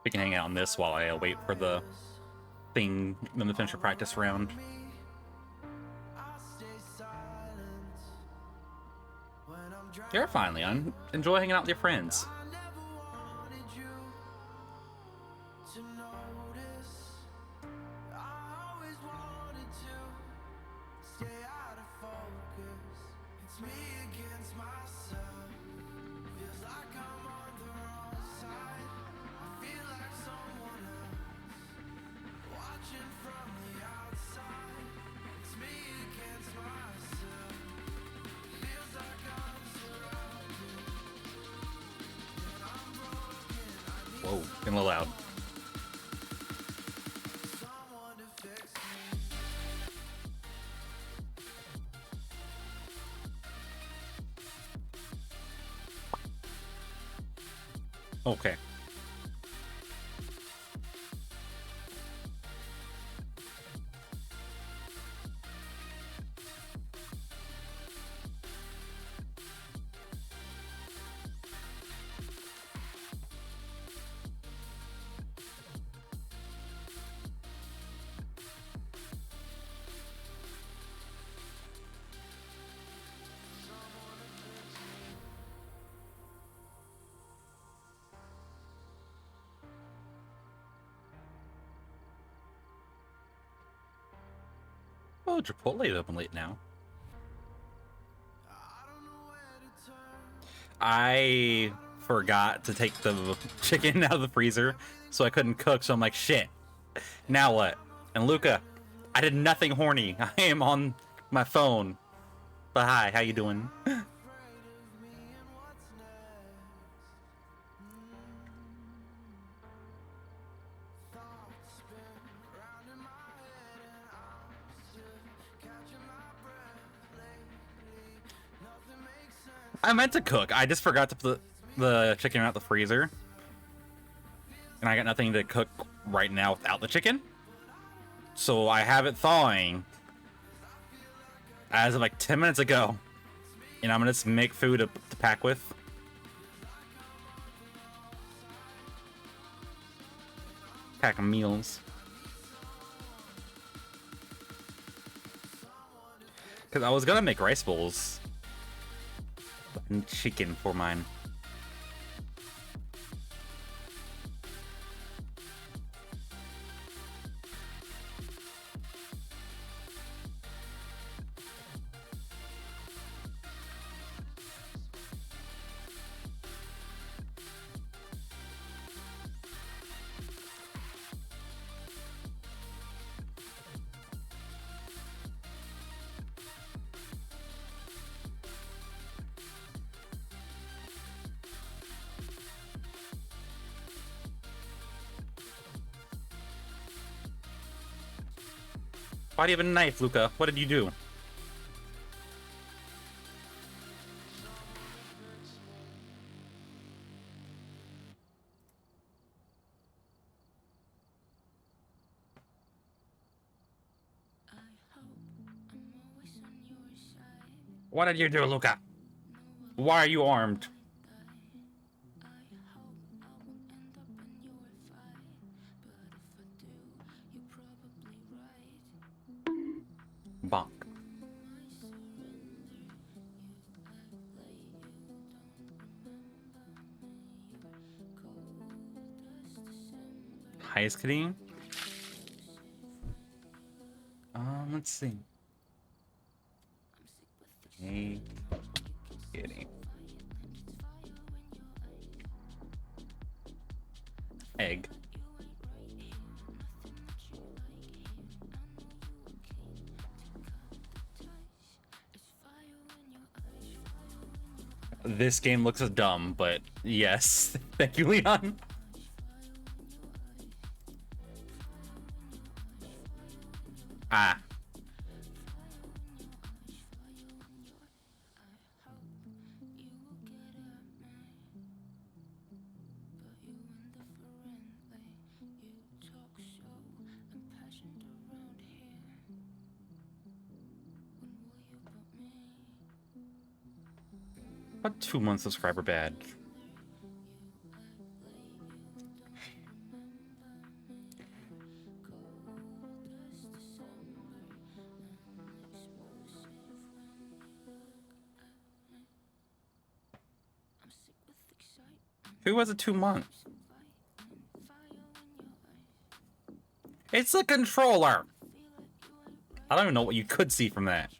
We can hang out on this while I wait for the thing, then the finish a practice round. You're fine, Leon. Enjoy hanging out with your friends. Whoa, getting a little loud. Okay. Oh, Chipotle is open late now. I forgot to take the chicken out of the freezer, so I couldn't cook, so I'm like, shit. Now what? And Luca, I did nothing horny. I am on my phone. But hi, how you doing? I meant to cook. I just forgot to put the chicken out the freezer. And I got nothing to cook right now without the chicken. So I have it thawing as of like 10 minutes ago. And I'm gonna just make food to pack with. Pack of meals. Because I was gonna make rice bowls. And chicken for mine. Why do you have a knife, Luca? What did you do? What did you do, Luca? Why are you armed? Bonk. Highest kidding? Let's see. Hey, kitty. Egg. This game looks dumb, but yes. Thank you, Leon. Ah. About 2 month subscriber badge. Who was it 2 months? It's a controller. I don't even know what you could see from that.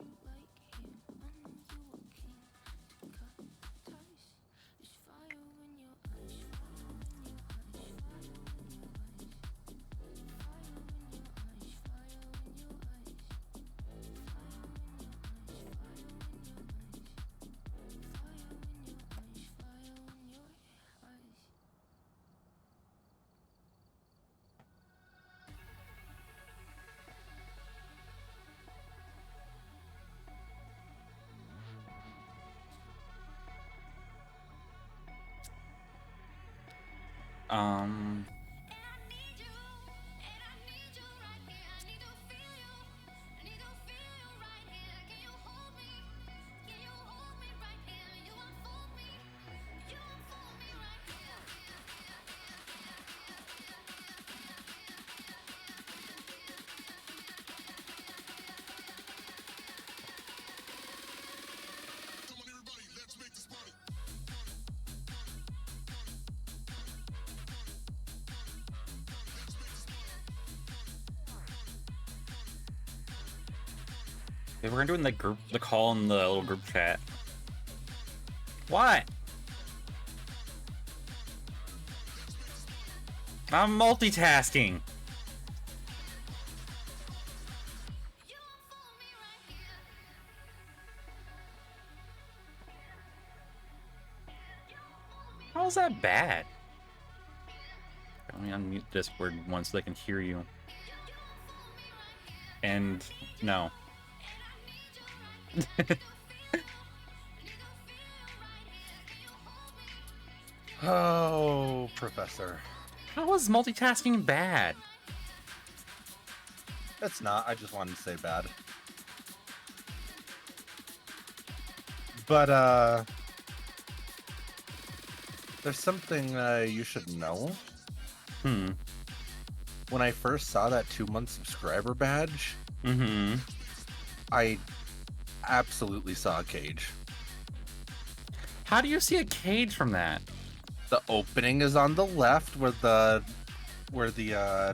They were doing the call in the little group chat. What? I'm multitasking. How is that bad? Let me unmute Discord once so they can hear you. And no. Oh, Professor. How is multitasking bad? It's not. I just wanted to say bad. But, there's something you should know. When I first saw that 2-month subscriber badge, I absolutely saw a cage. How do you see a cage from that? The opening is on the left where the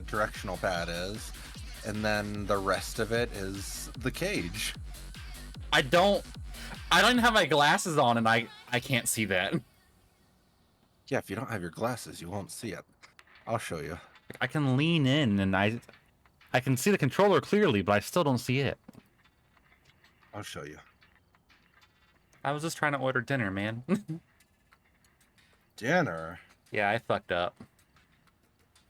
directional pad is, and then the rest of it is the cage. I don't even have my glasses on, and I can't see that. Yeah, if you don't have your glasses, you won't see it. I'll show you. I can lean in, and I can see the controller clearly, but I still don't see it. I'll show you. I was just trying to order dinner, man. Dinner? Yeah, I fucked up.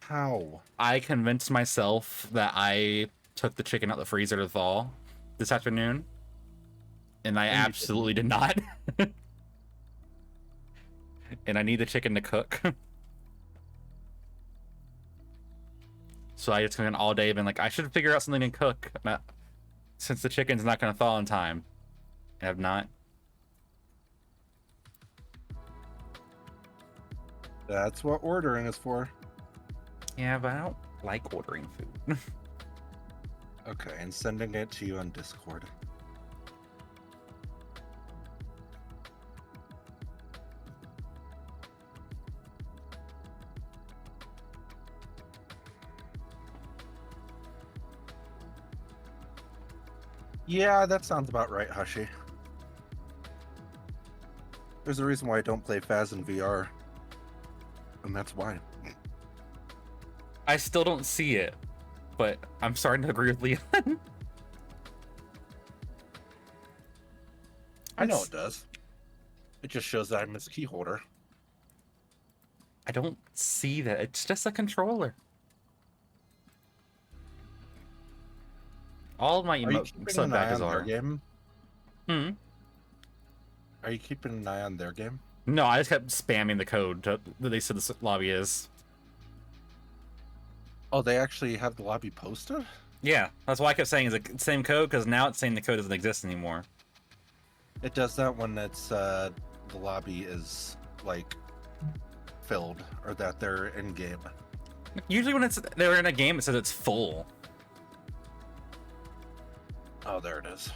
How? I convinced myself that I took the chicken out the freezer to thaw this afternoon, and I absolutely did not. And I need the chicken to cook. So I just spent all day been like, I should figure out something to cook since the chicken's not going to thaw in time. I have not. That's what ordering is for. Yeah, but I don't like ordering food. Okay, and sending it to you on Discord. Yeah, that sounds about right, Hushy. There's a reason why I don't play Phas in VR. And that's why. I still don't see it, but I'm starting to agree with Leon. I know it does. It just shows that I'm his key holder. I don't see that. It's just a controller. All of my emote sub badges are. Game? Are you keeping an eye on their game? No, I just kept spamming the code that they said this lobby is. Oh, they actually have the lobby posted? Yeah, that's why I kept saying it's the same code, because now it's saying the code doesn't exist anymore. It does that when it's the lobby is like filled or that they're in game. Usually when they're in a game, it says it's full. Oh, there it is.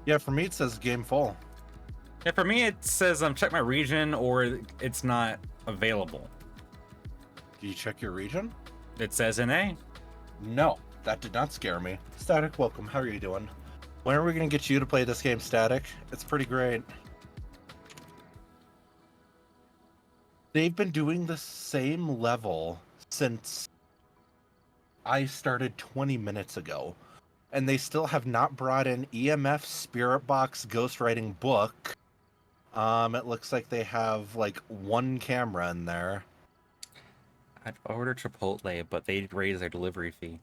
Yeah, for me it says game full. Yeah, for me it says check my region or it's not available. Do you check your region? It says NA. No, that did not scare me. Static, welcome. How are you doing? When are we gonna get you to play this game, Static? It's pretty great. They've been doing the same level since I started 20 minutes ago. And they still have not brought in EMF, Spirit Box, Ghostwriting Book. It looks like they have like one camera in there. I'd order Chipotle, but they'd raise their delivery fee.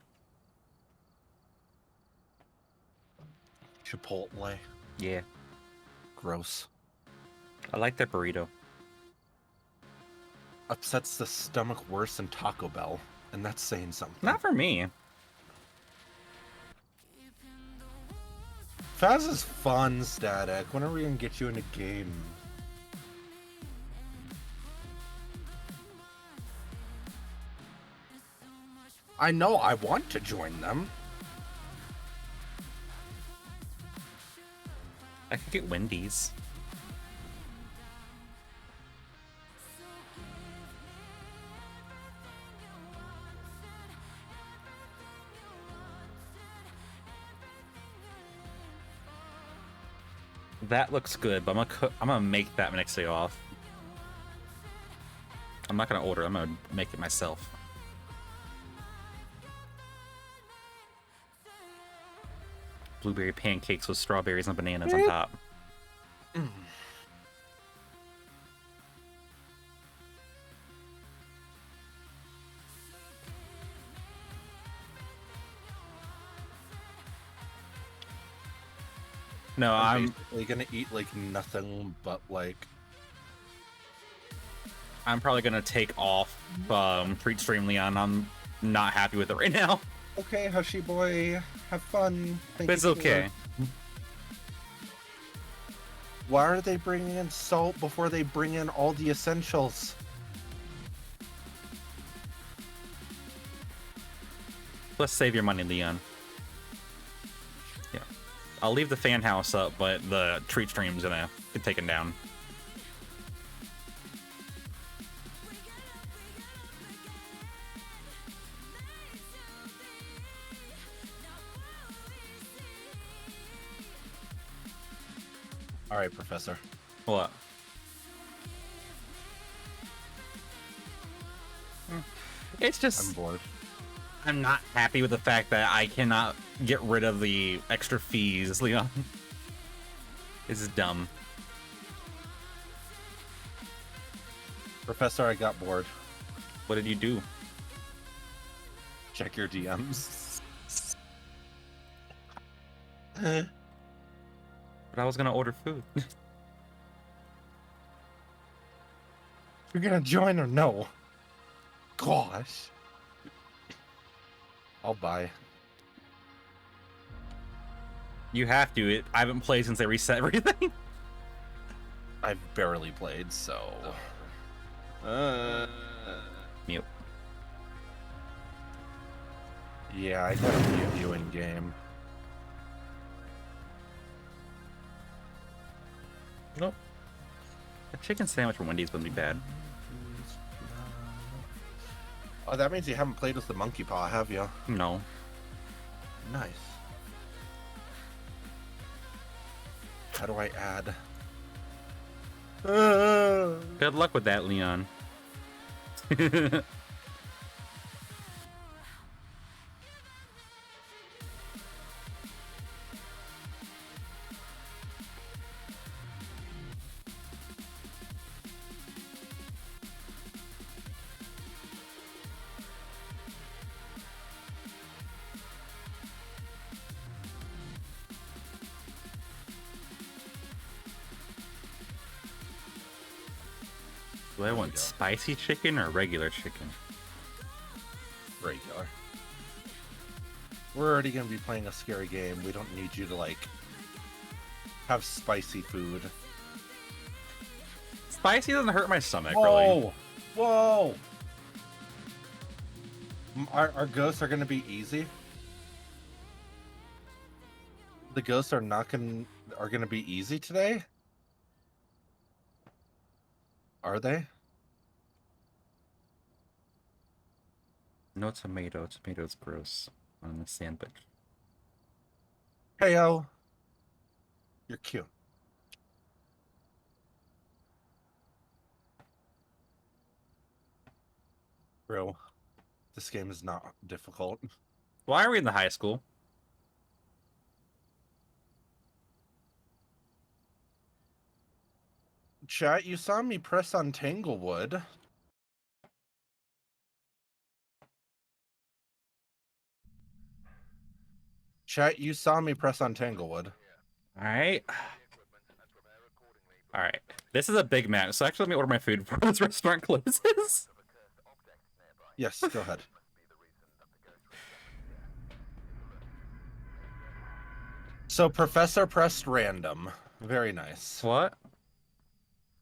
Chipotle. Yeah. Gross. I like their burrito. Upsets the stomach worse than Taco Bell. And that's saying something. Not for me. Phaz is fun, Static. When are we gonna get you in a game? I know, I want to join them. I could get Wendy's. That looks good, but I'm gonna make that next day off. I'm not gonna order. I'm gonna make it myself. Blueberry pancakes with strawberries and bananas on top. No, I'm basically gonna eat like nothing but like. I'm probably gonna take off Treat Stream Leon. I'm not happy with it right now. Okay, Hushy boy, have fun. But it's okay. Why are they bringing in salt before they bring in all the essentials? Let's save your money, Leon. Yeah. I'll leave the fan house up, but the treat stream's gonna get taken down. All right, Professor. What? It's just I'm bored. I'm not happy with the fact that I cannot get rid of the extra fees, Leon. This is dumb. Professor, I got bored. What did you do? Check your DMs. But I was gonna order food. You're gonna join or no? Gosh. I'll buy. You have to. I haven't played since they reset everything. I've barely played, so. Mute. Yeah, I gotta mute you in game. Nope. A chicken sandwich from Wendy's wouldn't be bad. Oh, that means you haven't played with the monkey paw, have you? No. Nice. How do I add? Good luck with that, Leon. Do I want spicy chicken or regular chicken? Regular. We're already gonna be playing a scary game. We don't need you to like have spicy food. Spicy doesn't hurt my stomach, Whoa! really. Whoa! Our ghosts are gonna be easy. The ghosts are not gonna. are going to be easy today? Are they? No tomato. Tomato's gross on the sandwich. Heyo. You're cute. Bro, this game is not difficult. Why are we in the high school? Chat, you saw me press on Tanglewood. Chat, you saw me press on Tanglewood. All right. All right. This is a Big Mac, so actually let me order my food before this restaurant closes. Yes, go ahead. So Professor pressed random. Very nice. What?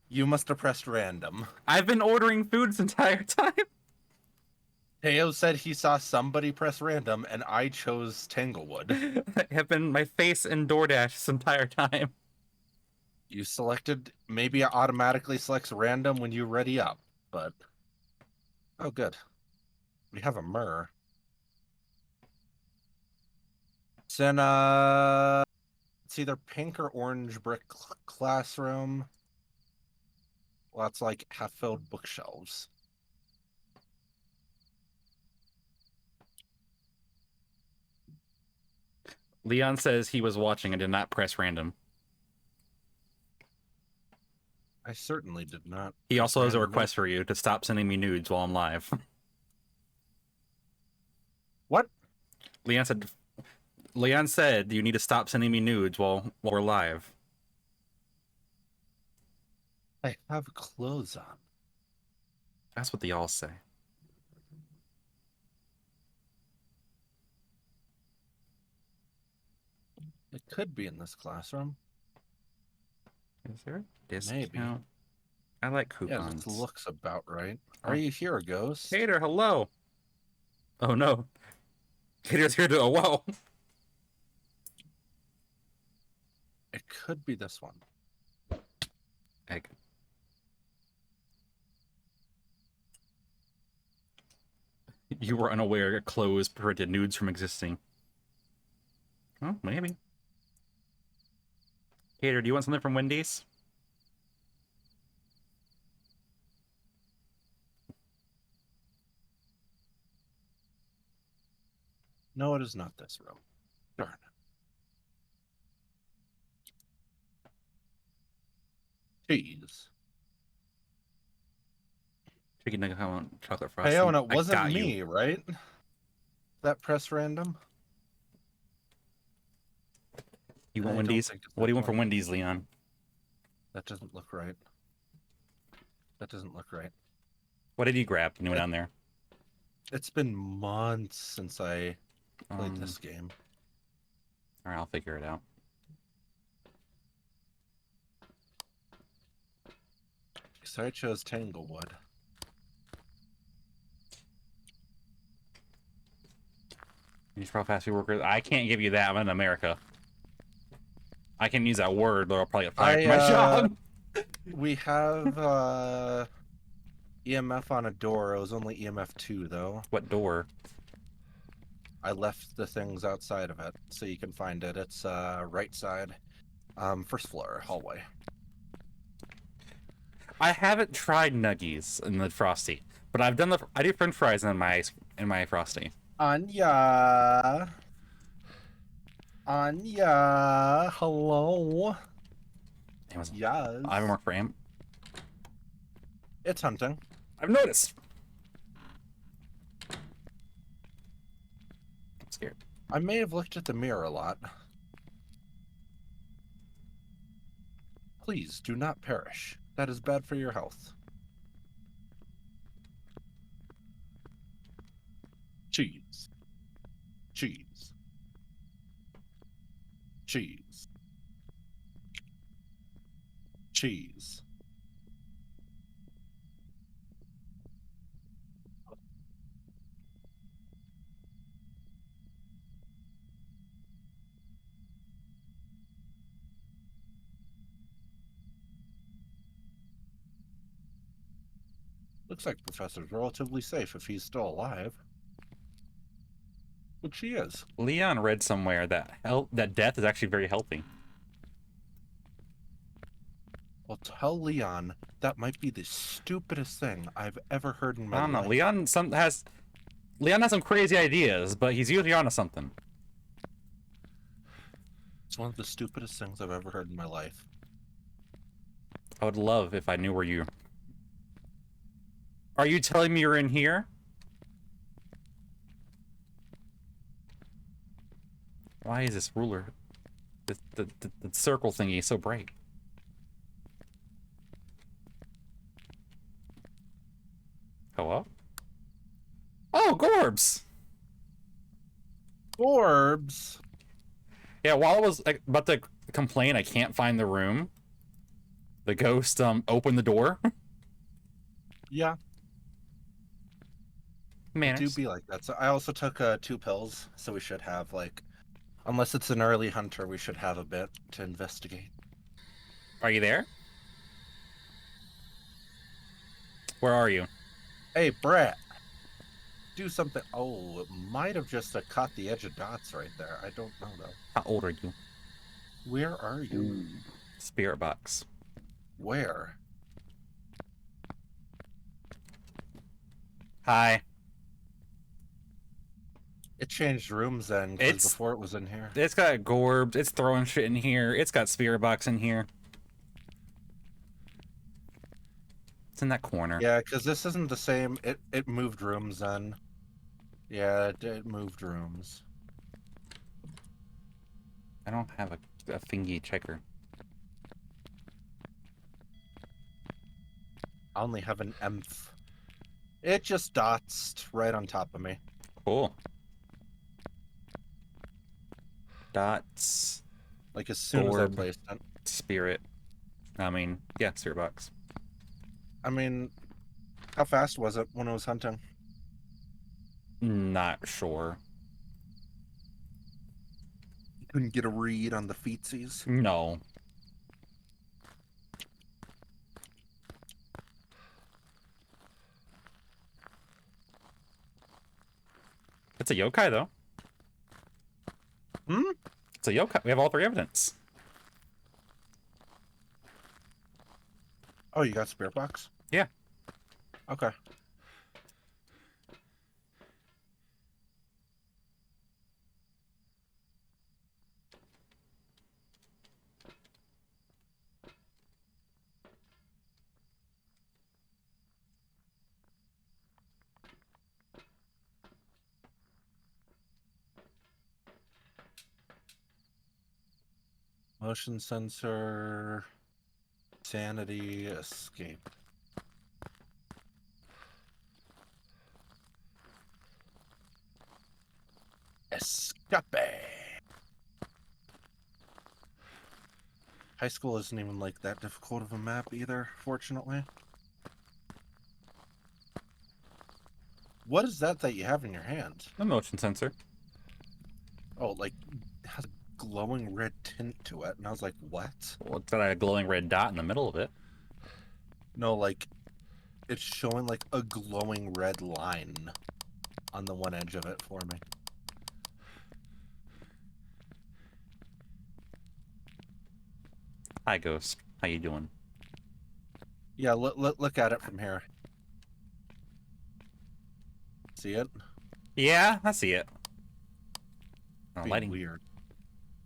You must have pressed random. I've been ordering food this entire time. Teo said he saw somebody press random, and I chose Tanglewood. I have been my face in DoorDash this entire time. You selected, maybe it automatically selects random when you ready up, but... Oh, good. We have a myrrh. It's in, it's either pink or orange brick classroom. Lots like half-filled bookshelves. Leon says he was watching and did not press random. I certainly did not. He also has a random. request for you to stop sending me nudes while I'm live. What? Leon said you need to stop sending me nudes while we're live. I have clothes on. That's what they all say. It could be in this classroom. Is there a discount? Maybe. I like Yeah, coupons. this looks about right. Oh. Are you here, Ghost? Hater, hello. Oh no. Hater's here to whoa. It could be this one. Egg. You were unaware clothes prevented nudes from existing. Oh, maybe. Hater, do you want something from Wendy's? No, it is not this room. Darn. Cheese. Chicken nugget, I want chocolate frosting. Hey, oh, and it I wasn't got me, you. right? That press random? You want I don't Wendy's? think it's What do you that want from one. Wendy's, Leon? That doesn't look right. That doesn't look right. What did you grab when you went down there? It's been months since I played this game. Alright, I'll figure it out. So I chose Tanglewood. These for fast food workers. I can't give you that. I'm in America. I can use that word, but I'll probably get fired from my job. We have EMF on a door. It was only EMF 2, though. What door? I left the things outside of it, so you can find it. It's right side, first floor, hallway. I haven't tried nuggies in the frosty, but I do French fries in my frosty. Anya, hello. Amazon. Yes. I haven't worked for Am. It's hunting. I've noticed. I'm scared. I may have looked at the mirror a lot. Please do not perish. That is bad for your health. Cheese. Cheese. Cheese. Cheese. Looks like Professor's relatively safe if he's still alive. Which he is. Leon read somewhere that death is actually very healthy. Well, tell Leon that might be the stupidest thing I've ever heard in my I don't know. life. Leon has some crazy ideas, but he's usually onto something. It's one of the stupidest things I've ever heard in my life. I would love if I knew where you... Are you telling me you're in here? Why is this ruler, the circle thingy so bright? Hello? Oh, Gorbs! Orbs! Yeah, while I was about to complain I can't find the room, the ghost opened the door. Yeah, it do Manners. be like that. So I also took 2 pills, so we should have, like... Unless it's an early hunter, we should have a bit to investigate. Are you there? Where are you? Hey, Brett! Do something... Oh, it might have just caught the edge of dots right there. I don't know, though. How old are you? Where are you? Spirit box. Where? Hi. It changed rooms then, because It's- before it was in here. It's got Gorbs, it's throwing shit in here, it's got Spirit box in here. It's in that corner. Yeah, because this isn't the same. It moved rooms then. Yeah, it moved rooms. I don't have a thingy checker. I only have an emph. It just dots right on top of me. Cool. Dots. Like as soon as I Orb. placed it. Spirit. I mean, yeah, Spirit box. I mean, how fast was it when it was hunting? Not sure. You couldn't get a read on the feetsies. No. It's a yokai, though. Hmm? It's a yokai. We have all 3 evidence. Oh, you got spirit box? Yeah. Okay. Motion sensor, sanity, escape. Escape. High school isn't even like that difficult of a map either, fortunately. What is that you have in your hand? A motion sensor. Oh, like, it has a glowing red tint to it. And I was like, what? Well, it's got a glowing red dot in the middle of it. No, like, it's showing like a glowing red line on the one edge of it for me. Hi, Ghost. How you doing? Yeah, look at it from here. See it? Yeah, I see it. Oh, Being lighting. weird.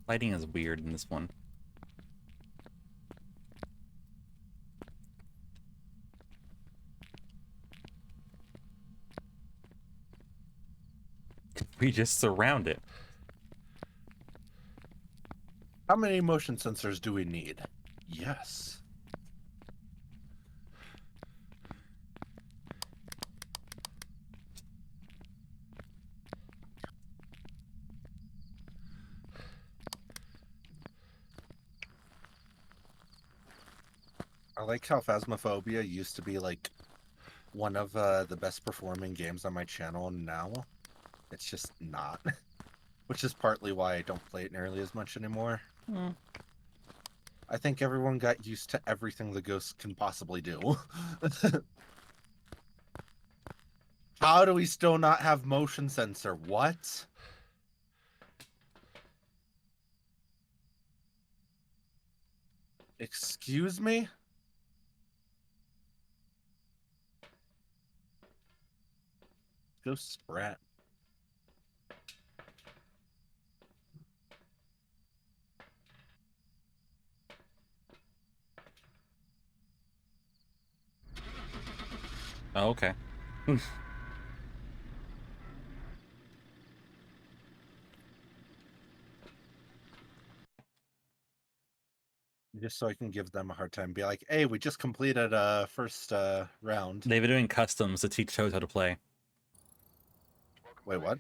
Lighting is weird in this one. We just surround it. How many motion sensors do we need? Yes. I like how Phasmophobia used to be like one of the best performing games on my channel, and now it's just not. Which is partly why I don't play it nearly as much anymore. Hmm. I think everyone got used to everything the ghost can possibly do. How do we still not have motion sensor? What? Excuse me? Go sprat. Oh, okay. Just so I can give them a hard time. Be like, hey, we just completed first round. They've been doing customs to teach Toads how to play. Wait, what?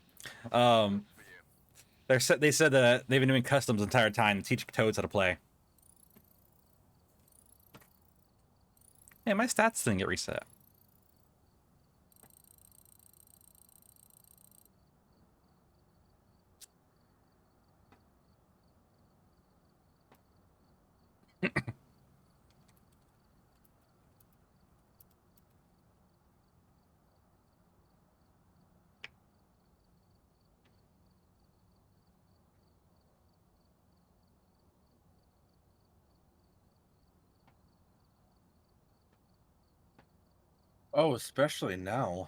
They said that they've been doing customs the entire time to teach Toads how to play. Hey, my stats didn't get reset. Oh, especially now.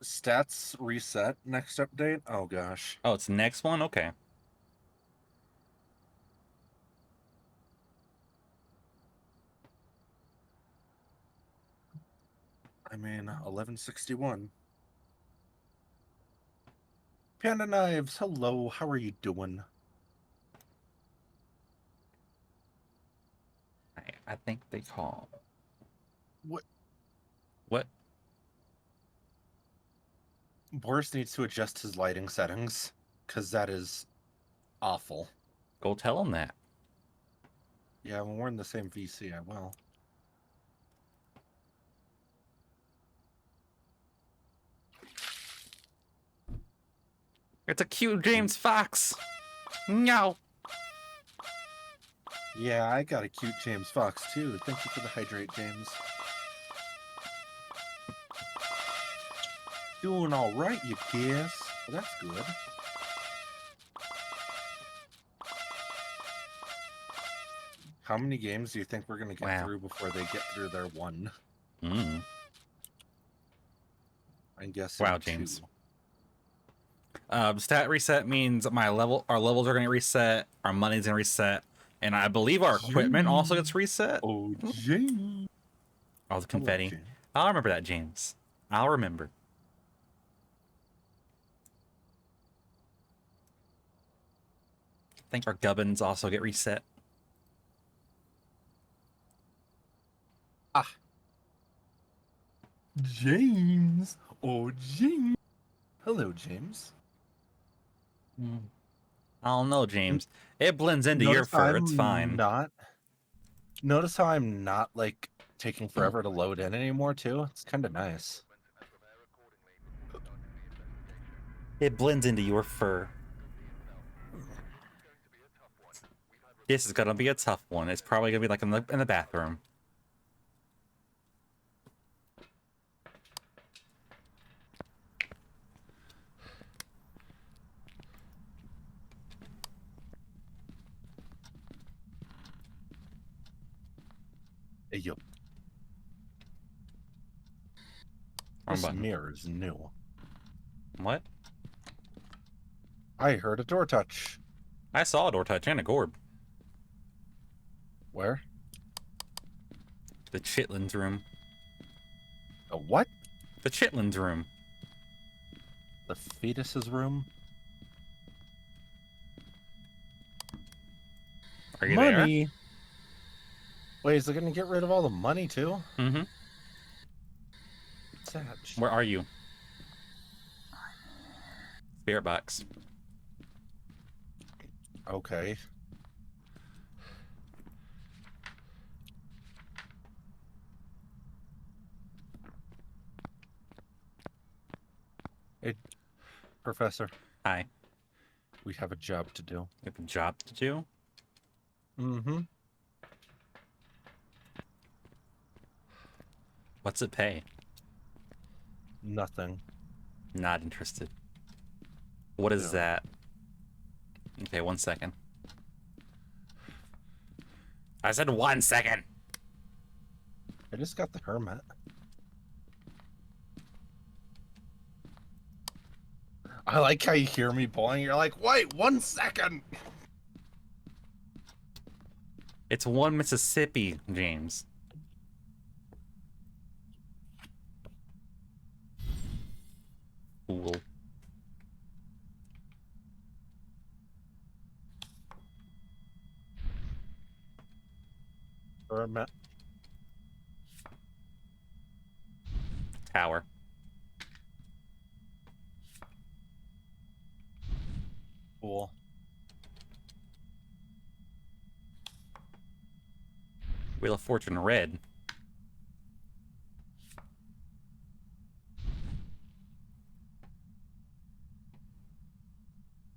Stats reset next update? Oh, gosh. Oh, it's the next one? Okay. I mean, 1161. Panda Knives, hello, how are you doing? I think they call... What? What? Boris needs to adjust his lighting settings, because that is awful. Go tell them that. Yeah, when we're in the same VC, I will. It's a cute James Fox. No. Yeah, I got a cute James Fox, too. Thank you for the hydrate, James. Doing all right, you guess. Well, that's good. How many games do you think we're going to get through before they get through their one? Mm. I'm guessing Wow, James. Stat reset means our levels are going to reset, our money's going to reset, and I believe our equipment also gets reset. Oh, James. All the confetti. Hello, I'll remember that, James. I'll remember. I think our gubbins also get reset. Ah. James. Oh, James. Hello, James. I don't know, James. It blends into your fur. It's fine. Notice how I'm not, like, taking forever to load in anymore, too? It's kind of nice. It blends into your fur. This is gonna be a tough one. It's probably gonna be like in the bathroom. Hey, yo. Wrong This button. mirror is new. What? I heard a door touch. I saw a door touch and a gorb. Where? The Chitlins room. A what? The Chitlins room. The fetus's room? Are you money. There? Wait, is it gonna get rid of all the money too? Mm-hmm. What's that? Where are you? Spirit box. Okay. Hey, Professor. Hi. We have a job to do. You have a job to do? Mm-hmm. What's it pay? Nothing. Not interested. What is No. that? Okay, 1 second. I said 1 second. I just got the hermit. I like how you hear me pulling. You're like, wait, 1 second. It's 1 Mississippi, James. Fool. Hermit. Tower. Cool. Wheel of Fortune red.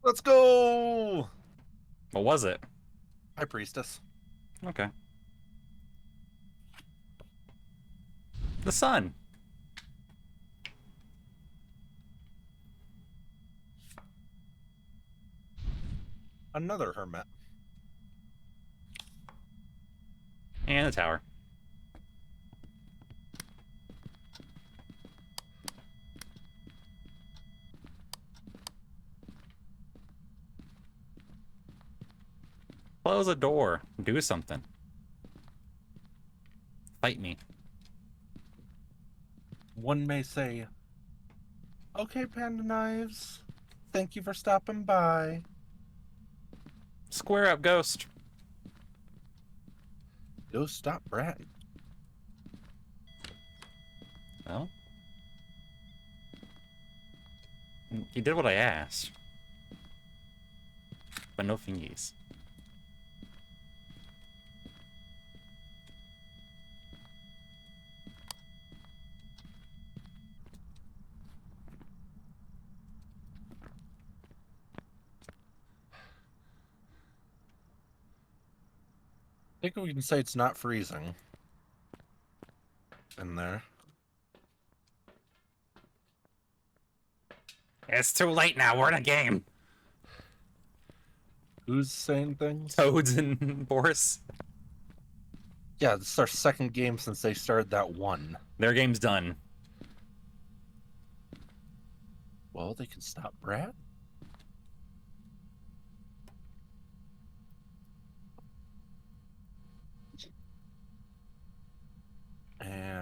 Let's go. What was it? High Priestess. Okay. The sun. Another hermit. And the tower. Close a door. Do something. Fight me. One may say, okay, Panda Knives. Thank you for stopping by. Square up, ghost. Go stop bratting. Well. You did what I asked. But no thingies. I think we can say it's not freezing. In there. It's too late now. We're in a game. Who's saying things? Toads and Boris. Yeah, this is our second game since they started that one. Their game's done. Well, they can stop Brat. And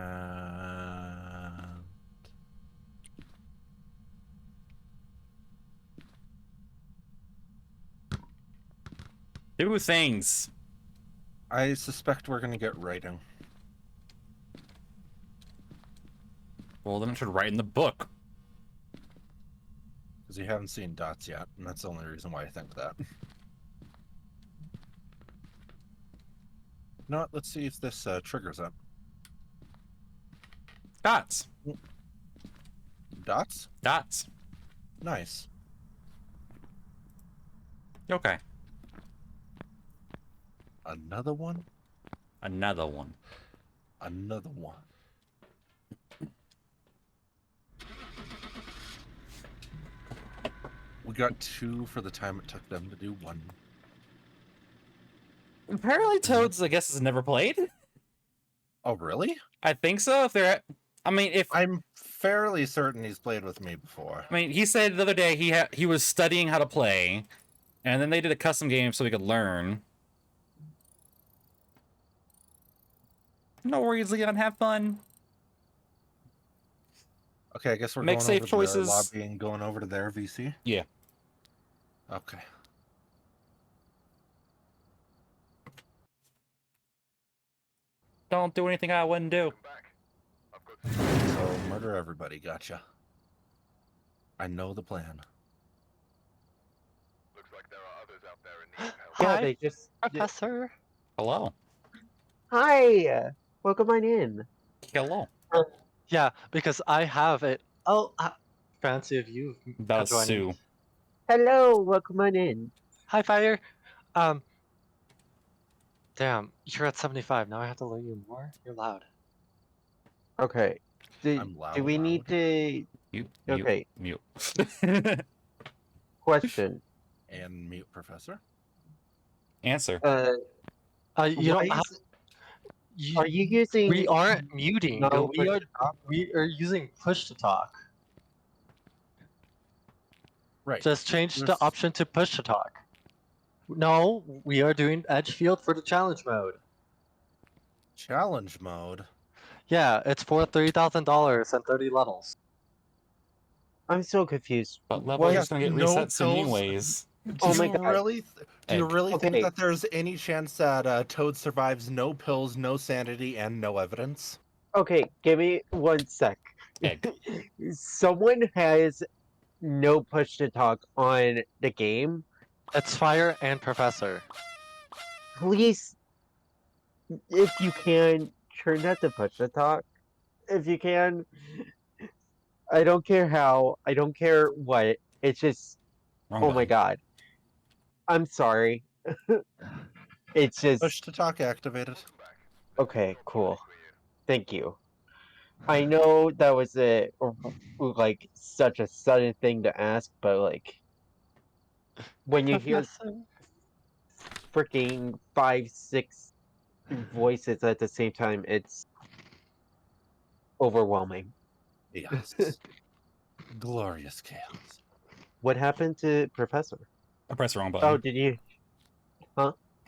Do things. I suspect we're gonna get writing. Well, then it should write in the book. Because you haven't seen dots yet, and that's the only reason why I think that. You know what? Let's see if this triggers it. Dots. Dots? Dots. Nice. Okay. Another one? Another one. Another one. We got 2 for the time it took them to do 1. Apparently Toads, I guess, has never played. Oh, really? I think so. If they're, I mean, if I'm fairly certain he's played with me before. I mean, he said the other day he was studying how to play, and then they did a custom game so he could learn. No worries, Leon. Have fun. Okay, I guess we're Make going safe over choices. to their lobby and going over to their VC. Yeah. Okay. Don't do anything I wouldn't do. So murder everybody. Gotcha. I know the plan. Looks like there are others out there in need of help. Yeah, Hi, they just. Professor. Hello. Hi! Welcome on in. Hello. Yeah, because I have it. Oh, fancy of you That was joining. Sue. Hello, welcome on in. Hi, Fire. Damn, you're at 75. Now I have to lower you more. You're loud. Okay. Do, I'm do we need loud. to... Mute, Okay. mute. Question. And mute professor. Answer. You Why don't have. is... You, Are you using... we aren't muting. No, We are using push to talk. Right. Just change the There's- option to push to talk. No, we are doing Edgefield for the challenge mode. Challenge mode. Yeah, it's for $3,000 and 30 levels. I'm so confused. But levels What? are Yeah, just gonna get no reset soon pills. anyways. Oh Do my you God. really do you Egg. really think Okay. that there's any chance that Toad survives no pills, no sanity, and no evidence? Okay, give me 1 sec. Egg. Someone has no push to talk on the game. It's Fire and Professor. Please, if you can, turn that to push to talk. If you can. I don't care how. I don't care what. It's just, Wrong oh my button. God. I'm sorry. It's just, Push to talk activated. okay, cool. Thank you. I know that was like such a sudden thing to ask, but like when you hear Professor. freaking 5, 6 voices at the same time, it's overwhelming. Yes. Glorious chaos. What happened to Professor? I pressed the wrong Oh, button. did you?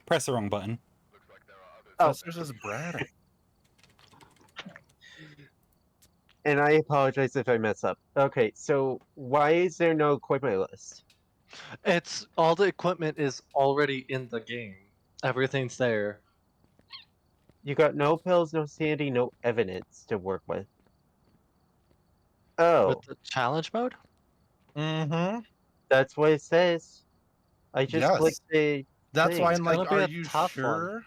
Press the wrong button. Oh, Professor's just bratting. and I apologize if I mess up. Okay, so why is there no equipment list? It's all the equipment is already in the game. Everything's there. You got no pills, no sanity, no evidence to work with. Oh, With the challenge mode? Mm-hmm. that's what it says. I just Yes. clicked the That's thing. why It's I'm gonna like, be are a you tough one. sure?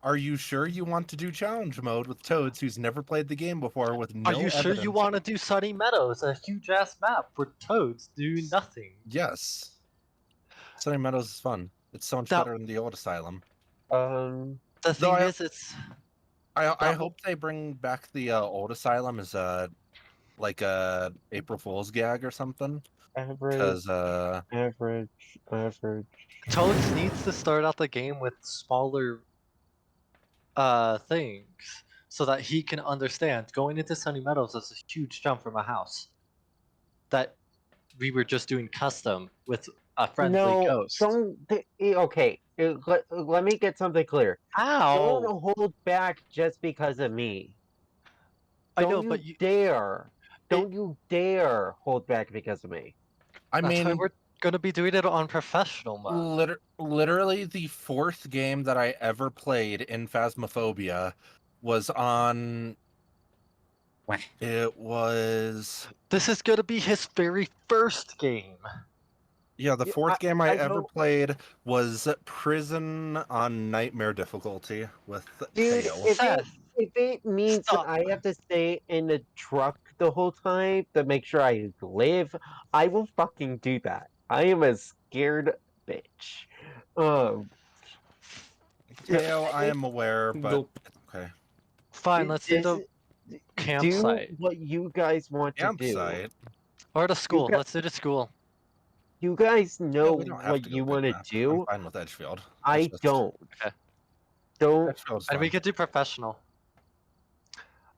Are you sure you want to do challenge mode with Toads who's never played the game before with no Are you sure you evidence? want to do Sunny Meadows, a huge ass map for toads doing nothing? Yes. Sunny Meadows is fun. It's so much That- better than the old asylum. The Though thing is, it's I that- hope they bring back the old asylum as like a April Fool's gag or something. Average, Because average. Toads needs to start out the game with smaller things so that he can understand. Going into Sunny Meadows is a huge jump from a house that we were just doing custom with a friendly No, ghost. don't. Okay, let me get something clear. Ow! Don't hold back just because of me. I Don't know, you but you, dare. Don't you dare hold back because of me. I that's why mean, we're gonna be doing it on professional mode. literally the fourth game that I ever played in Phasmophobia was on. Wah. It was This is gonna be his very first game. yeah. The Yeah, fourth game I I ever know- played was Prison on Nightmare difficulty with Dude, Teo. if it means that Stop. I have to stay in the truck the whole time to make sure I live, I will fucking do that. I am a scared bitch. Teo, I am aware, but Nope. it's okay. Fine, let's do the Do campsite what you guys want to do. Campsite. or the school. got- Let's do the school. You guys Yeah, know we don't have what to go you big want to map. I'm do. fine with Edgefield. It's I just- don't. Okay. Don't. Edgefield's And we fun. could do professional.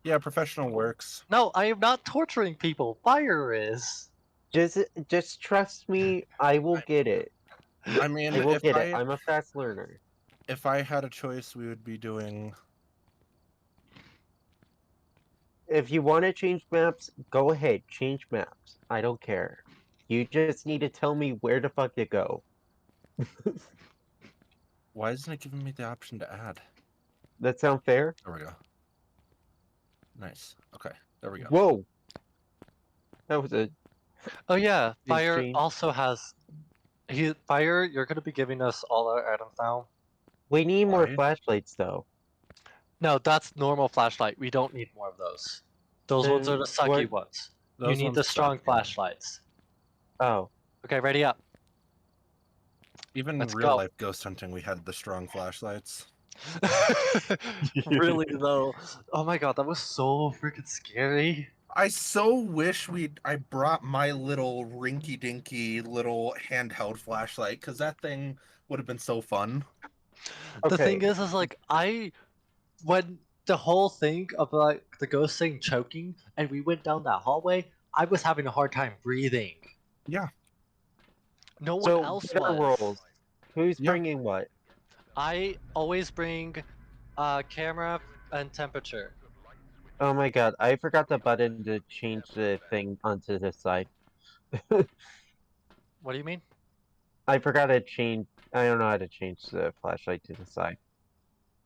Yeah, professional works. No, I am not torturing people. Fire is. Just trust me. I will get it. I mean, I will if get it. I I'm a fast learner. if I had a choice, we would be doing. If you want to change maps, go ahead. Change maps. I don't care. You just need to tell me where the fuck to go. Why isn't it giving me the option to add? That sound fair? There we go. Nice. Okay, there we go. Whoa. That was a Oh yeah, Big Fire change. also has. Fire, you're gonna be giving us all our items now. We need more Why? flashlights though. No, that's normal flashlight. We don't need more of those. Those ones Then are the sucky what- ones. You Those need ones the strong suck, yeah. flashlights. Oh. Okay, ready up. Even in Let's real go. life ghost hunting, we had the strong flashlights. Really though. Oh my god, that was so freaking scary. I so wish I brought my little rinky dinky little handheld flashlight because that thing would have been so fun. The thing Okay, is like when the whole thing of like the ghost thing choking and we went down that hallway, I was having a hard time breathing. Yeah. No one so else get our was. rolls. Who's Yeah. bringing what? I always bring camera and temperature. Oh my god, I forgot the button to change the thing onto this side. What do you mean? I forgot to change. I don't know how to change the flashlight to the side.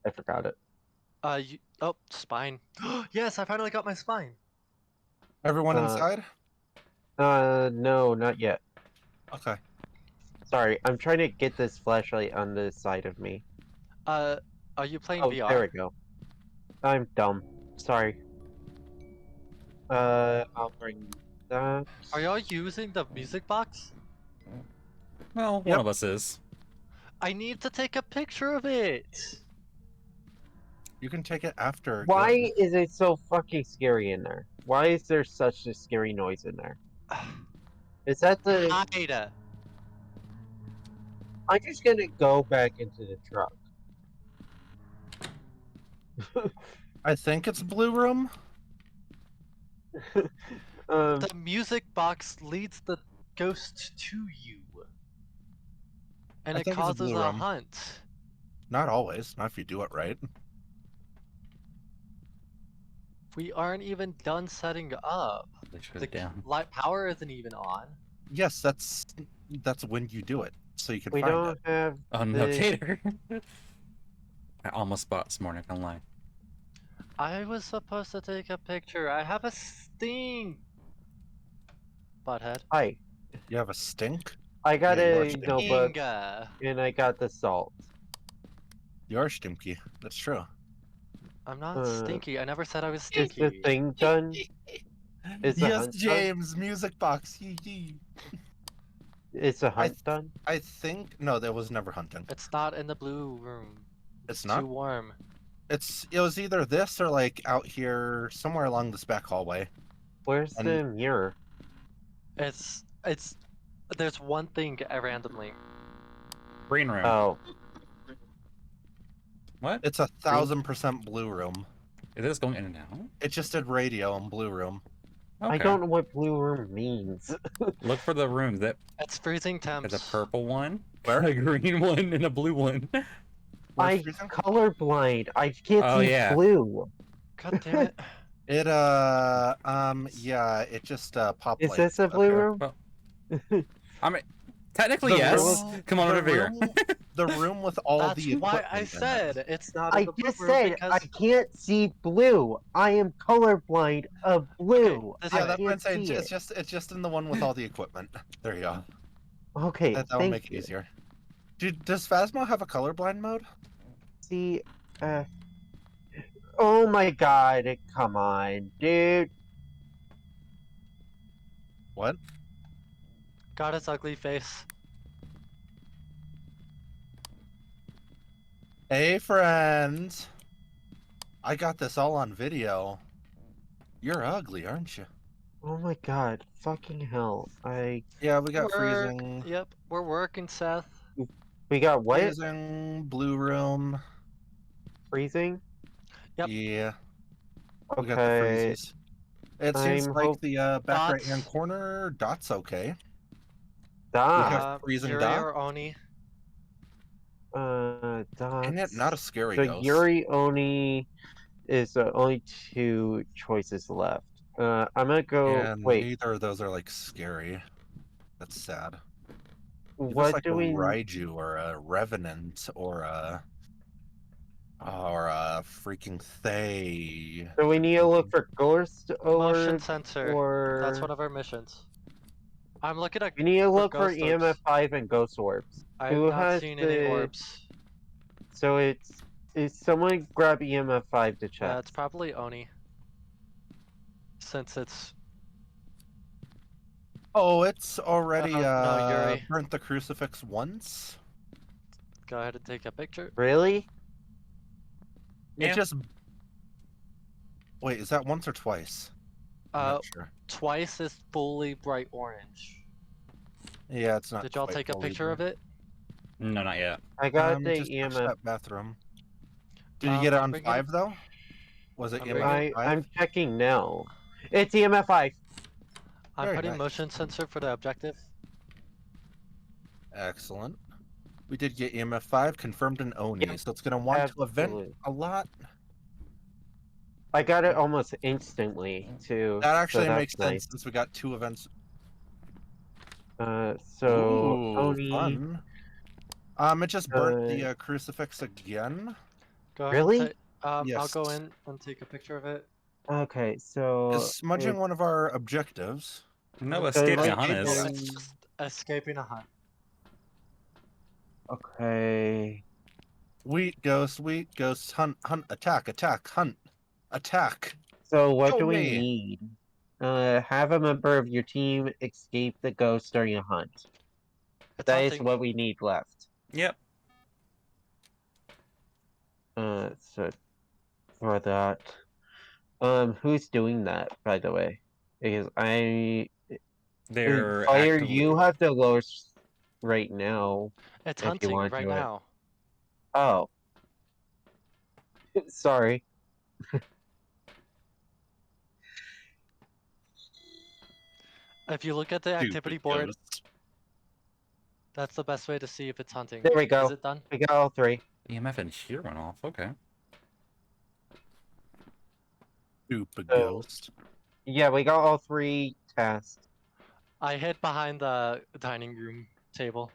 I forgot it. Oh, spine. Yes, I finally got my spine. Everyone Uh, inside? no, not yet. Okay. Sorry, I'm trying to get this flashlight on the side of me. Are you playing Oh, there we VR? go. I'm dumb. Sorry. I'll bring that. Are y'all using the music box? Well, one Yep. of us is. I need to take a picture of it. You can take it after. Why is it so fucking scary in there? Why is there such a scary noise in there? Is that the... Hide. I'm just gonna go back into the truck. I think it's Blue Room. The music box leads the ghost to you. And I it think it's a causes blue a room. hunt. Not always. Not if you do it right. We aren't even done setting up. They shut The it down. light power isn't even on. Yes, that's when you do it, so you can We find don't it. have Oh no, the... Gator. I almost bought this morning, I'm lying. I was supposed to take a picture. I have a sting. Butthead. Hi. You have a stink. I got Yeah, you are a stinky. notebook, Inga. and I got the salt. You are stinky. That's true. I'm not Uh, stinky. I never said I was Is the stinky. thing done? Is the Yes, hunt done? James. Music box. Yee yee. Is the I hunt done? I think no, there was never hunting. It's not in the blue room. It's Too not. warm. It was either this or like out here somewhere along this back hallway. Where's And- the mirror? It's there's one thing randomly. Green room. Oh, What? It's 1,000% Blue Room. Is this going in and out? It just did radio in Blue Room. Okay. I don't know what blue room means. Look for the rooms that It's freezing temps. there's a purple one, Where? a green one, and a blue one. Where's I'm freezing? colorblind. I can't Oh, see yeah. blue. God damn it. It yeah, it just popped. Is lights this a up blue here. room? I mean, technically The yes. room- Come on the over here. room- The room with all That's the why equipment I in it. said it's not in I the blue just room said because I can't see blue. I am colorblind of blue. this Yeah, way. that's what I'm can't saying. see It's it. just in the one with all the equipment. There you go. Okay, That'll thank make it you. easier. Does Phasmo have a colorblind mode? See, oh my god, come on, dude. What? Got his ugly face. Hey, friends. I got this all on video. You're ugly, aren't you? Oh my god, fucking hell. Yeah, we got Work. freezing. Yep, we're working, Seth. We got what? Freezing, Blue Room. Freezing? Yep. Yeah, we got the Okay. freezes. It seems I'm like hope- the back right Dots. hand corner dot's okay. Dot. have freezing Yuri dot? or Oni. Dots. Isn't it not a scary So ghost? Yuri Oni is the only two choices left. I'm gonna go. Yeah, Wait, neither of those are like scary. That's sad. It looks what like do a we? Raiju or a Revenant or a freaking Thay. So we need to look for ghost Motion orb, sensor. or That's one of our missions. I'm looking at. we need to look for ghost orbs. EMF 5 and ghost orbs. I've Who not has seen the? any orbs. So is someone grab EMF 5 to check? Yeah, it's probably Oni. Since it's Oh, it's already no, Yuri. burnt the crucifix once. Go ahead and take a picture. Really? It Yeah. just. Wait, is that once or twice? I'm Uh, not sure. twice is fully bright orange. Yeah, it's not. Did y'all quite take a fully picture of blue. it? No, not yet. I got the Just touch EMF. that bathroom. Did you get it I'm on bringing- 5 though? Was it I'm EMF bringing- 5? I'm checking now. It's EMF 5. I'm Very putting nice. motion sensor for the objective. Excellent. We did get EMF 5 confirmed in Oni, Yep, so it's gonna want to event absolutely. a lot. I got it almost instantly too. That so actually that's makes nice. sense since we got 2 events. So Ooh, Oni, fun. It just burnt the uh, crucifix again. Go ahead. Really? I'll Yes. go in and take a picture of it. Okay, so Is smudging one of our objectives? No, Mhm. escaping like a hunt it's is. getting- It's just escaping a hunt. okay. Wheat ghost, hunt, attack, hunt, attack. So what Kill do we me. need? Have a member of your team escape the ghost during a hunt. It's That is hunting. what we need left. Yep. So for that, who's doing that, by the way? Because They're Fire, actively. you have the lowest right now. It's if you hunting wanna right do it. now. Oh, sorry. If you look at the activity Stupid board, ghost. that's the best way to see if it's hunting. There we go. Is it done? We got all 3. EMF in here went off. Okay. Stupid So- ghost. Yeah, we got all 3 tasks. I hid behind the dining room table.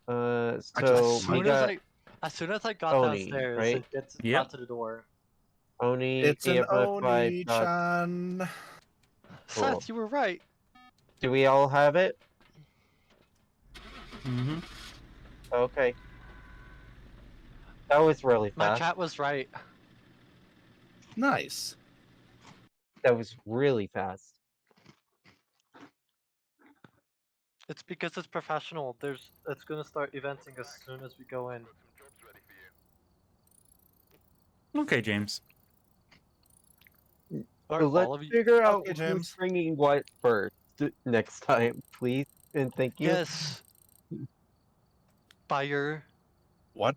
So just- we got As soon as I got Oni, downstairs right? and Yep. got to the door, Oni. It's an EMF 5 dot- Oni-chan. Cool. Seth, you were right. Do we all have it? Mm-hmm. Okay. That was really My fast. cat was right. Nice. That was really fast. It's because it's professional. It's gonna start eventing as soon as we go in. Got some jobs ready for you. Okay, James. Are So let's all of you? figure out Okay, who's James. bringing what first next time, please, and thank you. Yes. Fire. What?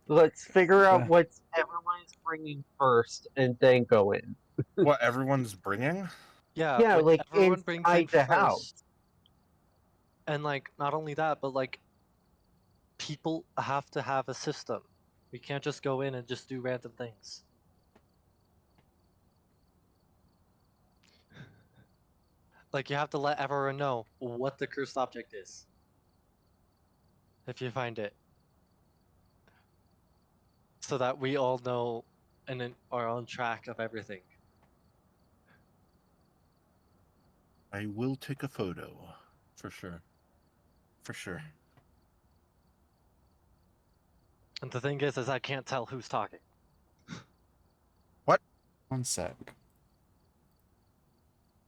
Let's figure out Yeah. what everyone is bringing first, and then go in. What everyone's bringing? Yeah. Yeah, when like everyone brings in inside the house. first. And like, not only that, but like, people have to have a system. We can't just go in and just do random things. Like, you have to let everyone know what the cursed object is. If you find it. So that we all know and then are on track of everything. I will take a photo. For sure. For sure. And the thing is I can't tell who's talking. One sec.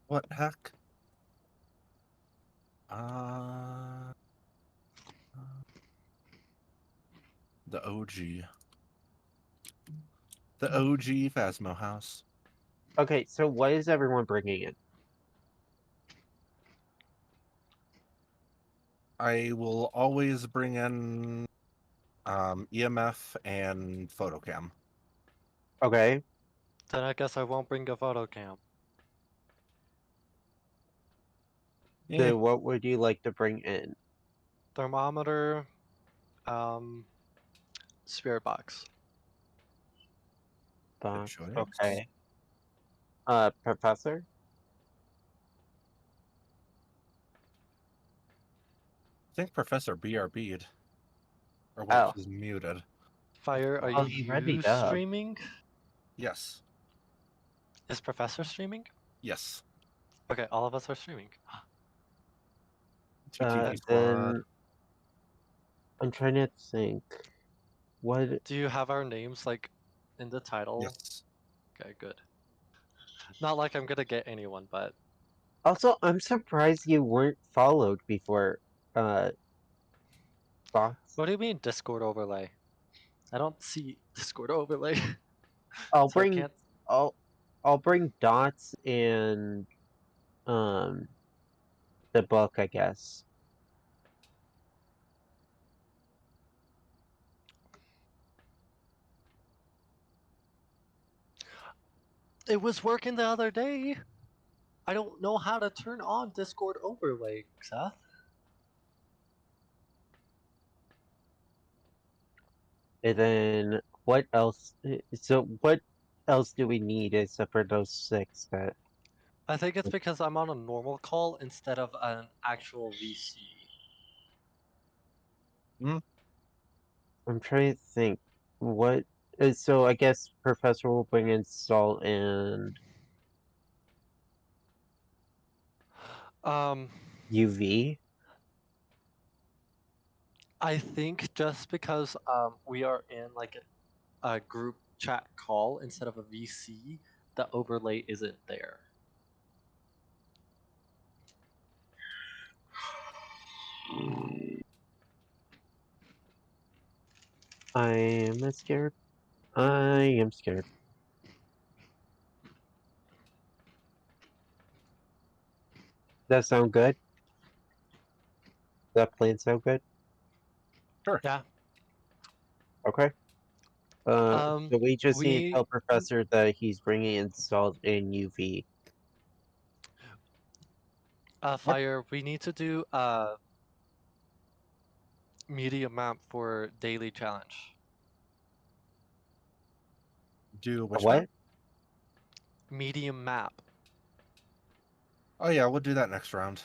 What heck? Uh, the OG. The OG Phasmo house. Okay, so what is everyone bringing in? I will always bring in EMF and photocam. Okay, Then I guess I won't bring a photo cam. so what would you like to bring in? Thermometer, spirit box. Good choice. Okay. Professor? I think Professor BRB'd. Or wait, Oh. he's muted. Fire, are Oh, he you readied up. streaming? Yes. Is Professor streaming? Yes. Okay, all of us are streaming. TTV squad. Then I'm trying to think. What? Do you have our names like in the title? Yes. Okay, good. Not like I'm gonna get anyone, but Also, I'm surprised you weren't followed before. Fox. what do you mean Discord overlay? I don't see Discord overlay. I'll So I bring can't. I'll bring dots and um the book, I guess. It was working the other day. I don't know how to turn on Discord overlay, Seth. And then what else? So what else do we need except for those 6 that I think it's because I'm on a normal call instead of an actual VC. I'm trying to think. What so I guess Professor will bring in salt and Um, UV. I think just because we are in like a group chat call instead of a VC, the overlay isn't there. I am scared. I am scared. That sound good? That plan sound good? Yeah. Okay. So we just need to We tell Professor that he's bringing in salt and UV. Fire. We need to do a media map for daily challenge. Do A which map? what? Medium map. Oh yeah, we'll do that next round.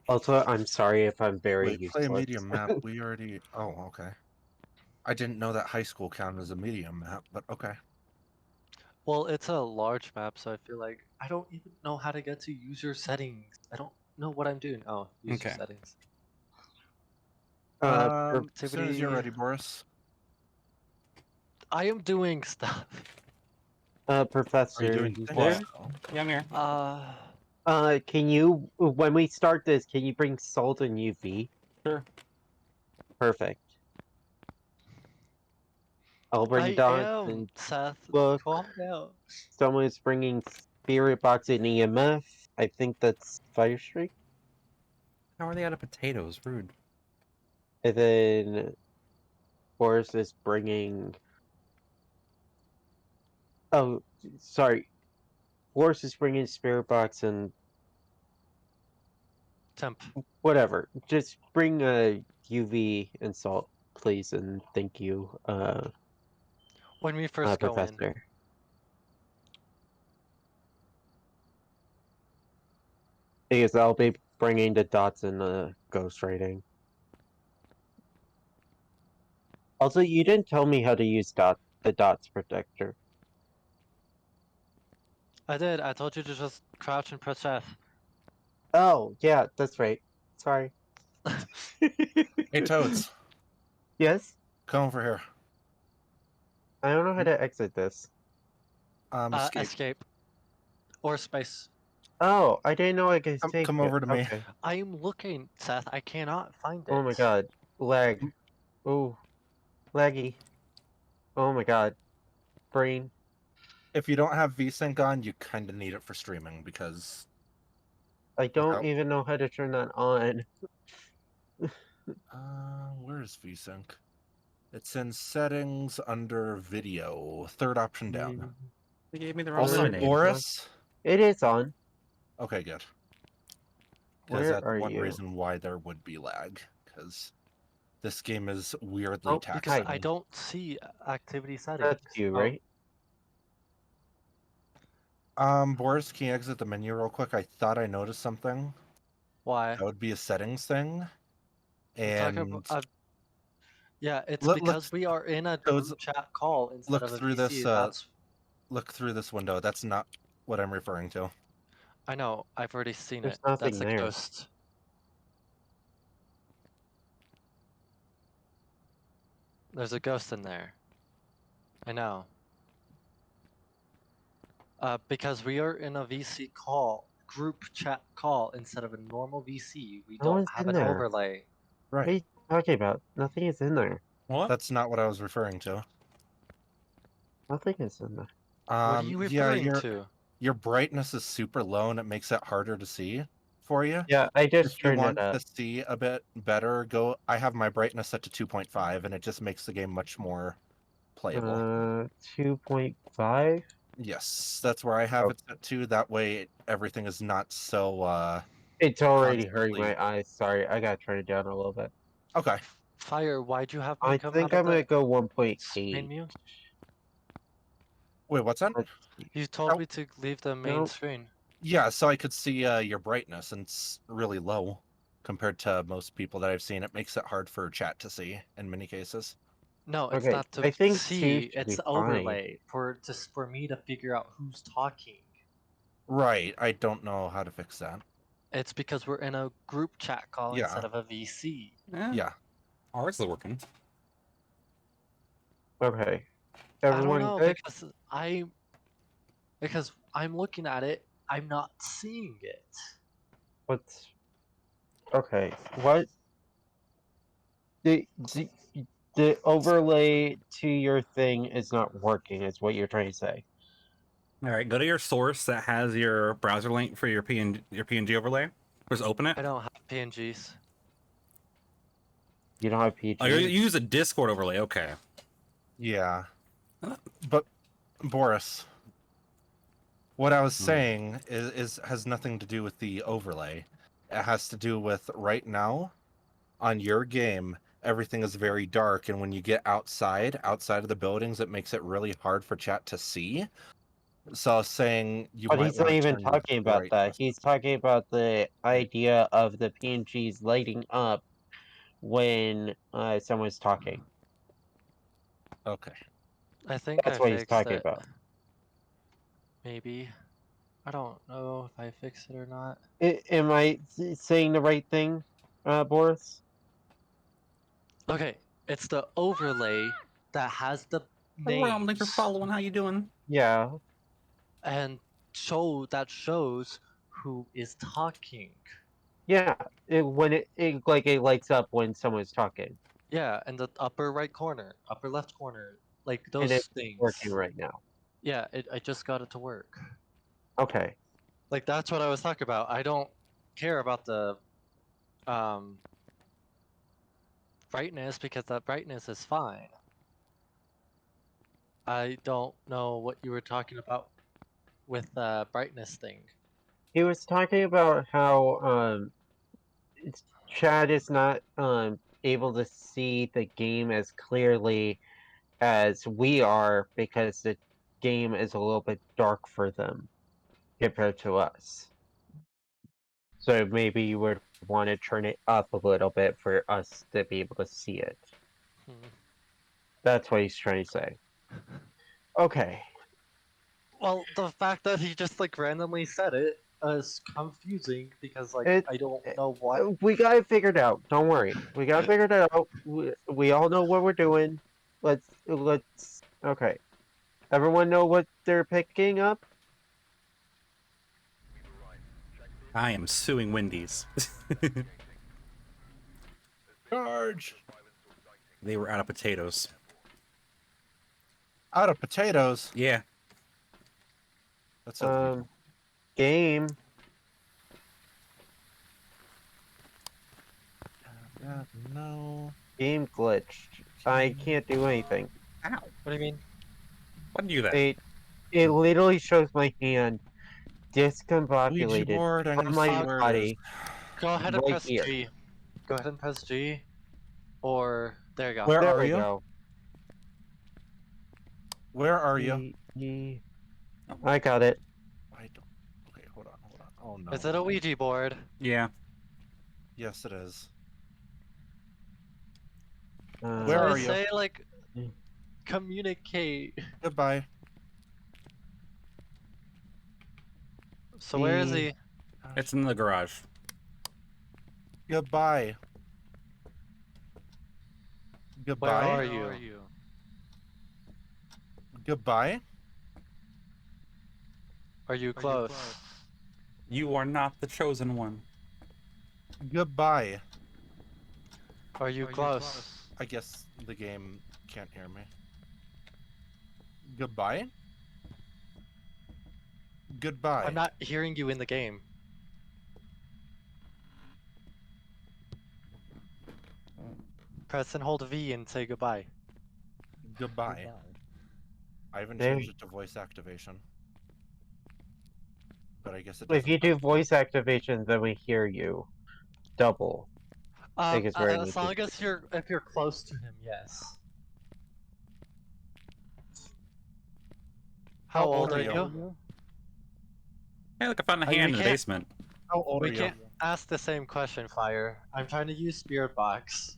Also, I'm sorry if I'm very Wait, play useless. medium map. We already. Oh, okay. I didn't know that high school counted as a medium map, but okay. Well, it's a large map, so I feel like I don't even know how to get to user settings. I don't know what I'm doing. Oh, user Okay. settings. As soon as you're Activity. ready, Boris. I am doing stuff. Are you Professor, doing you things? What? there? Oh. Yeah, I'm here. Can you, when we start this, can you bring salt and UV? Sure. Perfect. I'll bring I dots am and Seth. book. Calm down. Someone's bringing spirit box and EMF. I think that's Fire Streak. How are they out of potatoes? Rude. And then Boris is bringing. Oh, sorry. Boris is bringing spirit box and Temp. whatever. Just bring a UV and salt, please, and thank you, When we first go in. Professor. Because I'll be bringing the dots and the ghost writing. Also, you didn't tell me how to use the dots protector. I did. I told you to just crouch and press F. Oh, yeah, that's right. Sorry. Hey, Toads, Yes? come over here. I don't know how to exit this. Escape. Escape. Or space. Oh, I didn't know I could take Come it. over to me. Okay. I am looking, Seth. I cannot find it. Oh my god. Lag. Oh, laggy. Oh my god. Brain. If you don't have VSync on, you kind of need it for streaming because. I don't How- even know how to turn that on. Where is VSync? It's in settings under video, third option down. They gave me the wrong Also, Also, lemonade. Boris. It is on. Okay, good. Because Where that's are one you? reason why there would be lag. Because this game is weirdly Oh, Because taxing. I don't see activity settings. That's you, Oh, right? Boris, can you exit the menu real quick? I thought I noticed something. why? That would be a settings thing. I'm talking about. And Yeah, it's look, because we are in a Toads, group chat call instead look of a through this. VC. That's. Look through this window. That's not what I'm referring to. I know. I've already seen There's it. nothing That's a there. ghost. There's a ghost in there. I know. Because we are in a VC call, group chat call instead of a normal VC. We No don't one's have in an there. overlay. Right. What are you talking talking about? Nothing is in there. What? That's not what I was referring to. Nothing is in there. What are you Yeah, referring to? your brightness is super low and it makes it harder to see for you. Yeah, I If just you turned want it up. to see a bit better, I have my brightness set to 2.5 and it just makes the game much more playable. 2.5? Yes, that's where I have Oh. it set to. That way everything is not so It's already hurting constantly. my eyes. Sorry, I gotta turn it down a little bit. Okay. Fire, why'd you have me I come think out I'm of gonna the go main 1.8. menu? Wait, what's that? Let's see. You told Oh. me to leave the main Nope. screen. Yeah, so I could see your brightness and it's really low compared to most people that I've seen. It makes it hard for chat to see in many cases. No, it's Okay, not to I think 2 see, should be it's fine. overlay for me to figure out who's talking. Right, I don't know how to fix that. It's because we're in a group chat call Yeah. instead of a VC. Yeah. Ours is working. Okay. I don't Everyone know good? because I'm looking at it, I'm not seeing it. What's okay? What the the overlay to your thing is not working? Is what you're trying to say? All right, go to your source that has your browser link for your PNG overlay. Just open it. I don't have PNGs. You don't have Oh, you PG. use a Discord overlay. Okay. Yeah. Huh? But Boris, what I was Hmm. saying is has nothing to do with the overlay. It has to do with right now on your game, everything is very dark, and when you get outside of the buildings, it makes it really hard for chat to see. So I was saying you But might he's not want to even turn your talking about that. brightness. He's talking about the idea of the PNGs lighting up when someone's talking. Okay. I think That's I what he's fixed talking it. about. Maybe. I don't know if I fixed it or not. Am I saying the right thing, Boris? Okay, it's the overlay that has the Well, thanks for names following. How you doing? Yeah. and shows who is talking. Yeah. When it lights up when someone's talking, Yeah, in the upper right corner, upper left corner, like and those it's things. working right now. Yeah, I just got it to work. Okay. Like that's what I was talking about. I don't care about the um brightness because that brightness is fine. I don't know what you were talking about with the brightness thing. He was talking about how Chad is not able to see the game as clearly as we are because the game is a little bit dark for them compared to us. So maybe you would want to turn it up a little bit for us to be able to see it. Hmm. That's what he's trying to say. Okay. Well, the fact that he just like randomly said it is confusing because like It I don't know what. we got it figured out. Don't worry. We got it figured out. We all know what we're doing. Let's okay. Everyone know what they're picking up? I am suing Wendy's. Charge! They were out of potatoes. Out of potatoes. Yeah. That's illegal. Game. No. Game glitched. I can't do anything. Ow. What do you mean? What do you that? It literally shows my hand Ouija discombobulated board. I'm from gonna my see where it is. body Go ahead and right press here. G. Go ahead and press G. Or there you go. Where There are we you? go. Where are you? I got it. I don't. Okay, hold on. Oh no. Is it a Ouija board? Yeah. Yes, it is. Uh, Where So I are you? say like Mm. communicate. Goodbye. So where is G. he? It's in the garage. Goodbye. Where Goodbye. are you? Goodbye. Are you close? You are not the chosen one. Goodbye. Are you close? I guess the game can't hear me. Goodbye? Goodbye. I'm not hearing you in the game. Press and hold V and say goodbye. Goodbye. I haven't There- changed it to voice activation. But I guess it If doesn't. you do voice activation, then we hear you double. think it's very As long as if you're close to him, yes. How old are you? Hey, look, I found a We hand in the can't- basement. How old We are you? can't ask the same question, Fire. I'm trying to use Spirit Box,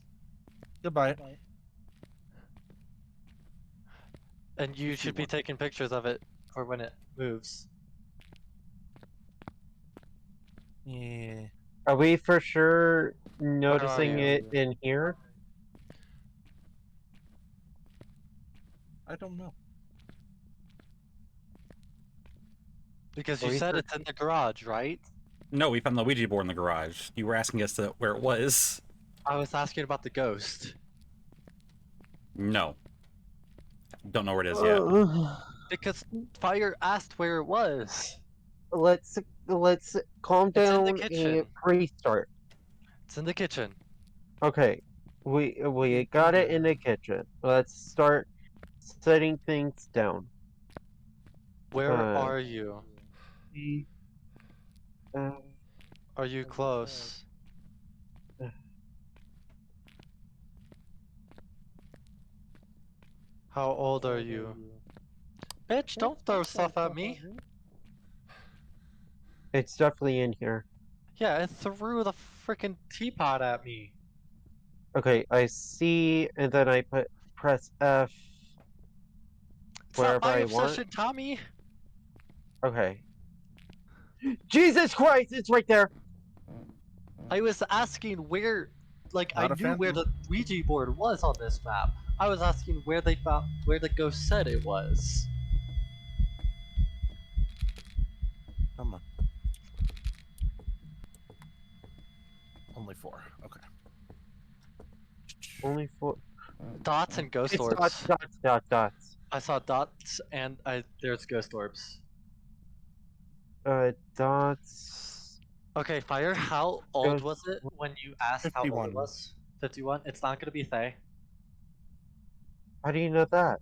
Goodbye. and you should be 51. taking pictures of it for when it moves. Yeah. Are we for sure noticing you? it in here? I don't know. Because Are you we said for- it's in the garage, right? No, we found the Ouija board in the garage. You were asking us where it was. I was asking about the ghost. No. Don't know where it is yet. Because Fire asked where it was. Let's calm It's in the down and kitchen. restart. It's in the kitchen. Okay, we got it in the kitchen. Let's start setting things down. Where Uh, are you? we, uh, Are you close? How old are you? Bitch, don't throw stuff at me. it's definitely in here. Yeah, it threw the freaking teapot at me. Okay, I see, and then I press F It's not wherever my I want. obsession, Tommy. Okay. Jesus Christ, it's right there. I was asking where, like, Not I a knew where phantom. the Ouija board was on this map. I was asking where they found, where the ghost said it was. Come on. Only 4. Okay. Only 4. Dots and ghost It's orbs. dots. I saw dots and there's ghost orbs. Dots. Okay, Fire, how old Ghost- was it when you asked how old 51. it was? 51? It's not gonna be Thay. How do you know that?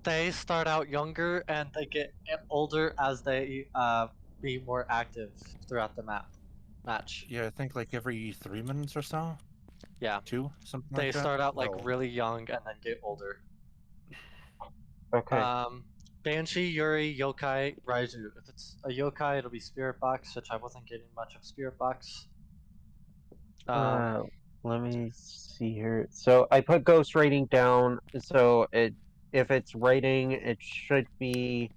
They start out younger and they get older as they be more active throughout the match. Yeah, I think like every 3 minutes or so. Yeah. 2, something They like that. start out like They'll- really young and then get older. Okay. Banshee, Yuri, Yokai, Raiju. If it's a Yokai, it'll be Spirit Box, which I wasn't getting much of Spirit Box. Let me see here. So I put ghost rating down. So if it's rating, it should be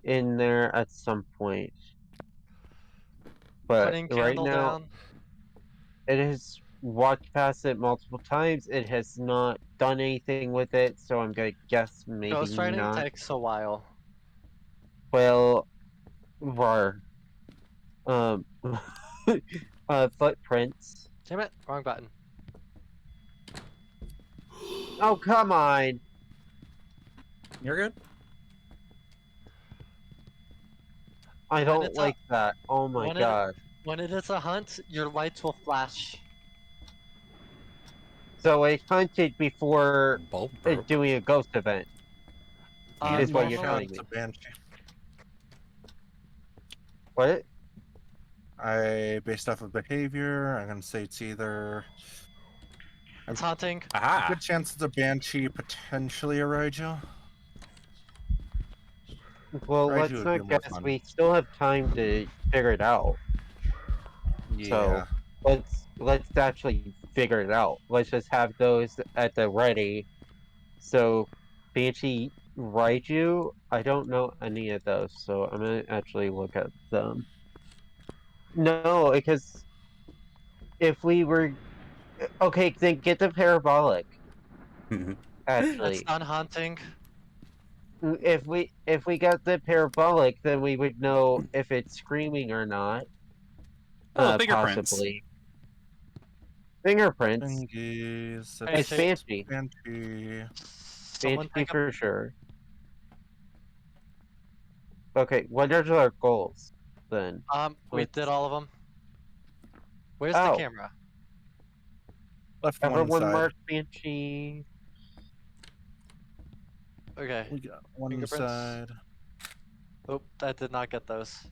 in there at some point. But Putting right candle now, down. it has walked past it multiple times. It has not done anything with it, so I'm gonna guess maybe Ghost writing not. takes a while. Well, var. Footprints. Damn it, wrong button. Oh, come on. You're good? I When don't it's like that. Oh my when it- god. When it is a hunt, your lights will flash. So it hunted before Bulb broke. doing a ghost event. Is what you're normally- telling me. It's a banshee. What? Based off of behavior, I'm gonna say it's either It's hunting. Aha! good chance it's a banshee, potentially a Raiju. Well, Raiju let's would be not more guess. fun. We still have time to figure it out. Yeah. Let's actually figure it out. Let's just have those at the ready. So, Banshee Raiju, I don't know any of those, so I'm gonna actually look at them. No, because if we were okay, then get the parabolic. It's Actually, not hunting. if we got the parabolic, then we would know if it's screaming or not. Oh, fingerprints. Possibly. Fingerprints. Thingies. Hey, It's Shane, Banshee. Banshee. someone Banshee take a for sure. Okay, what are our goals then? we Let's- did all of them. Where's the Oh. camera? Left one Everyone side. mark Banshee. Okay. We got one Fingerprints. side. Oh, I did not get those.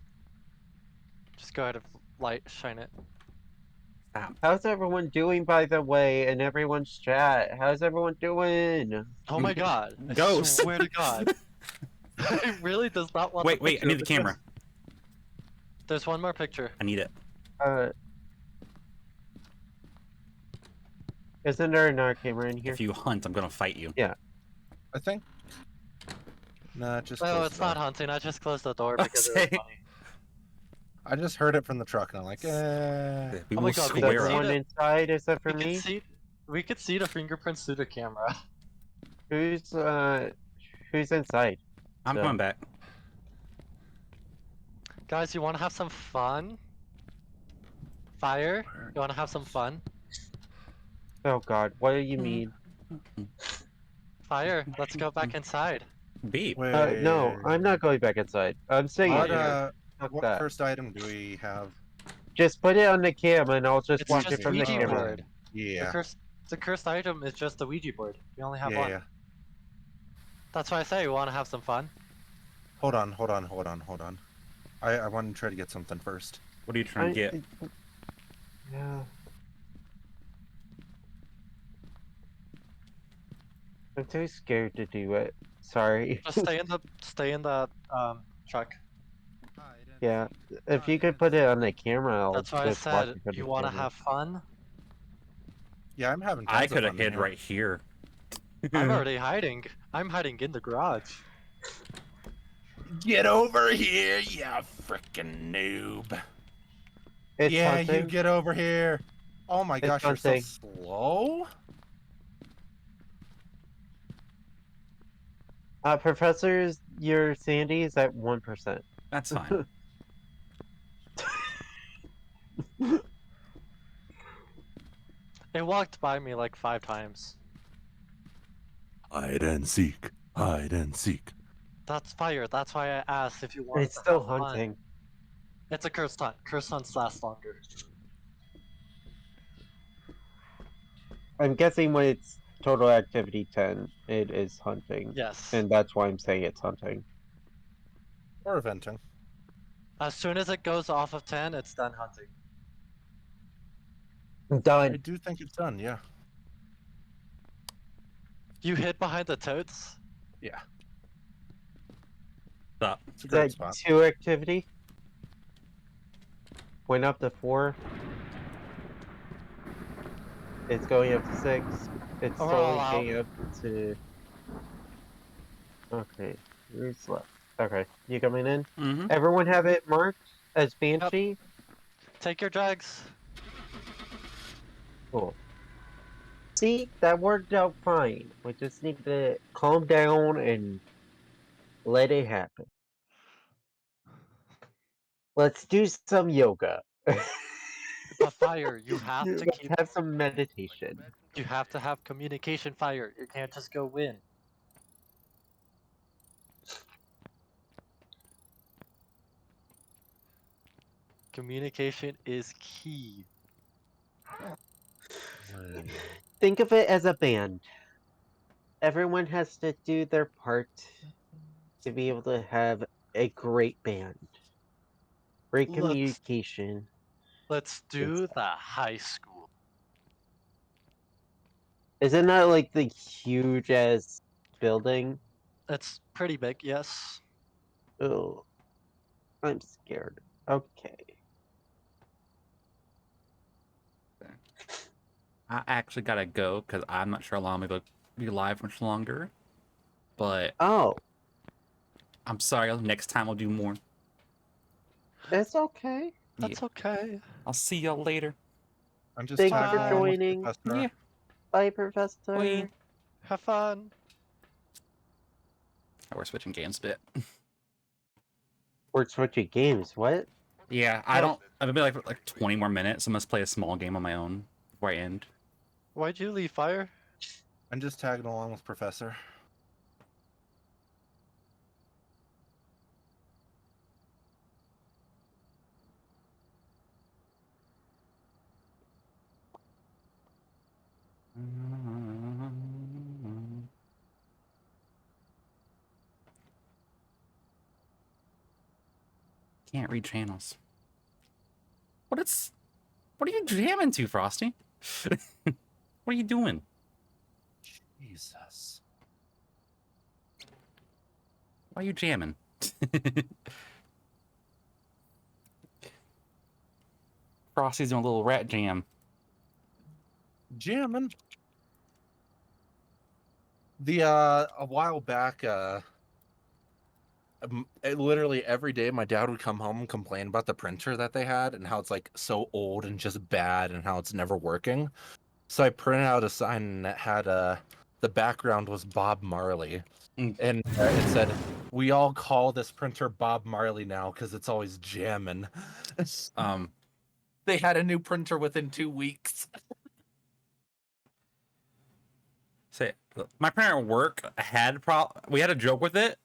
Just go ahead and light shine it. Stop. How's everyone doing, by the way, in everyone's chat? How's everyone doing? Oh my god! I Ghost. swear to God, it really does not want. Wait, the wait, I picture need of the camera. There's one more picture. I need it. Isn't there another camera in here? If you hunt, I'm gonna fight you. I think. Nah, just No, close it's the door. not hunting. I just closed the door I because it say- was funny. I just heard it from the truck and I'm like, We Oh will my God, we Is can square see up. everyone the- inside except for We could me? see. We could see the fingerprints through the camera. Who's inside? I'm So- coming back. Guys, you want to have some fun? Fire? You want to have some fun? Oh god, what do you Hmm. mean? Fire, let's go back inside. Beep. Wait. No, I'm not going back inside. I'm staying What, here. Fuck what that. first item do we have? Just put it on the cam and I'll just It's watch just it from the Ouija camera. board. Yeah. The cursed item is just the Ouija board. We only have Yeah, one. yeah. That's why I say we want to have some fun. Hold on. I want to try to get something first. What are you trying to get? Yeah. I'm too scared to do it. Sorry. Just stay in the truck. Yeah. If you could put it on the camera, I'll That's why I just watch said it from you the want to camera. have fun. Yeah, I'm having. I tons of could have fun in hid here. right here. I'm already hiding. I'm hiding in the garage. Get over here, you frickin' noob. It's yeah, hunting. you get over here. Oh my It's gosh, you're so hunting. slow. Professors, your sanity is at 1%. That's fine. It walked by me like 5 times. Hide and seek. Hide and seek. That's fire. That's why I asked if you wanted It's to still have fun. hunting. It's a cursed hunt. Cursed hunts last longer. I'm guessing when it's total activity 10, it is hunting. Yes. And that's why I'm saying it's hunting. Or venting. As soon as it goes off of 10, it's done hunting. I Done. do think it's done, yeah. You hid behind the totes? Yeah. Stop. It's a Is great that spot. 2 activity? Went up to 4. It's going up to 6. It's Oh, we're slowly all out. getting up to... Okay, who's left? Okay, you coming in? Mm-hmm. Everyone have it marked as Banshee? Take your drugs. Cool. See, that worked out fine. We just need to calm down and let it happen. Let's do some yoga. But fire, you have to Let's keep. have some meditation. You have to have communication fire. You can't just go win. Communication is key. Think of it as a band. Everyone has to do their part to be able to have a great band. Great Let's- communication. Let's do the high school. Isn't that like the huge ass building? It's pretty big, yes. Oh, I'm scared. Okay. I actually gotta go because I'm not sure how long I'm gonna be live much longer. But Oh, I'm sorry. Next time I'll do more. it's okay. That's okay. I'll see y'all later. I'm just Thank you tagging for along with joining. Professor. Yeah. Bye, Professor. Bye. Have fun. Oh, we're switching games a bit. We're switching games. What? Yeah, I don't. I've been like 20 more minutes. I must play a small game on my own before before I end. Why'd you leave, Fire? I'm just tagging along with Professor. Can't read channels. What are you jamming to, Frosty? What are you doing? Jesus. Why are you jamming? Frosty's doing a little rat jam. Jamming. A while back, literally every day my dad would come home and complain about the printer that they had and how it's like so old and just bad and how it's never working. So I printed out a sign and it had the background was Bob Marley. Mm. And it said, "We all call this printer Bob Marley now because it's always jamming." They had a new printer within 2 weeks. Say, my printer at work we had a joke with it,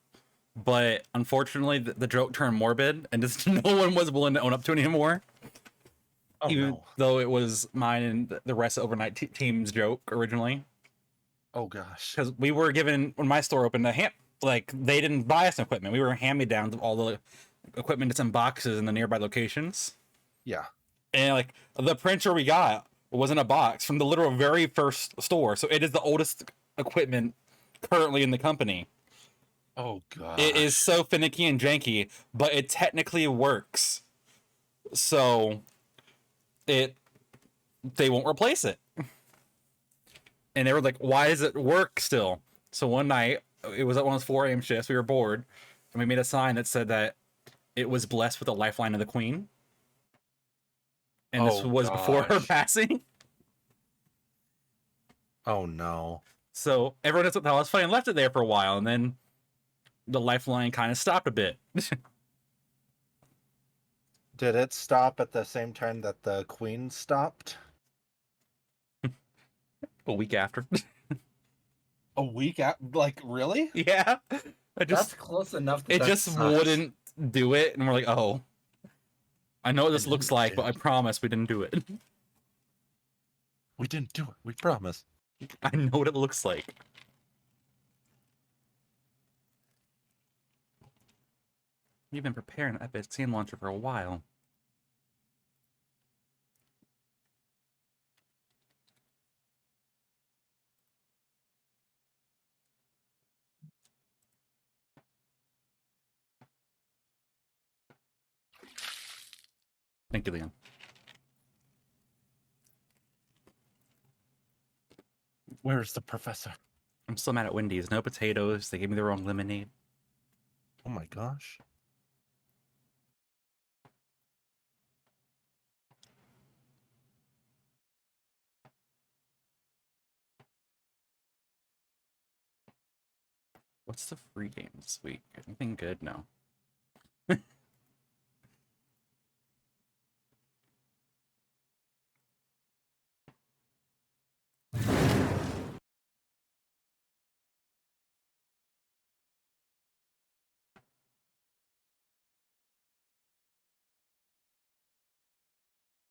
but unfortunately the joke turned morbid and just no one was willing to own up to it anymore. Oh, Even no. though it was mine and the rest of overnight team's joke originally. Oh, gosh. Because we were given, when my store opened, like they didn't buy us equipment. We were hand-me-downs of all the equipment that's in boxes in the nearby locations. Yeah. And like the printer we got was in a box from the literal very first store. So it is the oldest equipment currently in the company. Oh, gosh. It is so finicky and janky, but it technically works. So they won't replace it. And they were like, why does it work still? So one night, it was at one of those 4 a.m. shifts, we were bored, and we made a sign that said that it was blessed with the lifeline of the queen. And this was before her passing. Oh, no. So everyone just thought that was funny and left it there for a while, and then the lifeline kind of stopped a bit. Did it stop at the same time that the queen stopped? A week after. A week after? Like, really? Yeah. That's close enough. It just wouldn't do it, and we're like, oh. I know what this looks like, but I promise we didn't do it. We didn't do it. We promise. I know what it looks like. You've been preparing an epic scene launcher for a while. Thank you, Leon. Where's the professor? I'm still mad at Wendy's. No potatoes. They gave me the wrong lemonade. Oh my gosh. What's the free game this week? Anything good? No.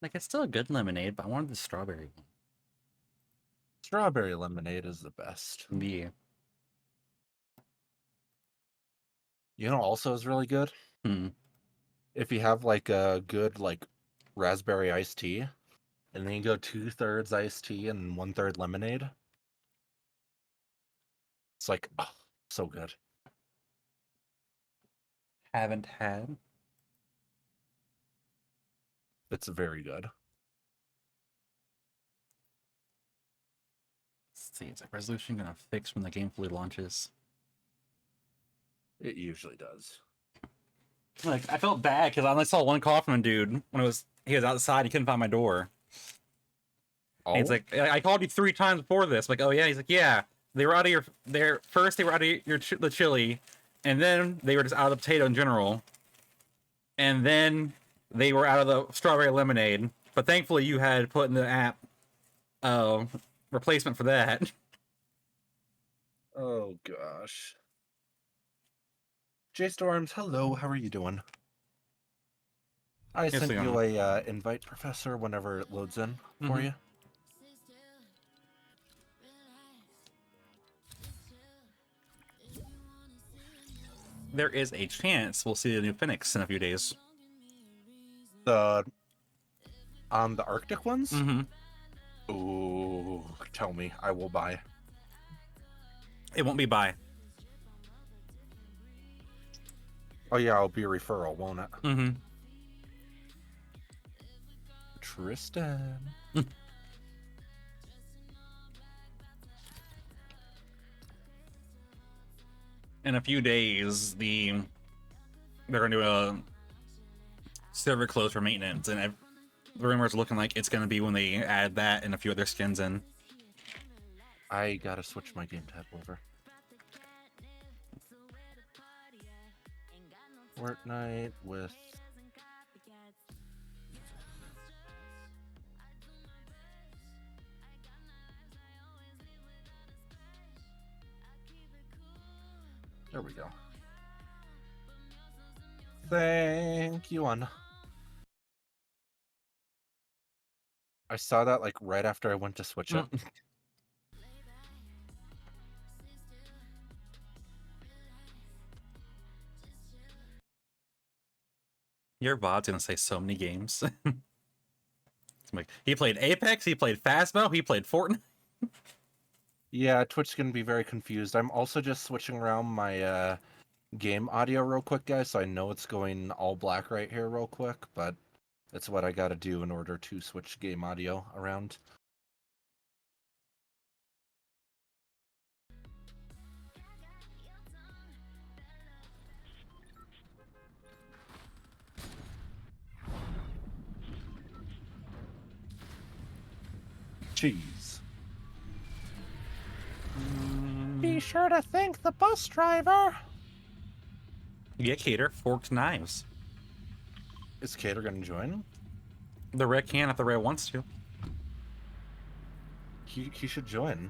Like, it's still a good lemonade, but I wanted the strawberry one. Strawberry lemonade is the best. Yeah. You know, also is really good. If you have like a good like raspberry iced tea, and then you go 2/3 iced tea and 1/3 lemonade. It's like, oh, so good. Haven't had. It's very good. Let's see, is that resolution gonna fix when the game fully launches? It usually does. Like, I felt bad because I only saw one call from a dude when he was outside. He couldn't find my door. Oh, And he's like, I called you 3 times before this. I'm like, oh yeah. He's like, yeah. They were out of first they were out of the chili, and then they were just out of the potato in general, and then they were out of the strawberry lemonade. But thankfully, you had put in the app Oh, replacement for that. Oh gosh. J Storms, hello. How are you doing? I Yes, sent they you are. a invite, Professor, whenever it loads in for Mhm. you. There is a chance we'll see the new Phoenix in a few days. The on the Arctic ones? Mm-hmm. Ooh, tell me, I will buy. It won't be by. Oh yeah, I'll be a referral, won't it? Mm-hmm. Tristan. In a few days, they're gonna do a server close for maintenance, and the rumors looking like it's gonna be when they add that and a few other skins in. I gotta switch my game tab over. Fortnite with there we go. Thank you, Anna. I saw that like right after I went to switch it. Your VOD's gonna say so many games. It's like, he played Apex, he played Phasmo, he played Fortnite. Yeah, Twitch's gonna be very confused. I'm also just switching around my game audio real quick, guys, so I know it's going all black right here real quick, but it's what I gotta do in order to switch game audio around. Cheese. Be sure to thank the bus driver. Get Cater, forked knives. Is Cater gonna join? The Red can if the Red wants to. He should join.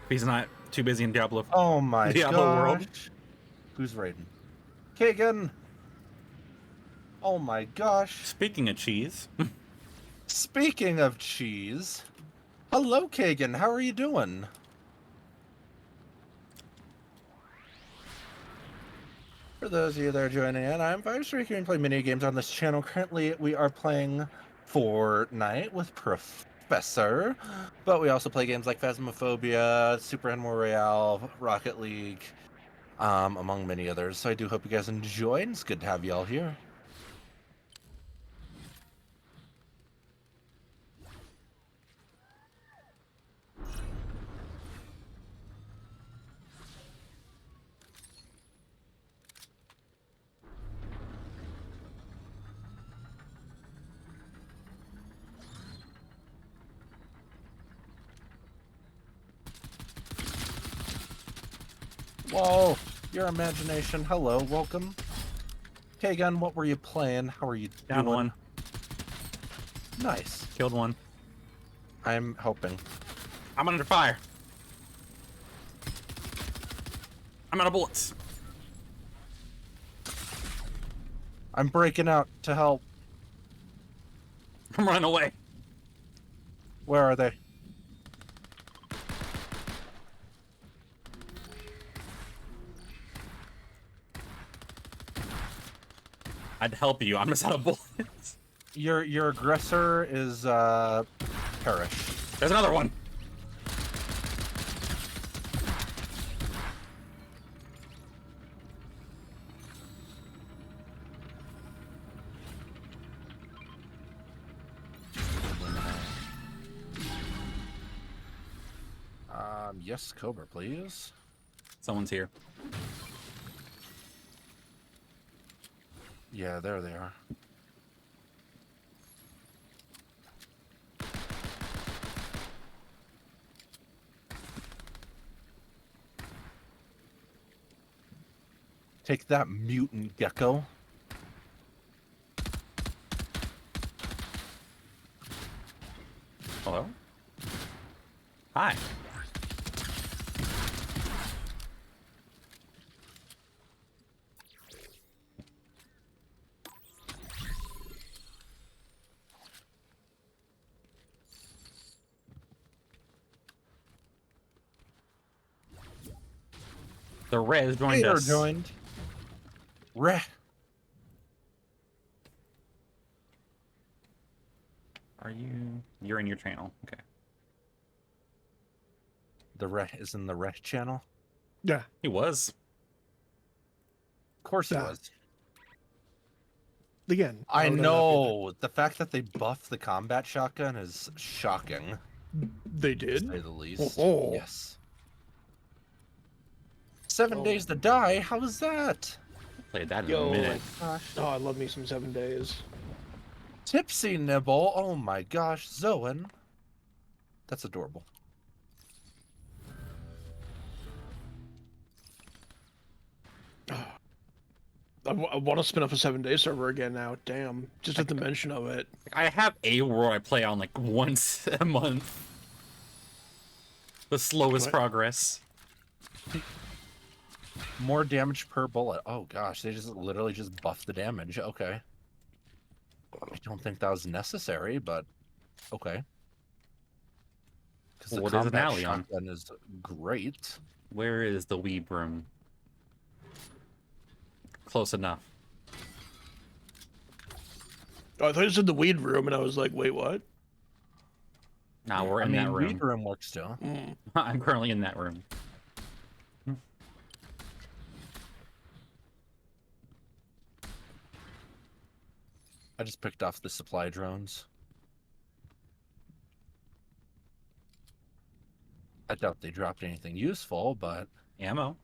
If he's not too busy in Diablo. Oh my Diablo gosh. World. Who's raiding? Kagan! Oh my gosh. Speaking of cheese, Speaking of cheese, hello Kagan, how are you doing? For those of you that are joining in, I'm Vtuber here and play mini games on this channel. Currently, we are playing Fortnite with Professor, but we also play games like Phasmophobia, Super Animal Royale, Rocket League, among many others. So I do hope you guys enjoy, and it's good to have you all here. Whoa, your imagination. Hello, welcome. Kagan, what were you playing? How are you down doing? one, Nice. killed one. I'm helping. I'm under fire. I'm out of bullets. I'm breaking out to help. I'm running away. Where are they? I'd help you. I'm just out of bullets. Your aggressor is perished. There's another one. Yes, Cobra, please. Someone's here. Yeah, there they are. Take that, mutant gecko. Hello? Hi. The Rez joined Gator us. joined. Re. Are you? You're in your channel. Okay. The Re is in the Re channel. Yeah. He was. Of course he Yeah. was. Again, I why would not be know. The fact that they buffed the combat shotgun is shocking, there? They to did? say the least. Oh. Yes. 7 Oh. days to die? How was that? Played that in Yo. a minute. Gosh. Oh, I love me some 7 days. Tipsy Nibble. Oh my gosh. Zoan. That's adorable. I want to spin up a 7-day server again now. Damn. Just at the mention of it. I have a world I play on like once a month. The slowest What? progress. More damage per bullet. Oh gosh, they just literally just buffed the damage. Okay. I don't think that was necessary, but okay. Because the What is it combat now, Leon? shotgun is great. Where is the weeb room? Close enough. Oh, I thought you said the weed room, and I was like, wait, what? Nah, we're I in mean, that room. weed room works too. Mm. I'm currently in that room. I just picked off the supply drones. I doubt they dropped anything useful, but Ammo.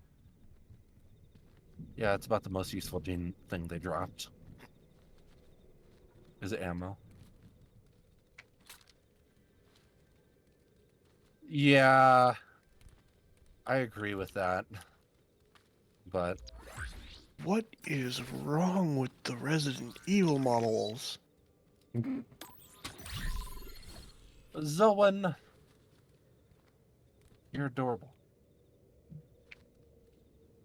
yeah, it's about the most useful thing they dropped. Is it ammo? Yeah, I agree with that. But What is wrong with the Resident Evil models? Zoan, you're adorable.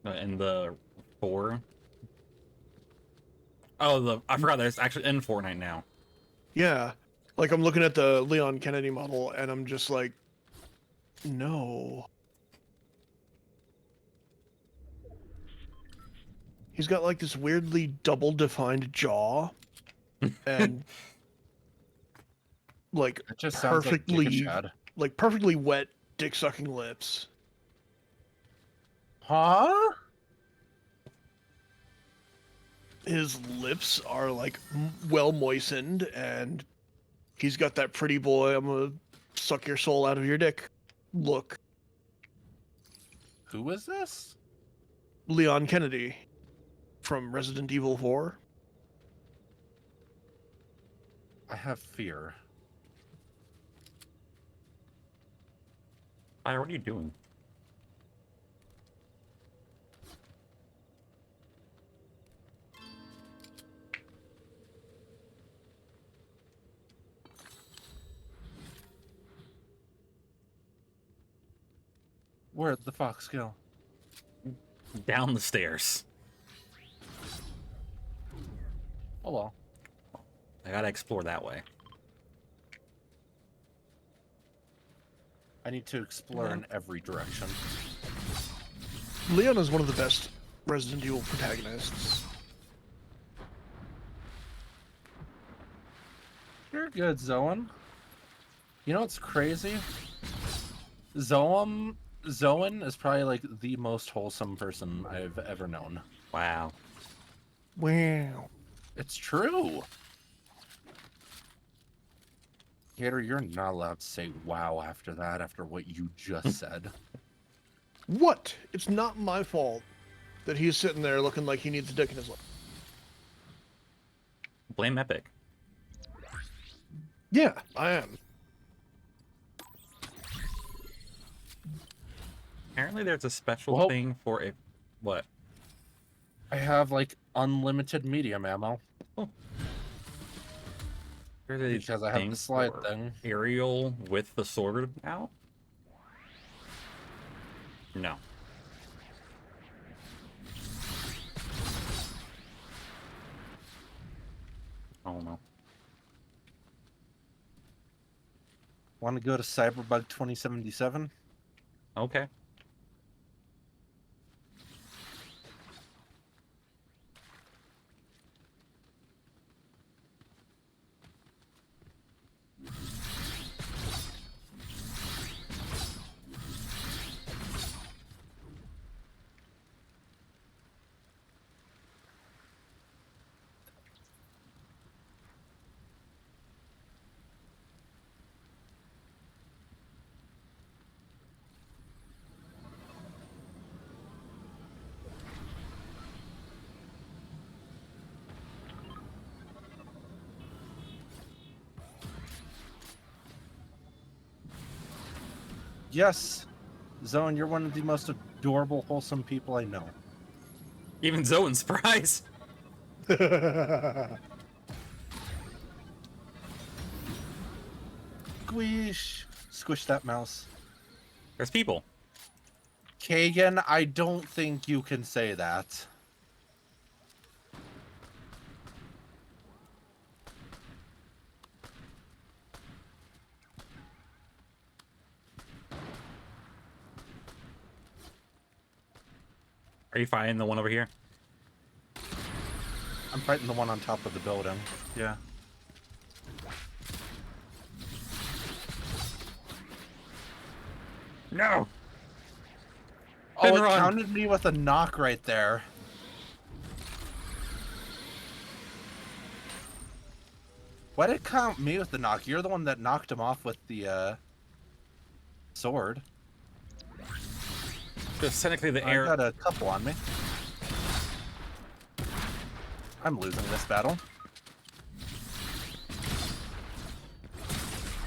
In the 4. Oh, I forgot that it's actually in Fortnite now. Yeah. Like, I'm looking at the Leon Kennedy model, and I'm just like, no. He's got, like, this weirdly double-defined jaw, and, like, It just sounds like perfectly, Giga Chad. like, perfectly wet, dick-sucking lips. Huh? His lips are, like, well moistened, and he's got that pretty boy, I'm gonna suck your soul out of your dick look. Who is this? Leon Kennedy from Resident Evil 4. I have fear. Fire, what are you doing? Where'd the fox go? Down the stairs. Oh well. I gotta explore that way. I need to explore in every direction. Leon is one of the best Resident Evil protagonists. You're good, Zoan. You know what's crazy? Zoan is probably like the most wholesome person I've ever known. Wow. Wow. It's true. Gator, you're not allowed to say wow after that, after what you just said. What? It's not my fault that he's sitting there looking like he needs a dick in his lip. Blame Epic. Yeah, I am. Apparently there's a special Well- thing for a... What? I have like unlimited medium ammo There's a because I have thing the slide for thing. Aerial with the sword now? No. Oh no. Want to go to Cyberbug 2077? Okay. Yes, Zone, you're one of the most adorable, wholesome people I know. Even Zoe's surprised. Squish. Squish that mouse. There's people. Kagan, I don't think you can say that. Are you fighting the one over here? I'm fighting the one on top of the building. Yeah. No. Oh, Then it run. counted me with a knock right there. Why did it count me with the knock? You're the one that knocked him off with the sword. Because technically the I air. got a couple on me. I'm losing this battle.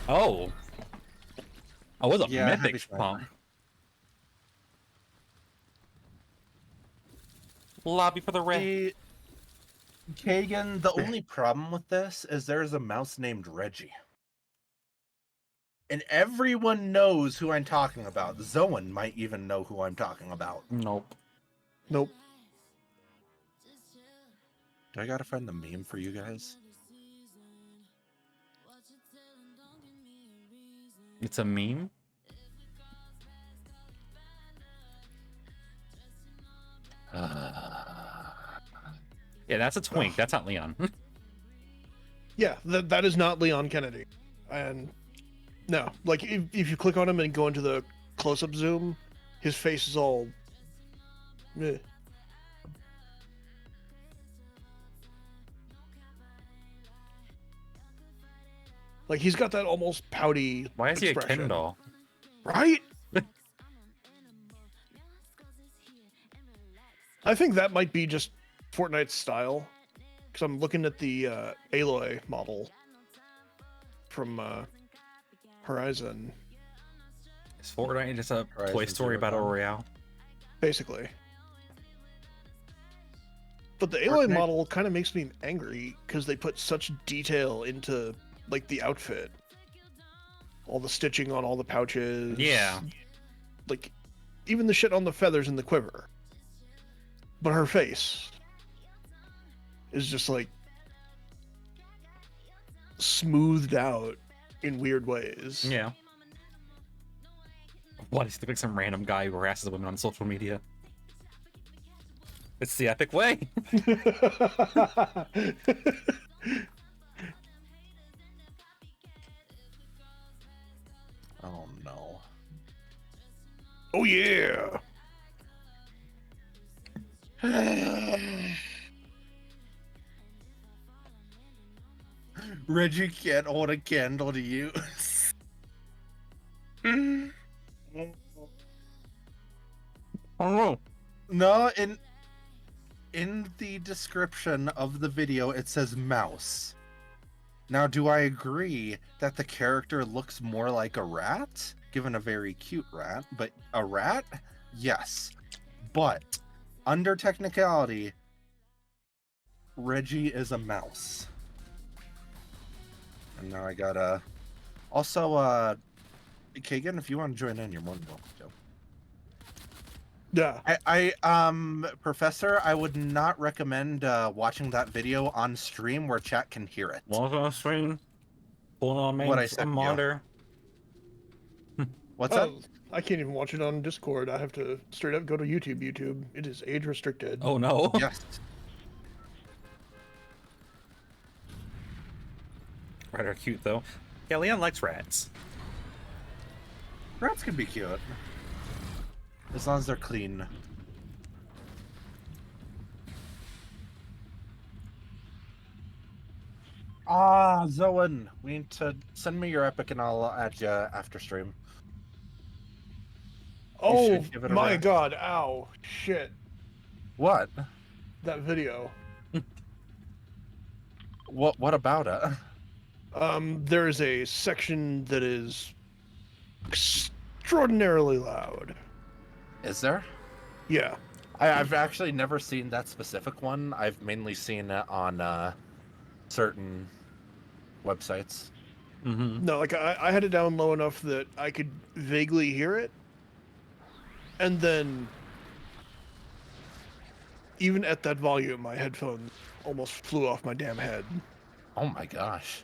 Oh. Oh, it was a Yeah, heavy mythic strike. pump. Lobby for the red. See, Kagan, the only problem with this is there's a mouse named Reggie. And everyone knows who I'm talking about. Zoan might even know who I'm talking about. Nope. Nope. Do I gotta find the meme for you guys? It's a meme? Yeah, that's a twink. That's not Leon. Yeah, that is not Leon Kennedy. And no, like if you click on him and go into the close-up zoom, his face is all. Meh. Like he's got that almost pouty. Why is he a expression. Ken doll? Right? I think that might be just Fortnite's style. Because I'm looking at the Aloy model from Horizon, Is Fortnite just a Horizon Toy Story Zero Battle Dawn. Royale? basically. But the Aloy Fortnite- model kind of makes me angry because they put such detail into like the outfit. All the stitching on all the pouches. Yeah. Like even the shit on the feathers in the quiver. But her face is just like smoothed out in weird ways. Yeah. What? He's like some random guy who harasses women on social media. It's the epic way. Oh no. Oh yeah. Reggie can't hold a candle to you. Oh No, in the description of the video it says mouse. Now, do I agree that the character looks more like a rat, given a very cute rat, but a rat? Yes. But under technicality, Reggie is a mouse. And now I gotta also Kagan, if you want to join in, you're more than welcome to. Yeah. Professor, I would not recommend watching that video on stream where chat can hear it. What was on screen? Pulling on What I main sent you. monitor. What's that? Oh, I can't even watch it on Discord. I have to straight up go to YouTube. YouTube. It is age restricted. Oh no. Yes. Rats are cute though. Yeah, Leon likes rats. Rats can be cute. As long as they're clean. Ah, Zoan, we need to send me your epic and I'll add you after stream. Oh should give it a my rest. god! Ow! Shit! What? That video. What about it? There is a section that is extraordinarily loud. Is there? Yeah. I've actually never seen that specific one. I've mainly seen it on certain websites. Mm-hmm. No, like I had it down low enough that I could vaguely hear it, and then even at that volume, my headphone almost flew off my damn head. Oh my gosh.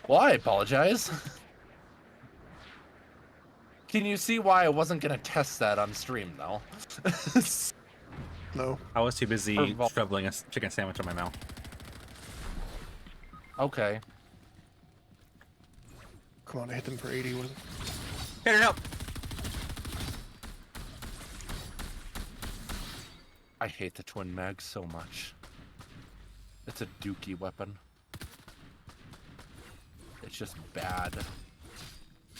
Well, I apologize. Can you see why I wasn't gonna test that on stream though? No. I was too busy Curveball. shoveling a chicken sandwich in my mouth. Okay. Come on, I hit them for 80. Was it? Hit it up. I hate the twin mag so much. It's a dookie weapon. It's just bad.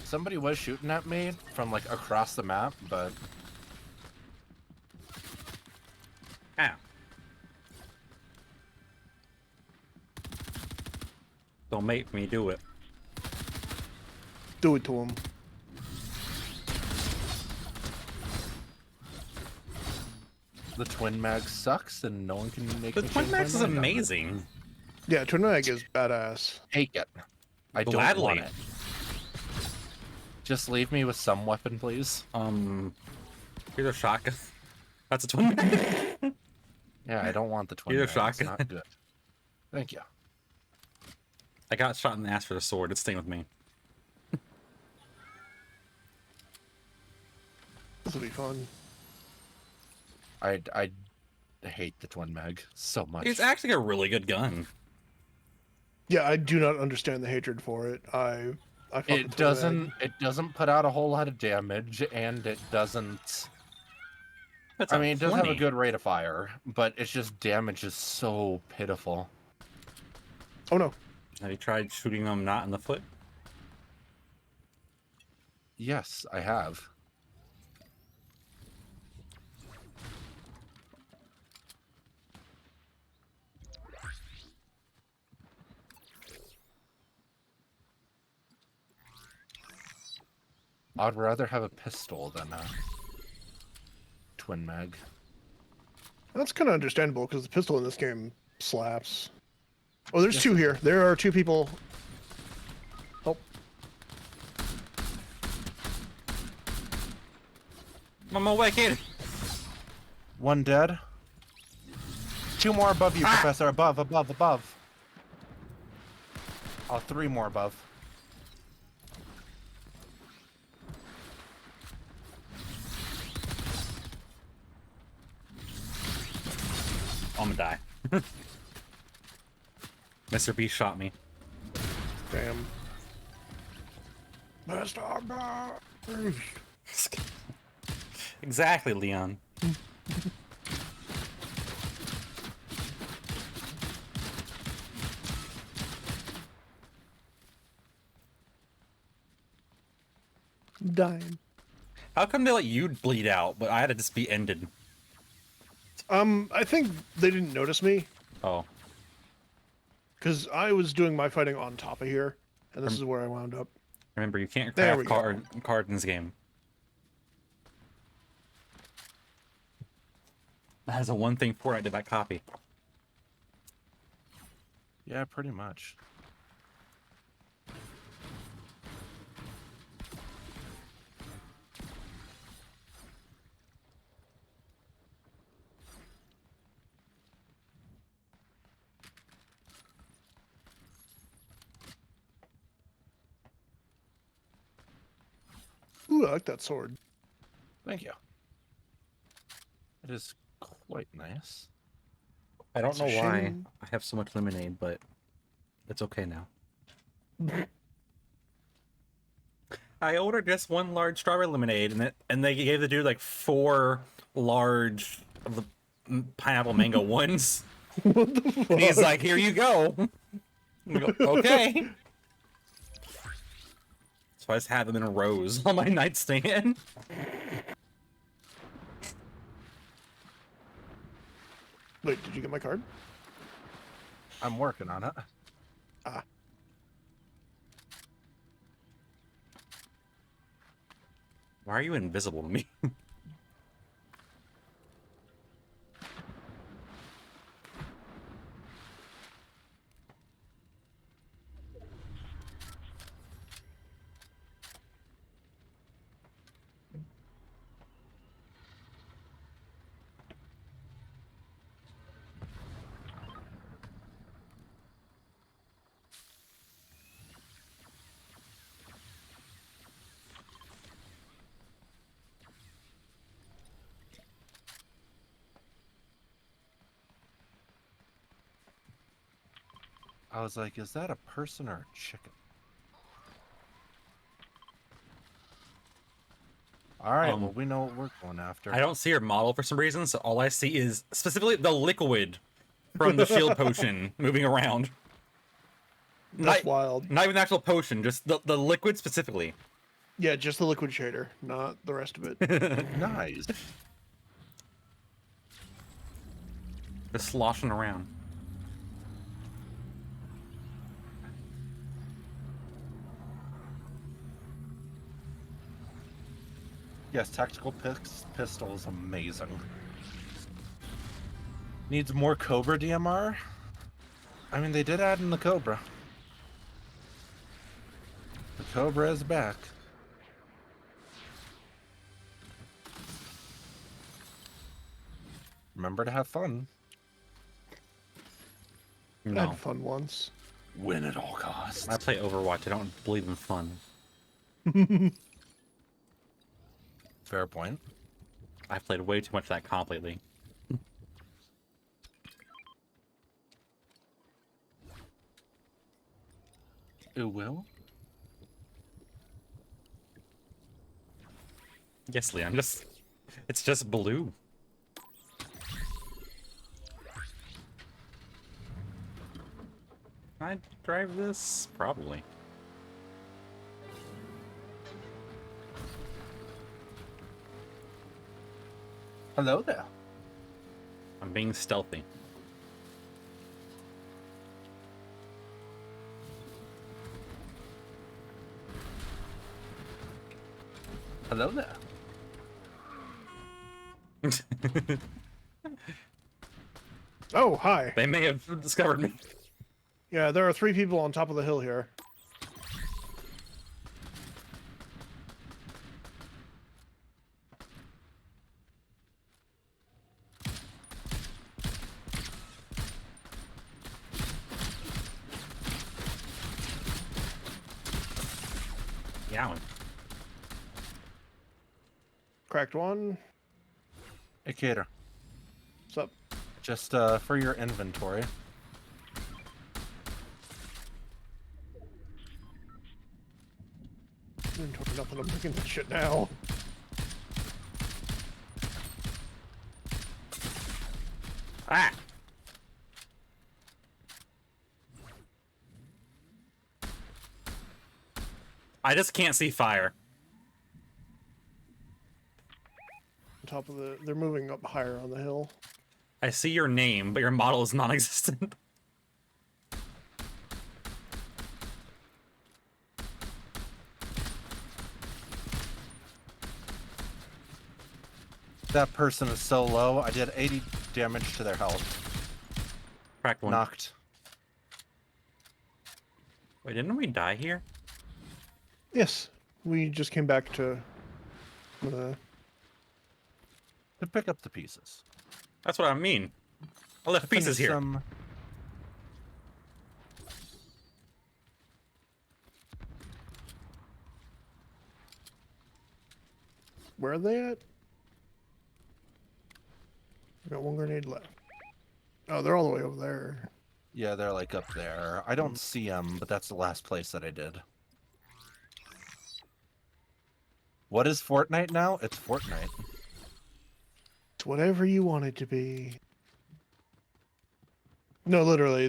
Somebody was shooting at me from like across the map, but Ow. Don't make me do it. Do it to him. the twin mag sucks and no one can make The me Twin change Max my is mind on it. amazing. Yeah, Twin Mag is badass. Take it. I don't Gladly. want it. Just leave me with some weapon, please. Here's a shotgun. That's a Twin Max. Yeah, I don't want the twin Either mag. It's shotgun. not good. Thank you. I got shot in the ass for the sword. It's staying with me. This will be fun. I hate the twin mag so much. It's actually a really good gun. Yeah, I do not understand the hatred for it. I fuck with It Twin Mag. doesn't put out a whole lot of damage, and it doesn't. That's I mean, it does have a 20. good rate of fire, but it's just damage is so pitiful. Oh no. Have you tried shooting them not in the foot? Yes, I have. I'd rather have a pistol than a twin mag. That's kind of understandable because the pistol in this game slaps. Oh, there's two here. There are two people. Oh, I'm away, kid. One dead. Two more above you, Professor. Above, above, above. Oh, three more above. I'm gonna die. Mr. B shot me. damn. Mr. Burns. Exactly, Leon. Dying. How come they let you bleed out, but I had to just be ended? I think they didn't notice me Oh. because I was doing my fighting on top of here, and this is where I wound up. Remember, you can't There craft we go. card in this game. That is the one thing Fortnite did not copy. Yeah, pretty much. Ooh, I like that sword. Thank you. It is quite nice. I don't It's know a why shame. I have so much lemonade, but it's okay now. I ordered just one large strawberry lemonade, and they gave the dude like 4 large of the pineapple mango ones. What the fuck? And he's like, "Here you go." I go, "Okay." So I just have them in rows on my nightstand. Wait, did you get my card? I'm working on it. Ah. Why are you invisible to me? I was like, is that a person or a chicken? All right, well, we know what we're going after. I don't see her model for some reason, so all I see is specifically the liquid from the shield potion moving around. That's wild. Not even the actual potion, just the liquid specifically. Yeah, just the liquid shader, not the rest of it. Nice. Just sloshing around. Yes, tactical pistol is amazing. Needs more Cobra DMR? I mean, they did add in the Cobra. The Cobra is back. Remember to have fun. I No. had fun once. Win at all costs. I play Overwatch. I don't believe in fun. Fair point. I've played way too much of that comp lately. It will? Yes, Leon. It's just blue. Can I drive this? Probably. Hello there. I'm being stealthy. Hello there. Oh, hi. They may have discovered me. Yeah, there are 3 people on top of the hill here. Yeah. Cracked one. Hey, Cater. What's up? Just for your inventory. Nothing. I'm looking at shit now. Ah! I just can't see fire. On top of the, they're moving up higher on the hill. I see your name, but your model is non-existent. That person is so low, I did 80 damage to their health. Cracked one. Knocked. Wait, didn't we die here? Yes, we just came back to the. To pick up the pieces. That's what I mean. I left pieces Finish here. some- Where are they at? I got one grenade left. Oh, they're all the way over there. Yeah, they're like up there. I don't see them, but that's the last place that I did. What is Fortnite now? It's Fortnite. It's whatever you want it to be. No, literally,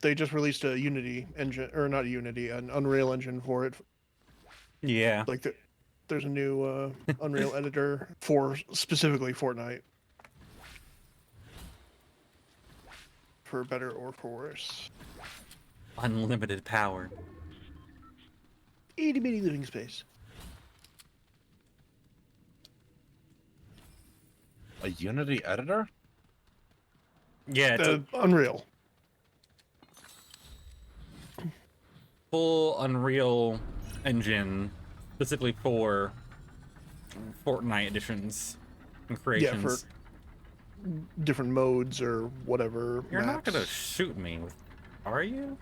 they just released a Unity engine, or not Unity, an Unreal engine for it. Yeah. Like there's a new Unreal editor for specifically Fortnite. For better or for worse. Unlimited power. Itty bitty living space. A Unity editor? Yeah, it's a Unreal. full Unreal engine specifically for Fortnite editions and creations. Yeah, for different modes or whatever. You're not maps. gonna shoot me, are you?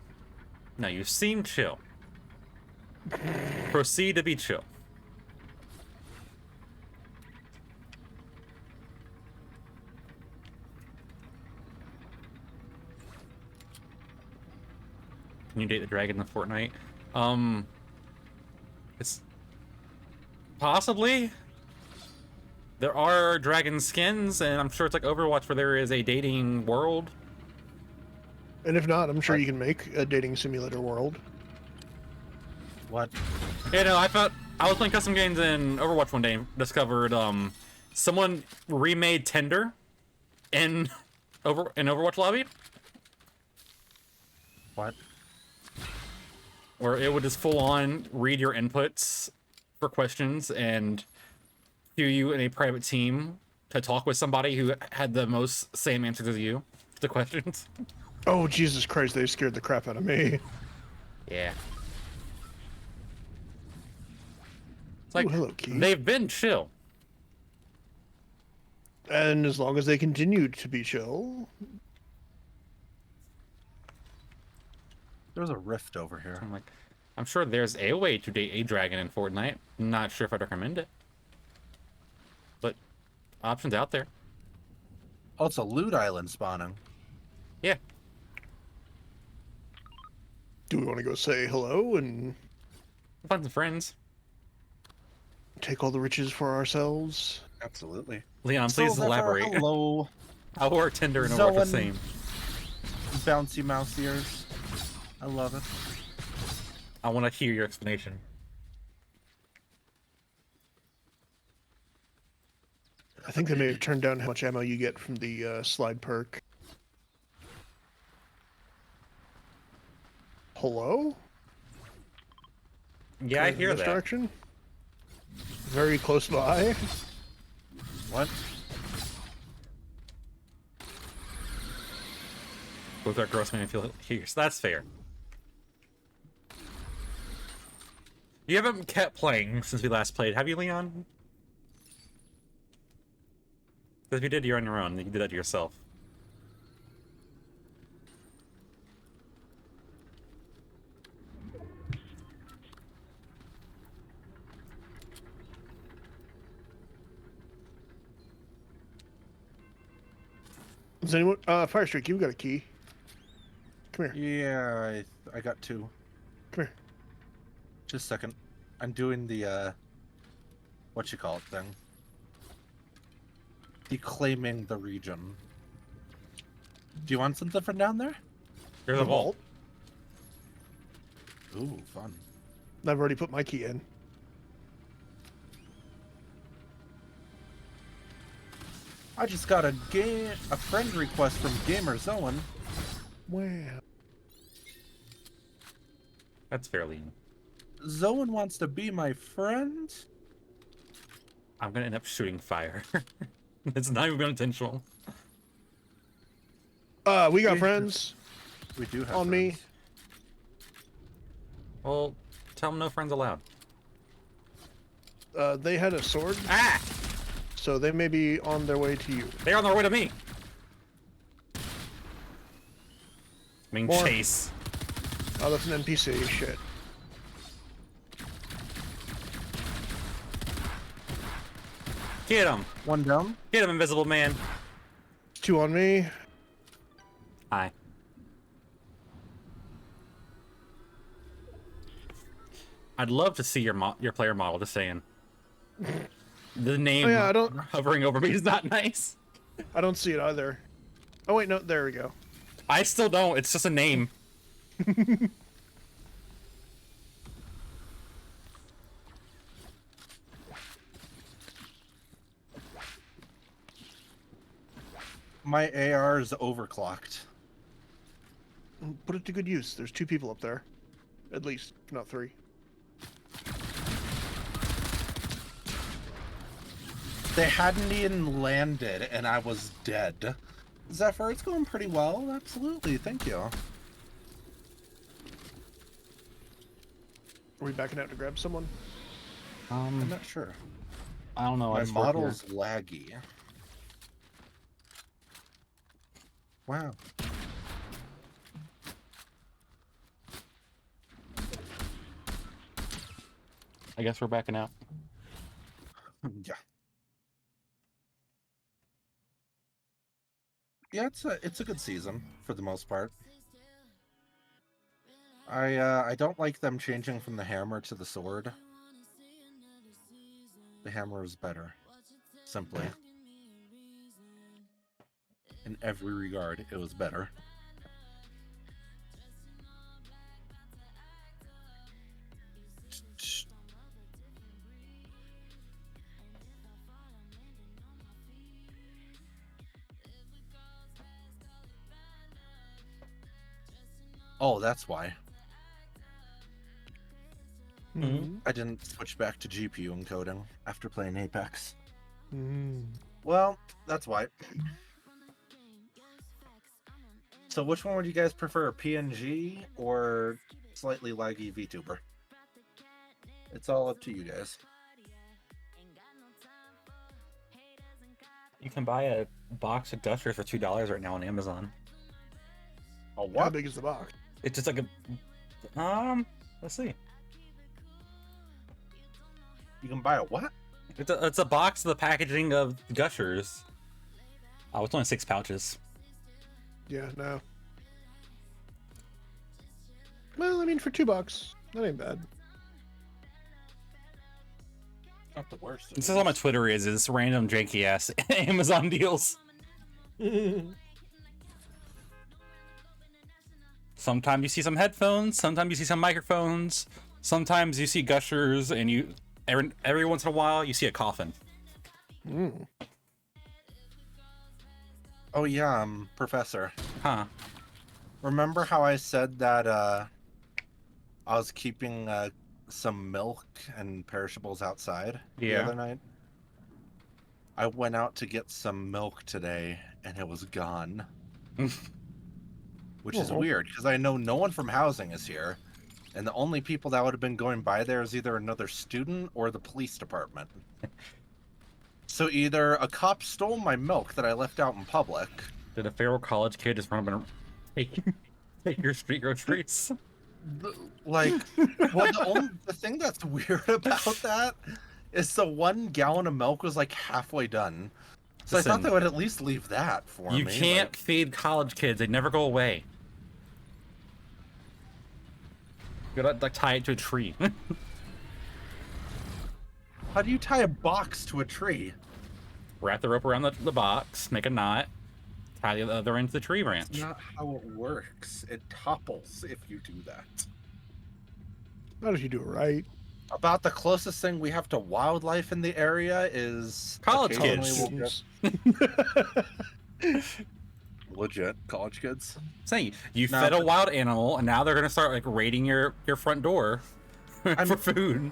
No, you seem chill. Proceed to be chill. Can you date the dragon in Fortnite? It's possibly. There are dragon skins, and I'm sure it's like Overwatch where there is a dating world. And if not, I'm sure you can make a dating simulator world. What? Yeah, no, I was playing custom games in Overwatch one day and discovered someone remade Tinder in Overwatch lobby. What? Where it would just full on read your inputs for questions and queue you in a private team to talk with somebody who had the most same answers as you to questions. Oh, Jesus Christ, they scared the crap out of me. Yeah. It's like, Ooh, hello, Key. they've been chill. And as long as they continue to be chill. There's a rift over here. I'm like, I'm sure there's a way to date a dragon in Fortnite. Not sure if I'd recommend it. But options out there. Oh, it's a loot island spawning. Yeah. Do we want to go say hello and Find some friends. take all the riches for ourselves? Absolutely. Leon, please Silver, elaborate. Hello, How are Tinder and Overwatch the Zoan. same? bouncy mouse ears. I love it. I want to hear your explanation. I think they may have turned down how much ammo you get from the slide perk. Hello? Yeah, I Going hear this that. direction? Very close by. What? Both are gross man and feel here, so that's fair. You haven't kept playing since we last played, have you, Leon? Because if you did, you're on your own. You did that to yourself. Does anyone? Firestreak, you've got a key. Come here. Yeah, I got two. Come here. Just a second. I'm doing the, what you call it thing. Declaiming the region. Do you want something from down there? There's a vault. Ooh, fun. I've already put my key in. I just got a friend request from Gamer Zoan. Wow. That's fairly. Zoan wants to be my friend? I'm gonna end up shooting fire. It's not even intentional. We got friends We do have on me. friends. Well, tell them no friends allowed. They had a sword, Ah! so they may be on their way to you. They're on their way to me. Being More. chase. Oh, that's an NPC. Shit. Get him. One down. Get him, Invisible Man. 2 on me. Hi. I'd love to see your player model. Just saying. The name yeah, I don't- hovering over me is not nice. I don't see it either. Oh wait, no, there we go. I still don't. It's just a name. My AR is overclocked. Put it to good use. There's 2 people up there. At least, if not 3. They hadn't even landed, and I was dead. Zephyr, it's going pretty well. Absolutely, thank you. Are we backing out to grab someone? I'm not sure. I don't know. My model's laggy. Wow. I guess we're backing out. Yeah. Yeah, it's a good season for the most part. I don't like them changing from the hammer to the sword. The hammer is better. Simply. In every regard, it was better. Oh, that's why. Mhm. I didn't switch back to GPU encoding after playing Apex. Mm. Well, that's why. So which one would you guys prefer, PNG or slightly laggy VTuber? It's all up to you guys. You can buy a box of Gushers for $2 right now on Amazon. A How what? big is the box? It's just like a let's see. You can buy a what? It's a box of the packaging of Gushers. Oh, it's only 6 pouches. Yeah, no. Well, I mean, for $2, that ain't bad. Not the worst. This is all my Twitter is random janky ass Amazon deals. Sometimes you see some headphones, sometimes you see some microphones, sometimes you see Gushers, and you every once in a while you see a coffin. Mm. Oh yeah, Professor. Huh. Remember how I said that I was keeping some milk and perishables outside the Yeah. other night? I went out to get some milk today and it was gone. Which is Oh. weird because I know no one from housing is here. And the only people that would have been going by there is either another student or the police department. So either a cop stole my milk that I left out in public. Did a feral college kid just run up and take your street groceries? Well, the thing that's weird about that is the 1 gallon of milk was like halfway done. So I Listen, thought they would at least leave that for me. You can't feed college kids; they never go away. You gotta like tie it to a tree. How do you tie a box to a tree? Wrap the rope around the box, make a knot, tie the other end to the tree branch. That's not how it works. It topples if you do that. Not if you do it right. About the closest thing we have to wildlife in the area is College occasionally kids. we'll get- Legit college kids. Saying you No, fed a but- wild animal, and now they're gonna start like raiding your front door for food.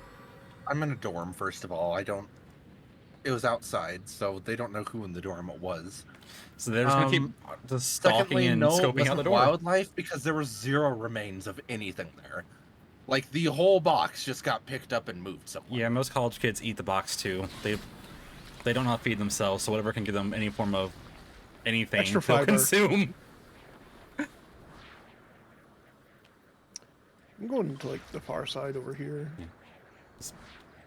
I'm in a dorm, first of all. It was outside, so they don't know who in the dorm it was. So they're just gonna keep just stalking Secondly, and no, it scoping out wasn't the door. wildlife because there was 0 remains of anything there. Like the whole box just got picked up and moved somewhere. Yeah, most college kids eat the box too. They don't know how to feed themselves, so whatever can give them any form of anything Extra they'll fiber. consume. I'm going to like the far side over here.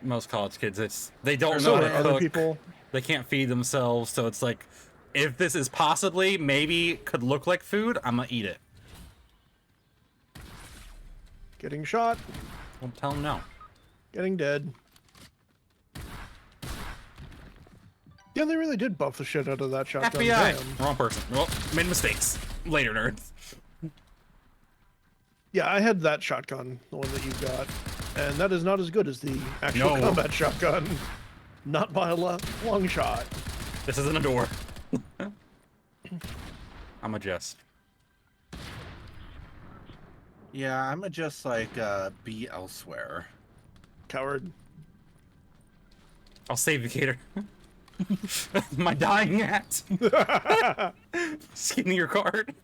Most college kids, they don't There's know So how no to are other cook. people. They can't feed themselves, so it's like, if this is possibly, maybe, could look like food, I'm gonna eat it. Getting shot. Don't tell them no. Getting dead. Yeah, they really did buff the shit out of that shotgun. FBI! Damn. Wrong person. Well, made mistakes. Later, nerds. Yeah, I had that shotgun, the one that you got, and that is not as good as the actual No. combat shotgun. Not by a long shot. This isn't a door. I'm a jest. Yeah, I'ma just like be elsewhere. Coward. I'll save you, Cater. My dying act. Skinny your card.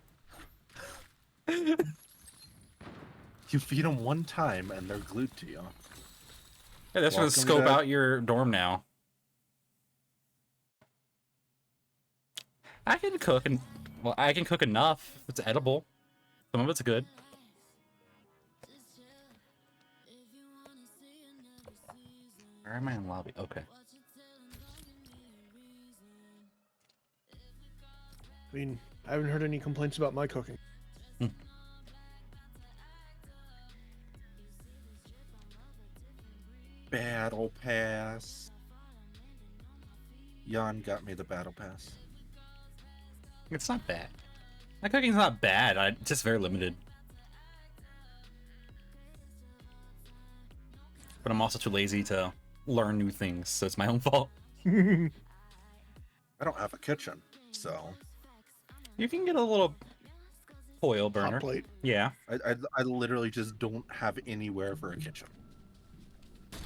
You feed them one time and they're glued to you. Yeah, that's gonna Welcome scope to- out your dorm now. I can cook and well, I can cook enough. It's edible. Some of it's good. Where am I in lobby? Okay. I mean, I haven't heard any complaints about my cooking. Battle pass. Jan got me the battle pass. It's not bad. My cooking's not bad. It's just very limited. But I'm also too lazy to learn new things, so it's my own fault. I don't have a kitchen, so You can get a little oil burner. Hot plate. Yeah. I literally just don't have anywhere for a kitchen.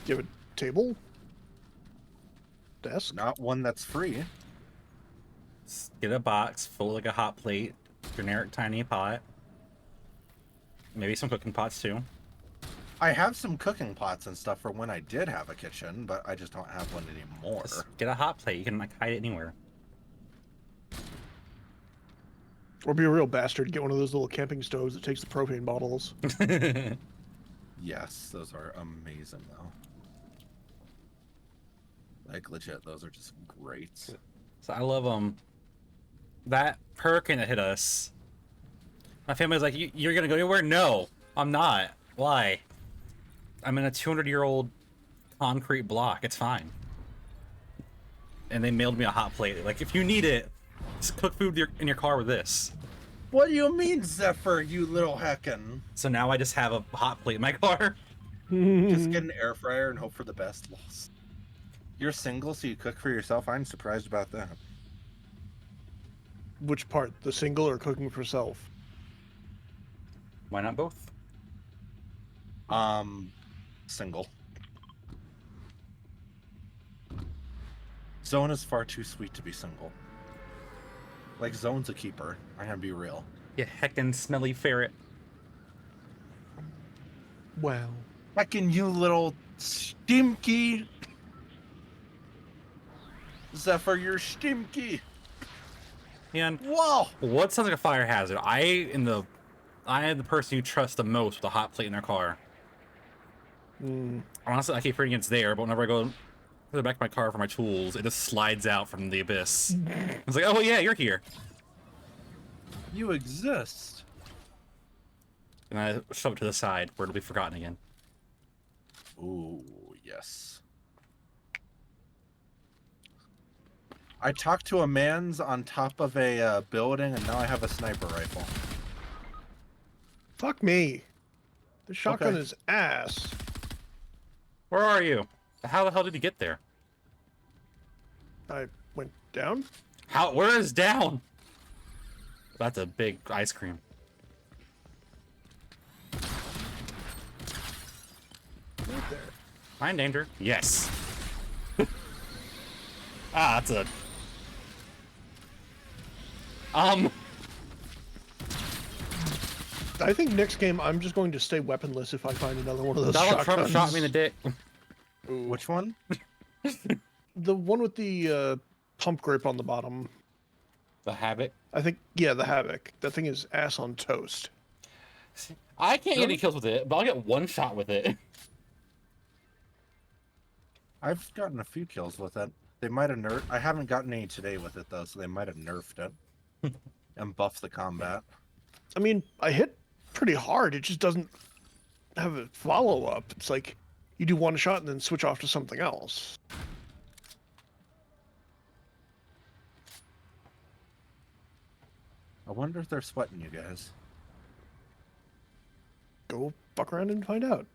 Do you have a table? Desk? Not one that's free. Just get a box full like a hot plate, generic tiny pot. Maybe some cooking pots too. I have some cooking pots and stuff for when I did have a kitchen, but I just don't have one anymore. Just get a hot plate. You can like hide it anywhere. Or be a real bastard, get one of those little camping stoves that takes the propane bottles. Yes, those are amazing though. Like legit, those are just great. So I love that hurricane that hit us. My family's like, "You're gonna go anywhere?" No, I'm not. Why? I'm in a 200-year-old concrete block. It's fine. And they mailed me a hot plate. Like, if you need it, just cook food in your car with this. What do you mean, Zephyr, you little heckin'? So now I just have a hot plate in my car. Just get an air fryer and hope for the best. You're single, so you cook for yourself? I'm surprised about that. Which part? The single or cooking for self? Why not both? Single. Zone is far too sweet to be single. Like, Zone's a keeper. I'm gonna be real. You heckin' smelly ferret. Well. Heckin' you little stimky. Zephyr, you're stimky. And Whoa! what sounds like a fire hazard? I am the person you trust the most with a hot plate in their car. Honestly, I keep forgetting it's there, but whenever I go to the back of my car for my tools, it just slides out from the abyss. It's like, oh yeah, you're here. You exist. And I shove it to the side where it'll be forgotten again. Ooh, yes. I talked to a man's on top of a building, and now I have a sniper rifle. Fuck me. The shotgun Okay. is ass. Where are you? How the hell did you get there? I went down? How? Where is down? That's a big ice cream. Right there. Am I in danger? Yes. Ah, that's a... I think next game I'm just going to stay weaponless if I find another one of those Donald shotguns. Trump shot me in the dick. Which one? The one with the pump grip on the bottom. The Havoc. I think, yeah, the Havoc. That thing is ass on toast. I can't get any kills with it, but I'll get one shot with it. I've gotten a few kills with it. They might have nerfed. I haven't gotten any today with it though, so they might have nerfed it and buffed the combat. I mean, I hit pretty hard. It just doesn't have a follow up. It's like you do one shot and then switch off to something else. I wonder if they're sweating you guys. Go fuck around and find out.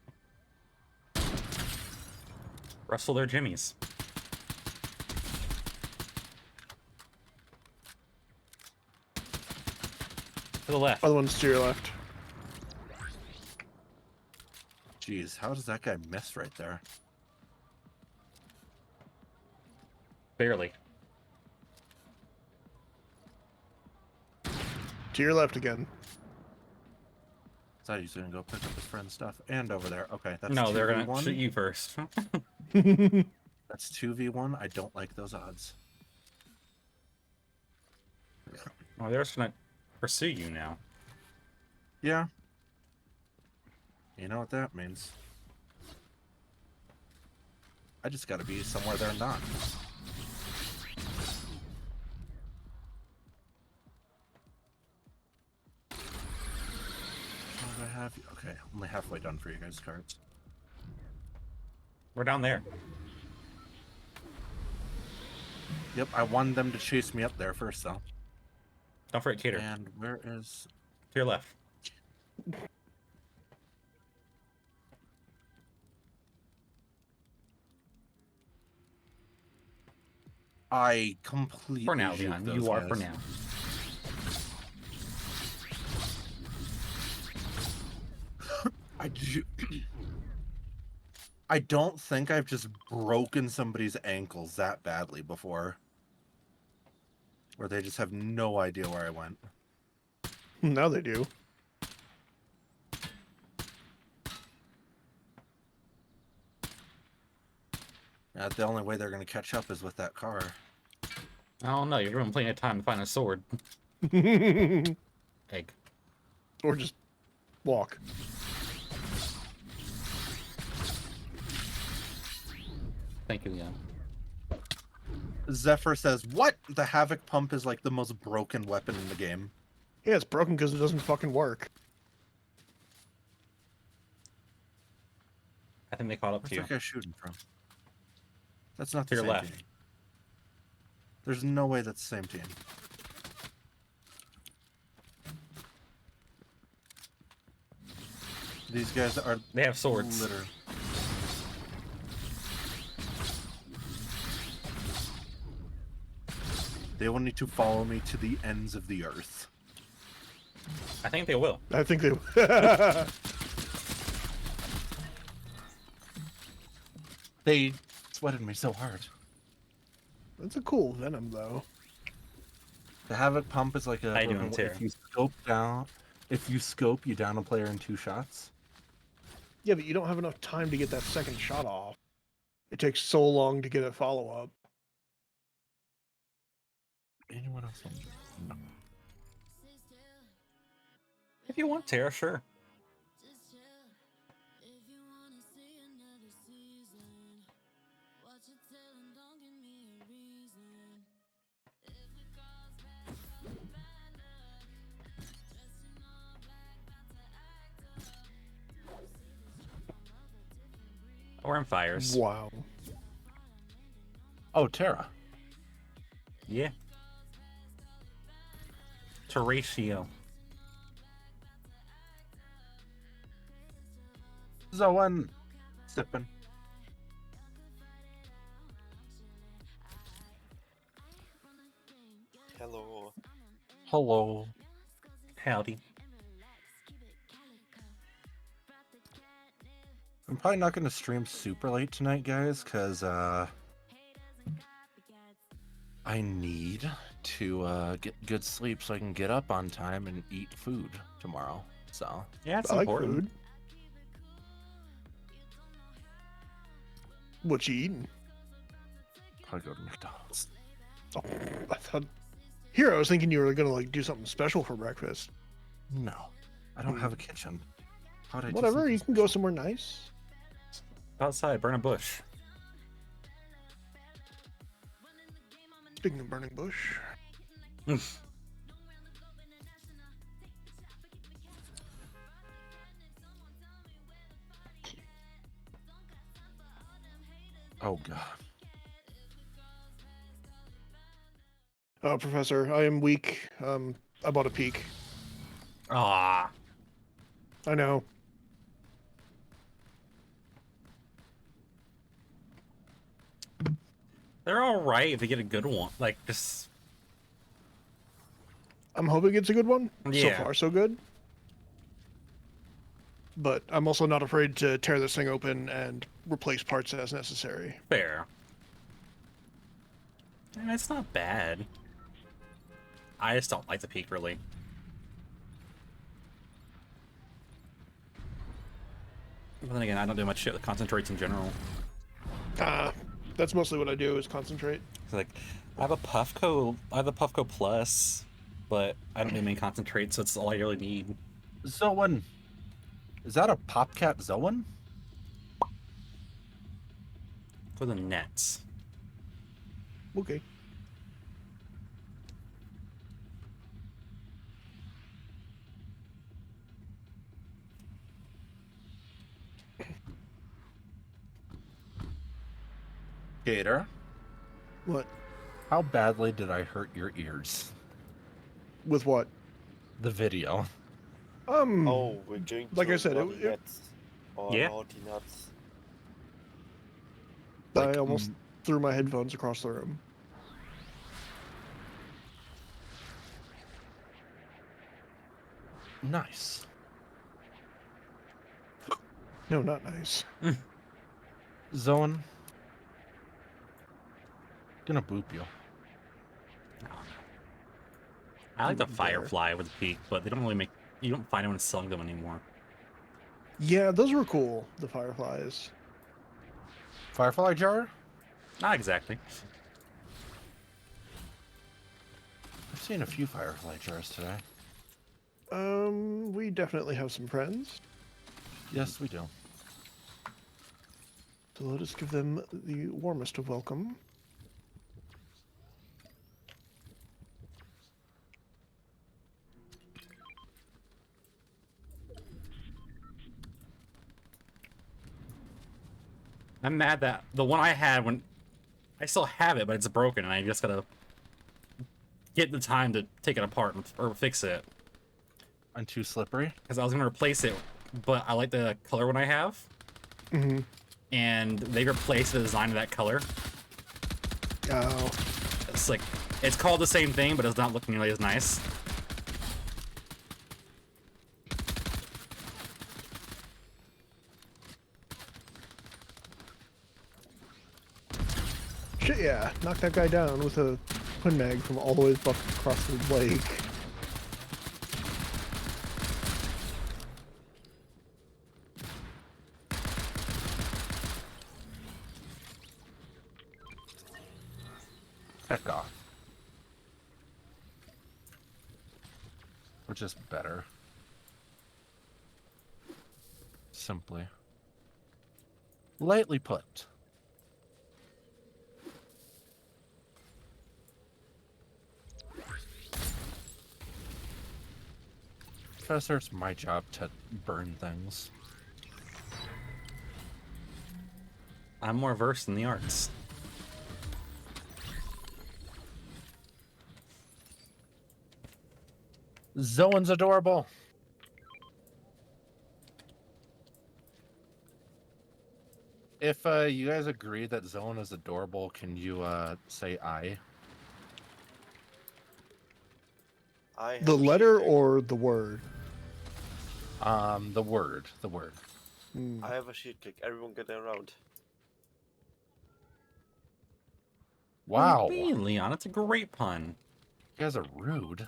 Rustle their jimmies. To the left. Other one's to your left. Jeez, how does that guy miss right there? Barely. To your left again. Thought he was gonna go pick up his friend's stuff. And over there. Okay, that's No, they're gonna 2v1. shoot you first. That's 2v1. I don't like those odds. Oh, they're just gonna pursue you now. Yeah. You know what that means. I just gotta be somewhere they're not. What do I have? Okay, only halfway done for you guys' cards. We're down there. Yep, I wanted them to chase me up there first, though. Don't forget Cater. And where is... To your left. I completely... For now, juked Leon. those You are for guys. now. I don't think I've just broken somebody's ankles that badly before. Where they just have no idea where I went. Now they do. The only way they're going to catch up is with that car. I don't know. You're given plenty of time to find a sword. Or Egg. just walk. Thank you, Leon. Zephyr says, what? The Havoc Pump is like the most broken weapon in the game. Yeah, it's broken because it doesn't fucking work. I think they caught up Where's to you. that guy shooting from? That's not To the your same left. team. There's no way that's the same team. These guys are They have swords. literally... They will need to follow me to the ends of the earth. I think they will. I think they. They sweated me so hard. That's a cool venom, though. The Havoc Pump is like a... How you doing, if Tara? you scope down... If you scope, you down a player in 2 shots. Yeah, but you don't have enough time to get that second shot off. It takes so long to get a follow up. Anyone else? No. If you want, Tara, sure. Or in fires. Wow. Oh, Tara. Yeah. Teratio. Zoan. Sipping. Hello. Hello. Howdy. I'm probably not going to stream super late tonight, guys, because I need to get good sleep so I can get up on time and eat food tomorrow. So, Yeah, it's I like important. food. What you eating? probably go to McDonald's. Oh, I thought. Here, I was thinking you were gonna like do something special for breakfast. No, I don't have a kitchen. How would I do Whatever, something you can go somewhere nice. Outside, burn a bush. Speaking of burning bush, Oh god. Professor, I am weak. I bought a peak. Ah, I know. they're all right if you get a good one. Like just I'm hoping it's a good one. So Yeah. far, so good. But I'm also not afraid to tear this thing open and replace parts as necessary. fair. It's not bad. I just don't like the peak really. But then again, I don't do much shit with concentrates in general. That's mostly what I do is concentrate. It's like I have the Puffco Plus, but I don't do main concentrate, so it's all I really need. Zoan. Is that a Popcat Zoan? For the nets. Okay. Gator, What? how badly did I hurt your ears? With what? The video. Oh, we're going to like I said, naughty nuts. Or Yeah. naughty nuts. I almost threw my headphones across the room. Nice. No, not nice. Zoan. Gonna boop you. I like the There. Firefly with the peak, but they don't really make. You don't find anyone selling them anymore. Yeah, those were cool. The fireflies. Firefly jar? Not exactly. I've seen a few Firefly jars today. We definitely have some friends. Yes, we do. So let us give them the warmest of welcome. I'm mad that the one I had when I still have it, but it's broken, and I just gotta get the time to take it apart or fix it. And too slippery? Because I was gonna replace it, but I like the color one I have, Mm-hmm. and they replaced the design of that color. Oh. It's like it's called the same thing, but it's not looking nearly as nice. Shit, yeah. Knock that guy down with a twin mag from all the way across the lake. Heck off. Or just better. Simply. Lightly put. Professor, it's my job to burn things. I'm more versed in the arts. Zoan's adorable. If you guys agree that Zoan is adorable, can you say I? I have The a letter sheet or the word? The word. The word. Hmm. pick. I have a sheet pick. Everyone get around. Wow. What do you mean, Leon? It's a great pun. You guys are rude.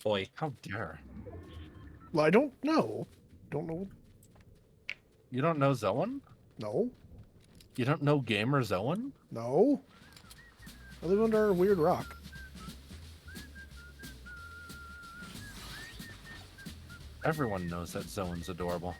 Boy. How dare. Well, I don't know. Don't know. You don't know Zoan? No. You don't know Gamer Zoan? No. I live under a weird rock. Everyone knows that Zoan's adorable.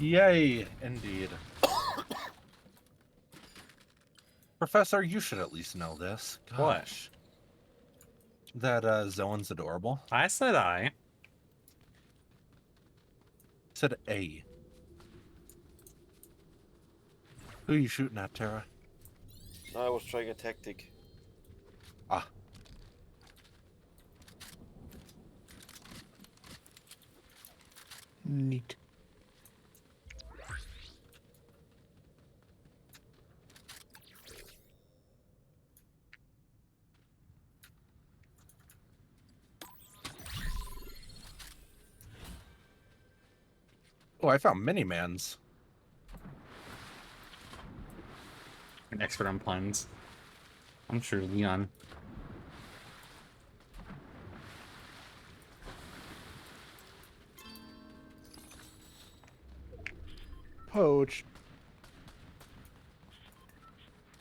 Yay, indeed. Professor, you should at least know this. What? Gosh. That Zoan's adorable. I said I. Said A. Who are you shooting at, Tara? No, I was trying a tactic. Ah. Neat. Oh, I found Minimans. An expert on puns. I'm sure Leon. Poached.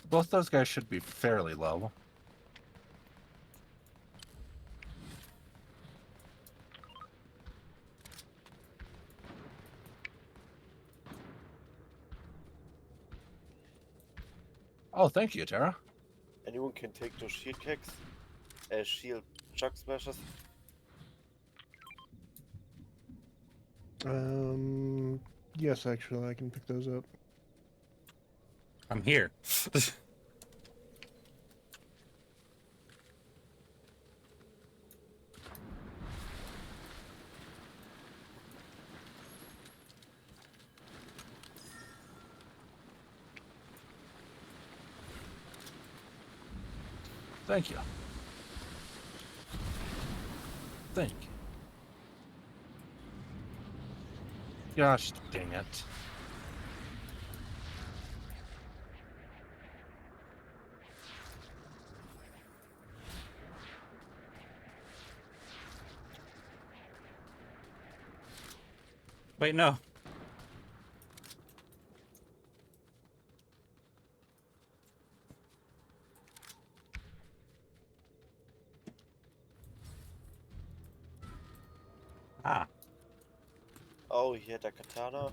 Both those guys should be fairly low. Oh, thank you, Tara. Anyone can take those shield kicks? Shield chuck smashes? Yes, actually, I can pick those up. I'm here. Thank you. Thank you. Gosh dang it. Wait, no. Ah. Oh, he had a katana.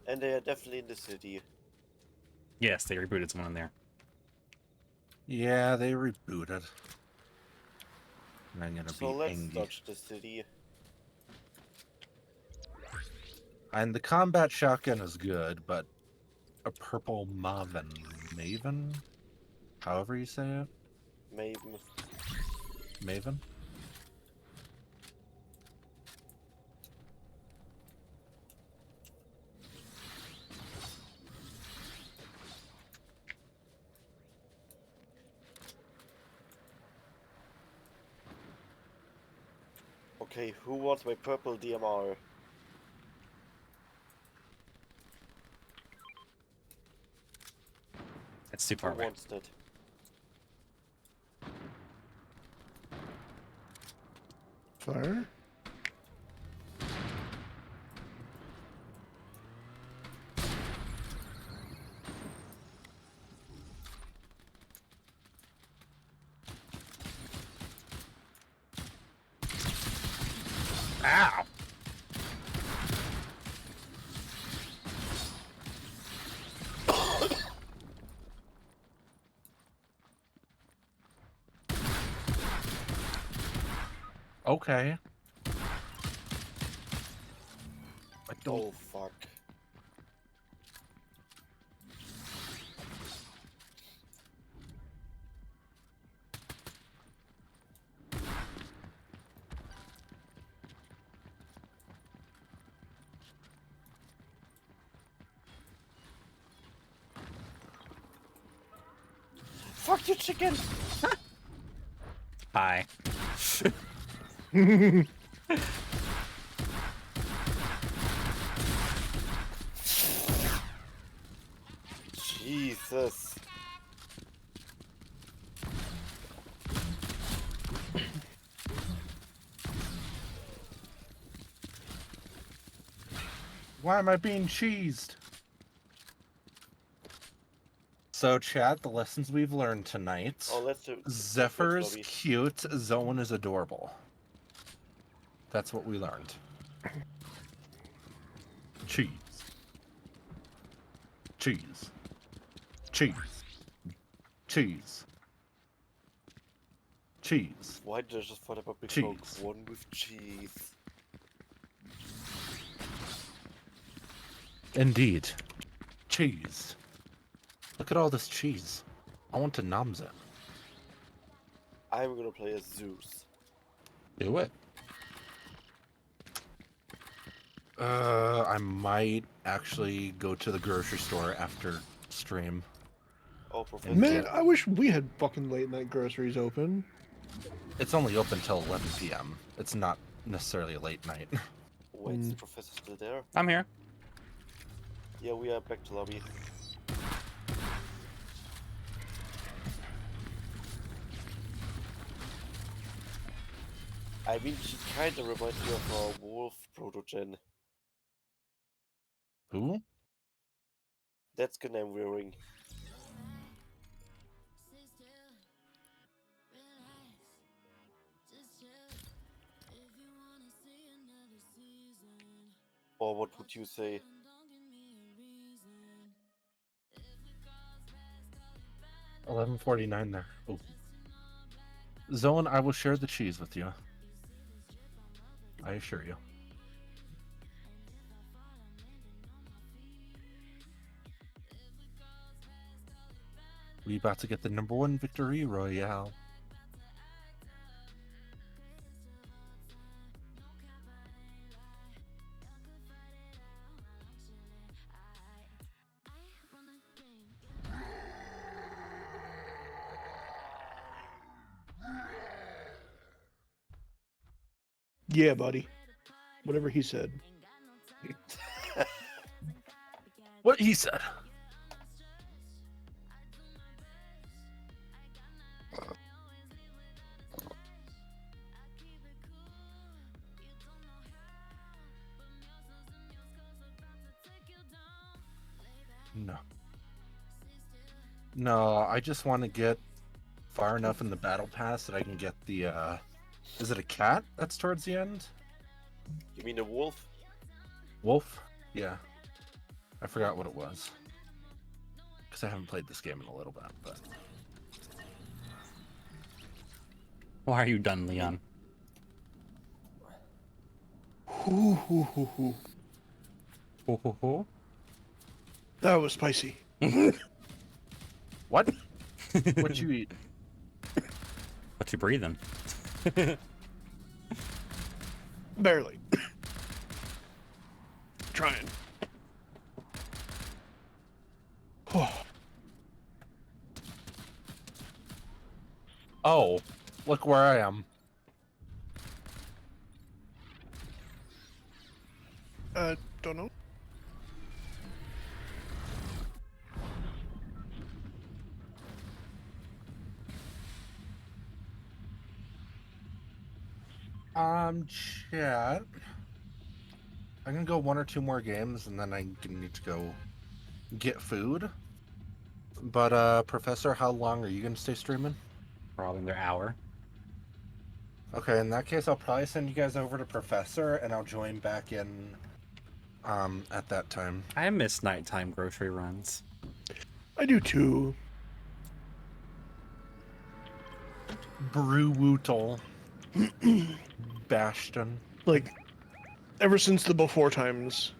And they are definitely in the city. Yes, they rebooted someone in there. Yeah, they rebooted. And I'm gonna So be let's angry. dodge the city. And the combat shotgun is good, but a purple Maven? However you say it. Maven. Maven? Okay, who wants my purple DMR? It's too Who far away. wants that? Fire? Ow! Okay. I don't. Oh fuck. Fuck you, chicken! Hi. Jesus. Why am I being cheesed? So, chat, the lessons we've learned tonight. Oh, let's do. Zephyr's lobby. cute, Zone is adorable. That's what we learned. Cheese. Cheese. Cheese. Cheese. Cheese. Why did I just find about Big Cheese. Coke? One with cheese. Indeed. Cheese. Look at all this cheese. I want to noms it. I'm gonna play as Zeus. Do it. I might actually go to the grocery store after stream. Oh, Professor. Man, I wish we had fucking late night groceries open. It's only open till 11 p.m. It's not necessarily a late night. Wait, is the professor still there? I'm here. Yeah, we are back to lobby. I mean, she kind of reminds me of a wolf protogen. Who? That's good I'm wearing. Or what would you say? 11:49 there. Oh. Zone, I will share the cheese with you. I assure you. We about to get the #1 victory royale. Yeah, buddy. Whatever he said. What he said. No. No, I just want to get far enough in the battle pass that I can get the, is it a cat that's towards the end? You mean a wolf? Wolf? Yeah. I forgot what it was. Because I haven't played this game in a little bit, but... Why are you done, Leon? Hoo, hoo, hoo, hoo. Ho, ho, ho. That was spicy. What? What you eat? What you breathing? Barely. Trying. Oh, look where I am. Don't know. Chat. I'm gonna go 1 or 2 more games, and then I need to go get food. But, Professor, how long are you gonna stay streaming? Probably another hour. Okay, in that case, I'll probably send you guys over to Professor, and I'll join back in, at that time. I miss nighttime grocery runs. I do too. Brewootle. Bastion. Like, ever since the before times.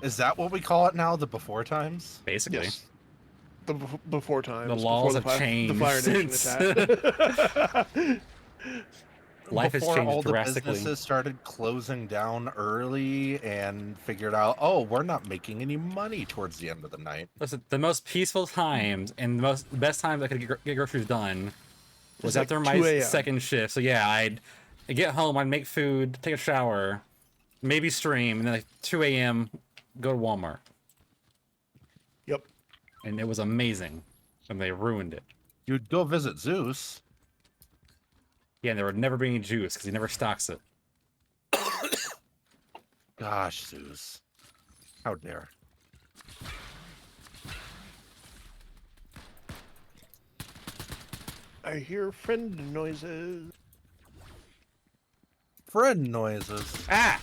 Is that what we call it now? The before times? Basically. Yes. The before times. The laws before have changed The Fire Nation since- attack. Life has Before changed all the drastically. businesses started closing down early and figured out, oh, we're not making any money towards the end of the night. Listen, the most peaceful times and the best times I could get groceries done was It's like after 2 my a.m. second shift. So yeah, I'd get home, I'd make food, take a shower, maybe stream, and then like 2 a.m. go to Walmart. Yep. And it was amazing. And they ruined it. You'd go visit Zeus. Yeah, and there would never be any juice because he never stocks it. Gosh, Zeus. How dare. I hear friend noises. Friend noises. Ah!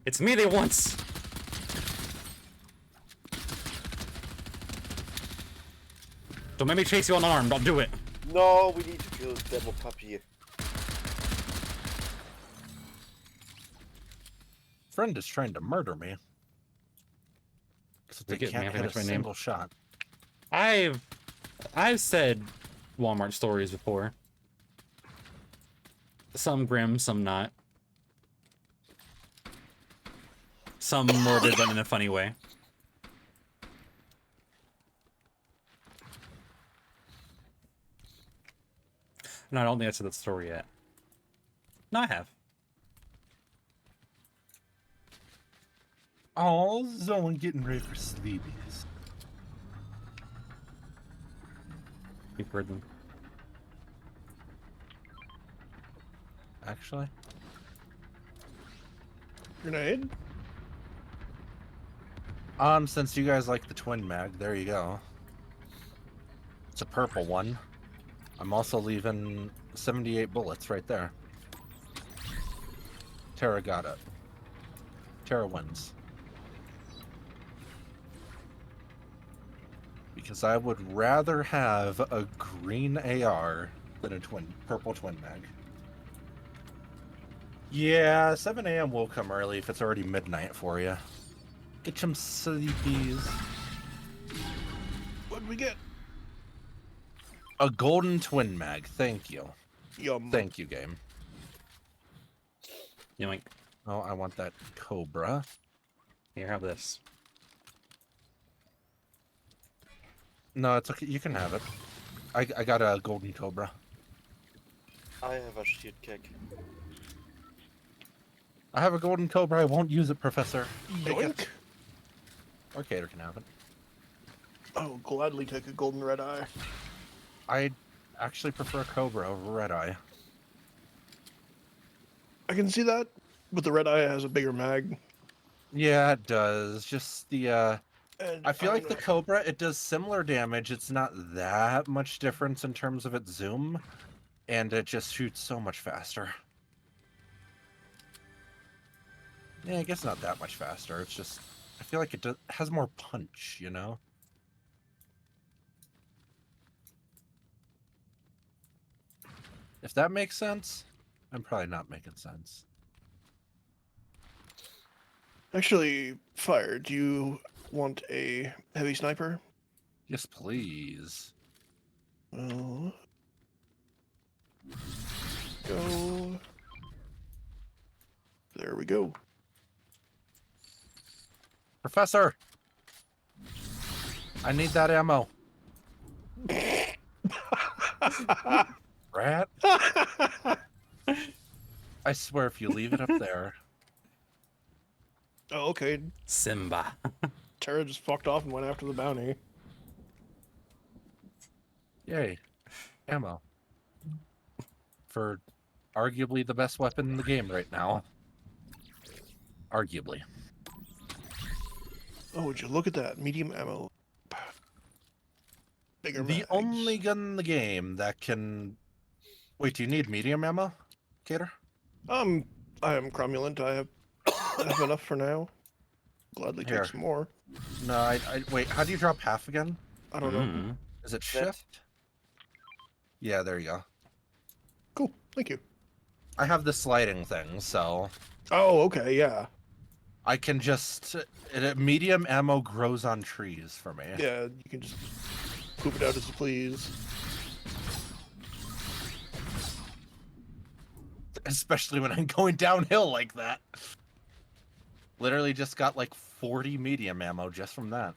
It's me they want. Don't make me chase you unarmed. I'll do it. No, we need to kill Demo Puppy. Friend is trying to murder me. Because they Forget me, can't I hit a forgot my name. single shot. I've said Walmart stories before. Some grim, some not. Some morbid, but in a funny way. No, I don't think I said that story yet. No, I have. Oh, Zoe getting ready for sleepies. You've heard them. Actually, Grenade? since you guys like the twin mag, there you go. It's a purple one. I'm also leaving 78 bullets right there. Tara got it. Tara wins. Because I would rather have a green AR than a purple twin mag. Yeah, 7 a.m. will come early if it's already midnight for you. Get some sleepies. What'd we get? A golden twin mag. Thank you. Yum. Thank you, game. Yoink. Oh, I want that Cobra. Here, have this. No, it's okay. You can have it. I got a golden Cobra. I have a shield kick. I have a golden Cobra. I won't use it, Professor. Take Yoink. it. Or Cater can have it. I'll gladly take a golden red eye. I actually prefer Cobra over Red Eye. I can see that, but the red eye has a bigger mag. Yeah, it does. Just the And I feel like don't the know. Cobra, it does similar damage. It's not that much difference in terms of its zoom, and it just shoots so much faster. Yeah, I guess not that much faster. It's just, I feel like it has more punch, you know? If that makes sense, I'm probably not making sense. Actually, Fire, do you want a heavy sniper? Yes, please. Well, go. There we go. Professor! I need that ammo. Rat? I swear if you leave it up there. Oh, okay. Simba. Tara just fucked off and went after the bounty. Yay. Ammo. For arguably the best weapon in the game right now. Arguably. Oh, would you look at that? Medium ammo. Bigger The mags. only gun in the game that can... Wait, do you need medium ammo, Cater? I am cromulent. I have enough for now. Gladly Here. take some more. No, wait, how do you drop half again? I don't know. Mm. Is it That- shift? Yeah, there you go. Cool. Thank you. I have the sliding thing, so Oh, okay. Yeah. I can just... medium ammo grows on trees for me. Yeah. You can just poop it out as you please. Especially when I'm going downhill like that. Literally just got like 40 medium ammo just from that.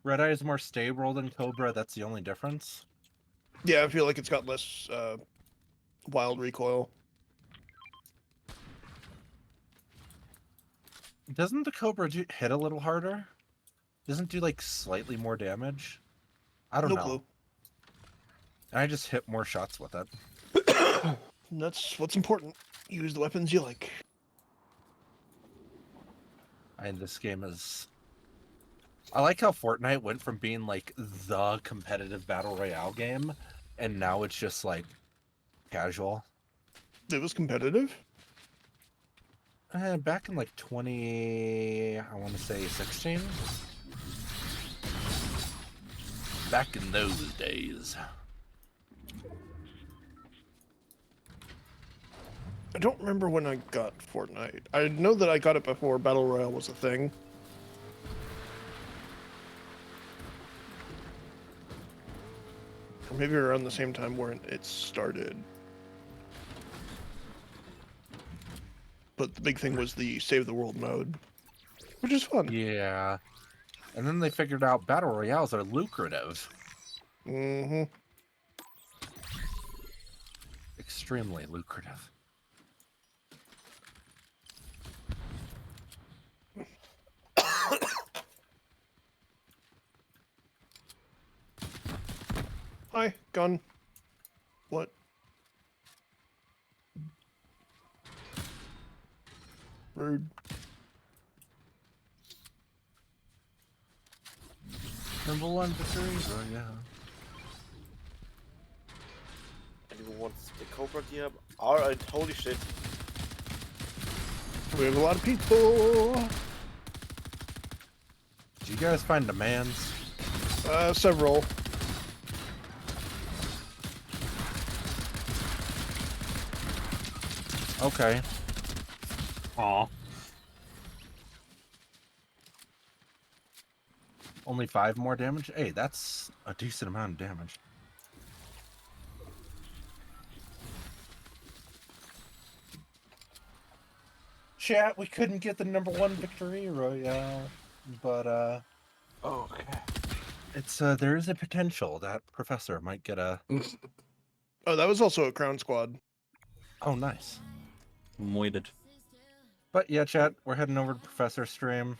Red Eye is more stable than Cobra, that's the only difference. Yeah, I feel like it's got less wild recoil. Doesn't the Cobra hit a little harder? Doesn't do like slightly more damage. I don't No know. clue. And I just hit more shots with it. And that's what's important. Use the weapons you like. And this game is. I like how Fortnite went from being like the competitive battle royale game, and now it's just like casual. It was competitive. Back in like 20, I want to say 16. Back in those days. I don't remember when I got Fortnite. I know that I got it before Battle Royale was a thing. Or maybe around the same time where it started. But the big thing was the Save the World mode, which is fun. Yeah. And then they figured out battle royales are lucrative. Mm-hmm. Extremely lucrative. Hi, gun. What? Rude. Number one victory royale. Anyone wants the Cobra gear? Alright, holy shit. We have a lot of people. Did you guys find demands? Several. Okay. Aw. Only 5 more damage? Hey, that's a decent amount of damage. Chat, we couldn't get the number one victory royale, but Okay. it's there is a potential that Professor might get a. Oh, that was also a Crown Squad. Oh, nice. I'm waited. But yeah, chat, we're heading over to Professor's stream.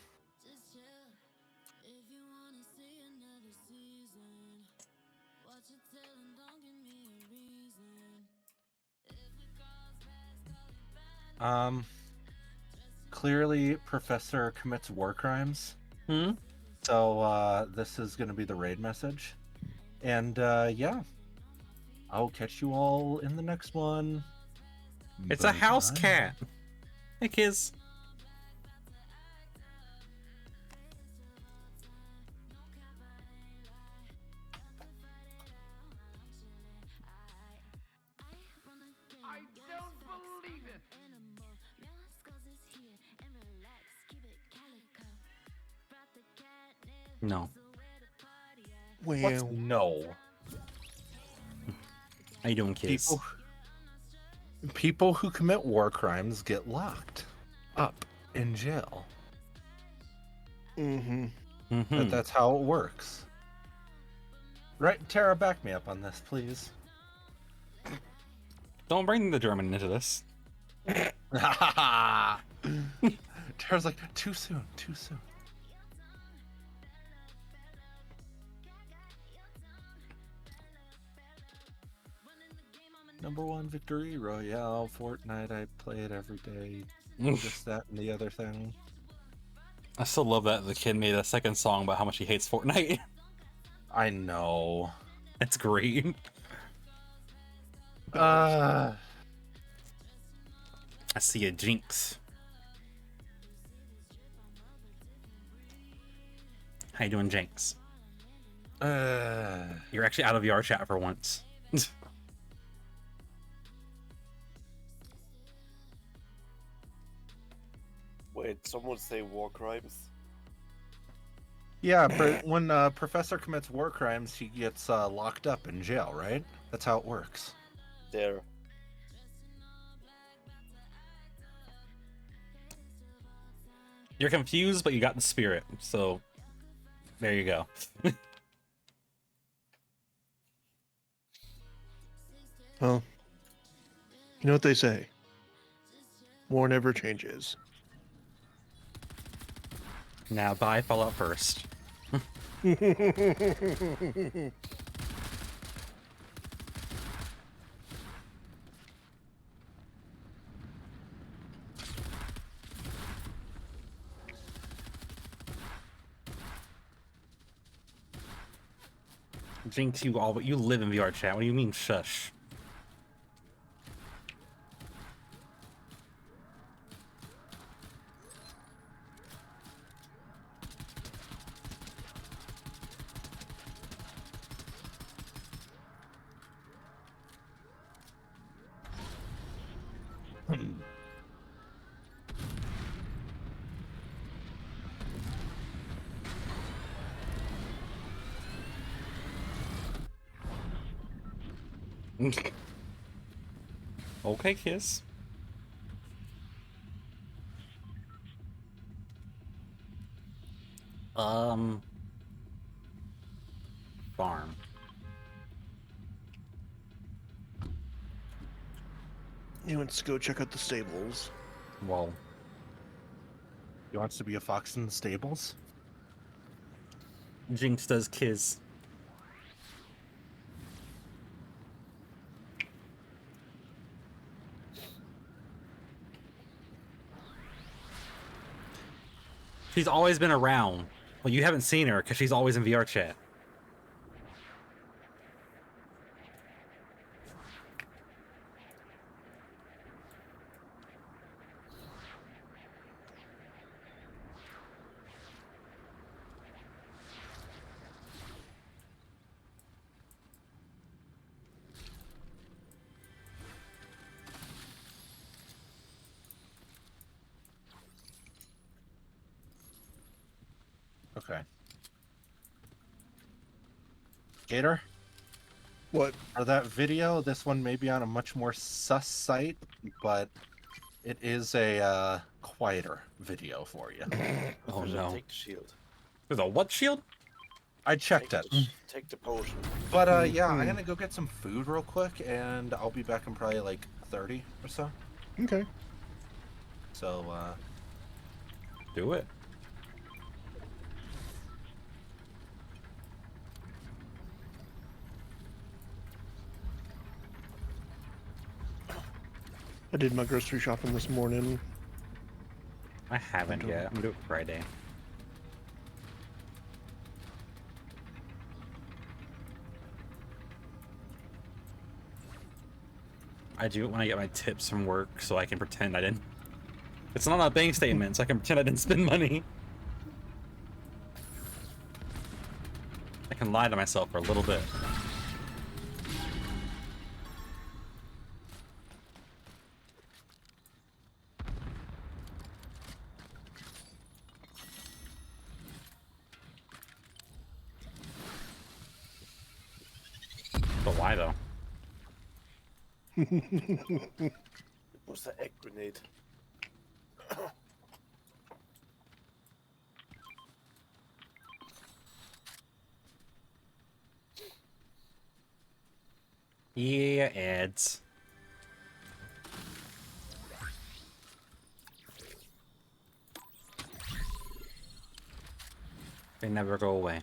Clearly, Professor commits war crimes. Hmm? So, this is going to be the raid message. And, yeah. I'll catch you all in the next one. It's a house Bye-bye. cat. Hey, kids. I don't believe it! No. What's Wow. no? How you doing, kids? People who commit war crimes get locked up in jail. Mm-hmm. Mm-hmm. That's how it works. Right, Tara, back me up on this, please. Don't bring the German into this. Tara's like, too soon, too soon. Number one victory royale, Fortnite. I play it every day. Just that and the other thing. I still love that the kid made a second song about how much he hates Fortnite. I know. It's great. Uh, I see a jinx. How you doing, Jinx? You're actually out of your chat for once. Wait, someone say war crimes? yeah, when Professor commits war crimes, he gets locked up in jail, right? That's how it works. There. You're confused, but you got the spirit, so there you go. Well, you know what they say. War never changes. Now buy Fallout first. Jinx, you live in VR chat. What do you mean, shush? Okay, kiss. Farm. He wants to go check out the stables. Well, He wants to be a fox in the stables. Jinx does kiss. She's always been around. Well, you haven't seen her because she's always in VR chat. Okay. Gator, What? for that video, this one may be on a much more sus site, but it is a quieter video for you. Oh Official, no. Take the shield. There's a what shield? I checked Take it. take the potion. But yeah, I'm gonna go get some food real quick, and I'll be back in probably like 30 or so. Okay. So, Do it. I did my grocery shopping this morning. I haven't yet. I'm gonna do it Friday. I do it when I get my tips from work, so I can pretend I didn't. It's not a bank statement, so I can pretend I didn't spend money. I can lie to myself for a little bit. But why though? It was the egg grenade. Yeah, ads. They never go away.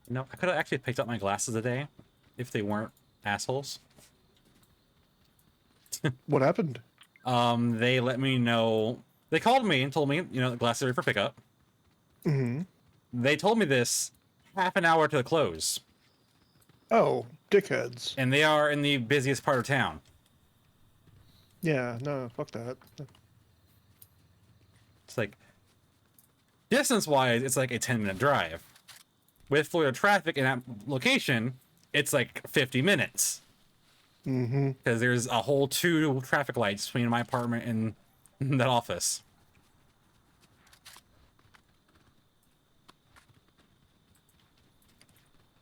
No, I could have actually picked up my glasses today if they weren't assholes. What happened? They let me know. They called me and told me, you know, the glasses are for pickup. Mm-hmm. They told me this half an hour to the close, Oh, dickheads. and they are in the busiest part of town. Yeah, no, fuck that. It's like, distance-wise, it's like a 10-minute drive. With Florida traffic in that location, it's like 50 minutes. Mm-hmm. Because there's a whole 2 traffic lights between my apartment and that office.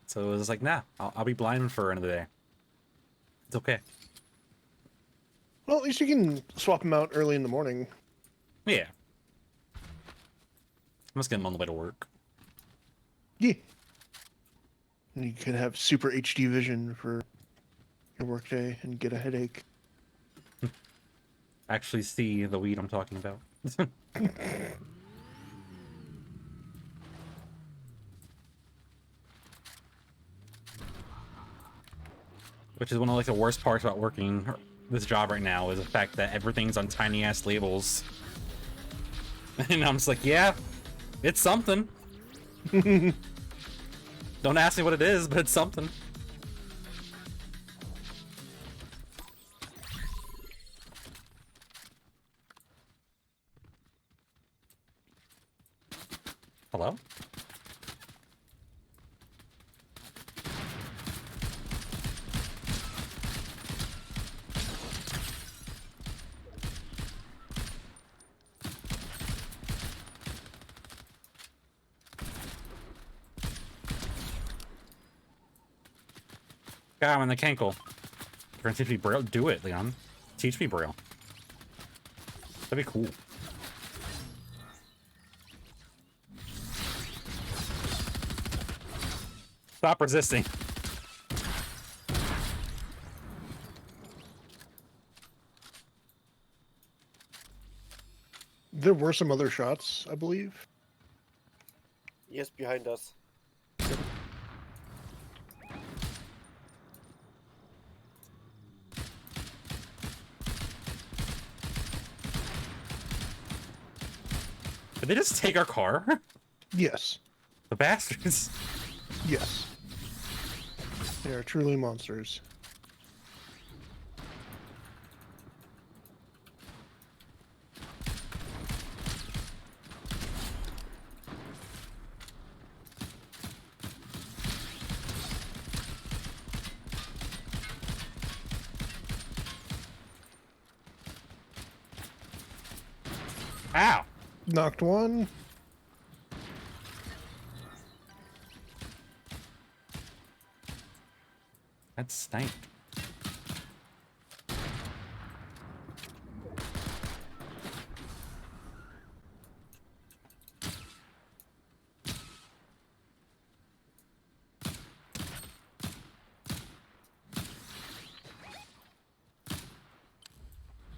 So it was like, nah, I'll be blind for another day. It's okay. Well, at least you can swap them out early in the morning. Yeah. I'm just getting on the way to work. Yeah. And you can have super HD vision for your workday and get a headache. Actually see the weed I'm talking about. Which is one of like the worst parts about working this job right now, is the fact that everything's on tiny ass labels. And I'm just like, yeah, it's something. Don't ask me what it is, but it's something. Hello? God, I'm in the cankle. You're gonna teach me Braille? Do it, Leon. Teach me Braille. That'd be cool. Stop resisting. There were some other shots, I believe. Yes, behind us. Did they just take our car? Yes. The bastards. Yes. They are truly monsters. Ow. Knocked one. That stank.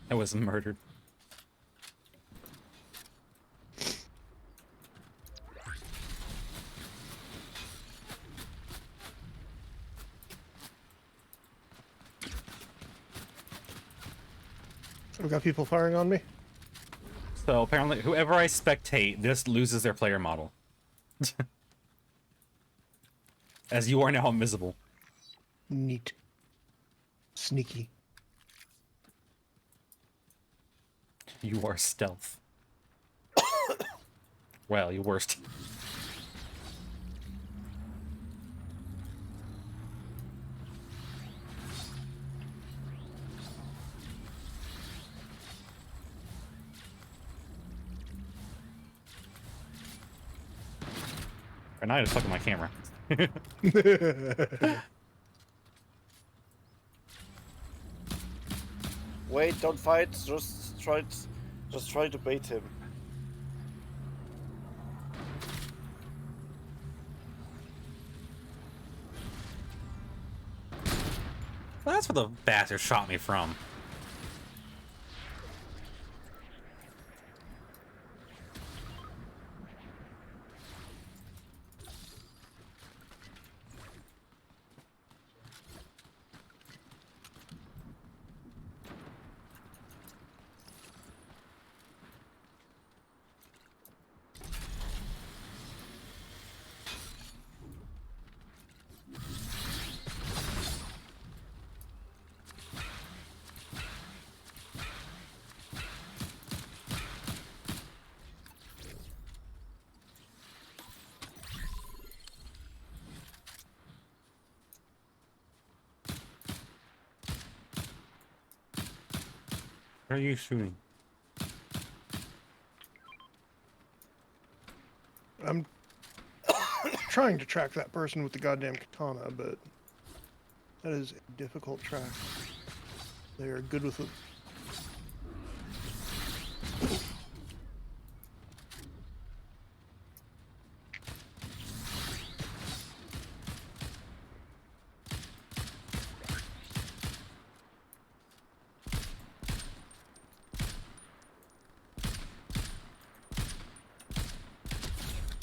I was murdered. We've got people firing on me. So apparently, whoever I spectate, this loses their player model. As you are now invisible. Neat. Sneaky. You are stealth. Well, you worst. Right now I just fucking my camera. Wait, don't fight. Just try to bait him. That's where the bastard shot me from. Where are you shooting? I'm trying to track that person with the goddamn katana, but that is a difficult track. They are good with it.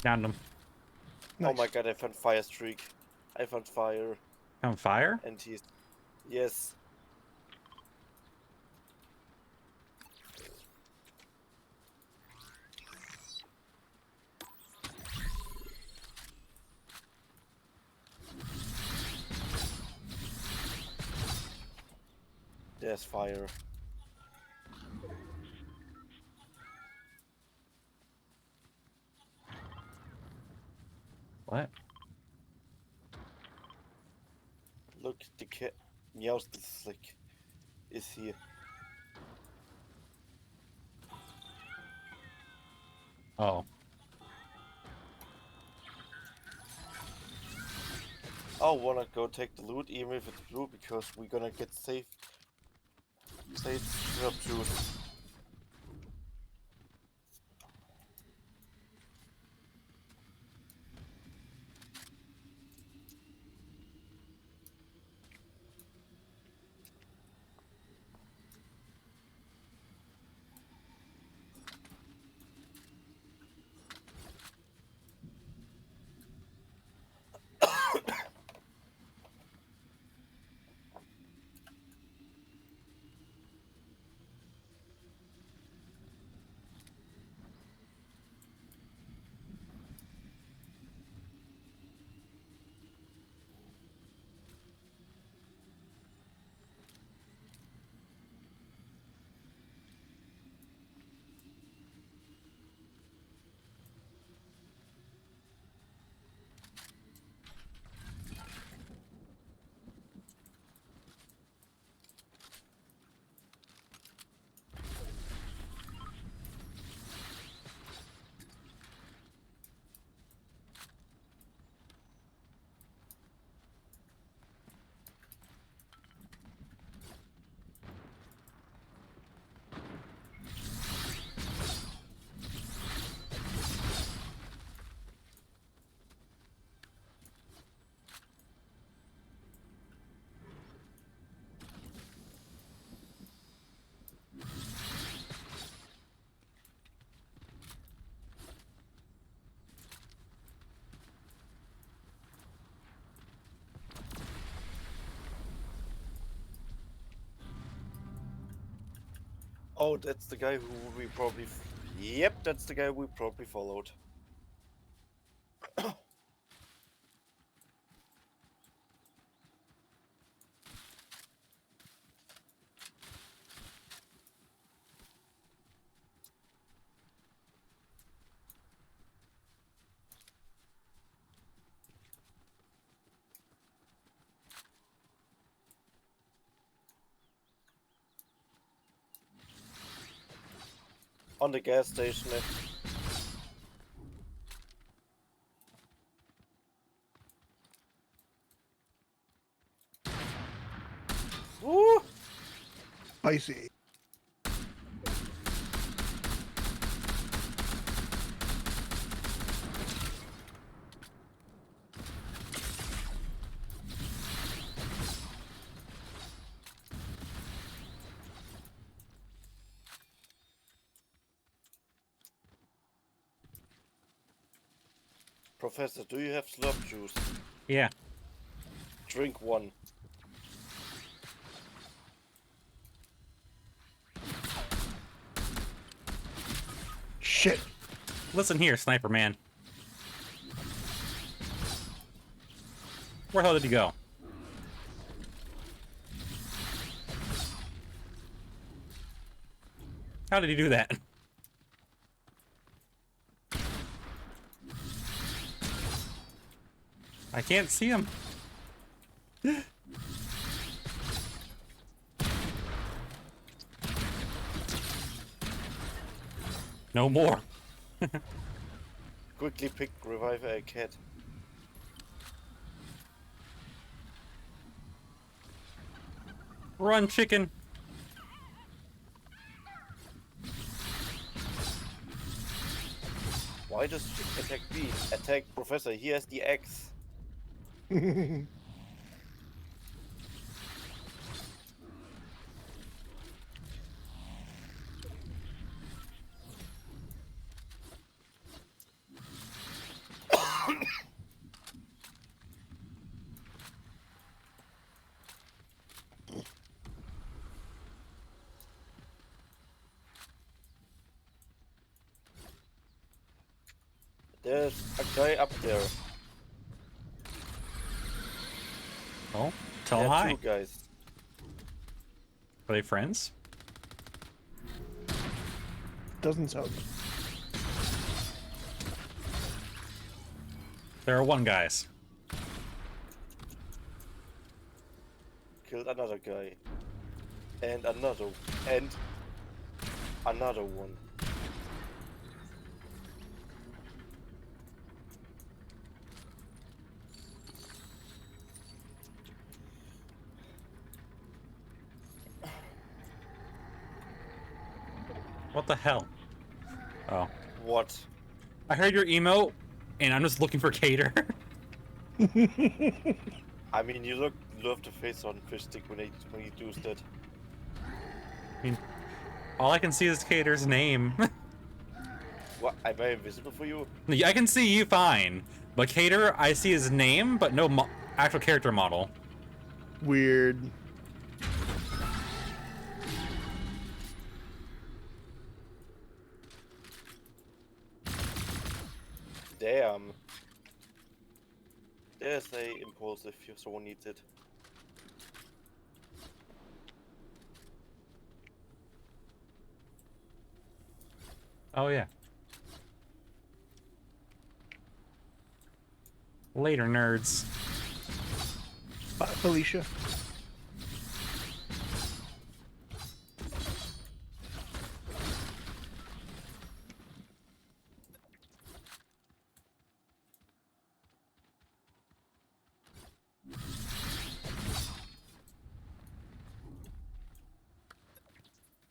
Downed him. Oh my Nice. god, I found fire streak. I found fire, On fire? and he's... Yes. There's fire. What? Look, the cat meows this like is here. Oh. I wanna go take the loot even if it's blue because we're gonna get safe up to. Oh, that's the guy who we probably. Yep, that's the guy we probably followed. On the gas station. Woo! Spicy. Professor, do you have slurp juice? Yeah. Drink one. Shit. Listen here, Sniper Man. Where the hell did he go? How did he do that? I can't see him. No more. Quickly pick revive a cat. Run, chicken. Why does chick attack me? Attack Professor, he has the axe. There's a guy up there. Oh, tell There him are hi. two guys. Are they friends? Doesn't sound. There are one guys. Killed another guy. And another. And another one. What the hell? Oh. What? I heard your emote, and I'm just looking for Cater. I mean, you love the face on fish stick when you do that. I mean, all I can see is Cater's name. What? Am I invisible for you? I can see you fine, but Cater, I see his name, but no actual character model. Weird. Damn. There's a impulse if someone needs it. Oh yeah. Later, nerds. Bye, Felicia.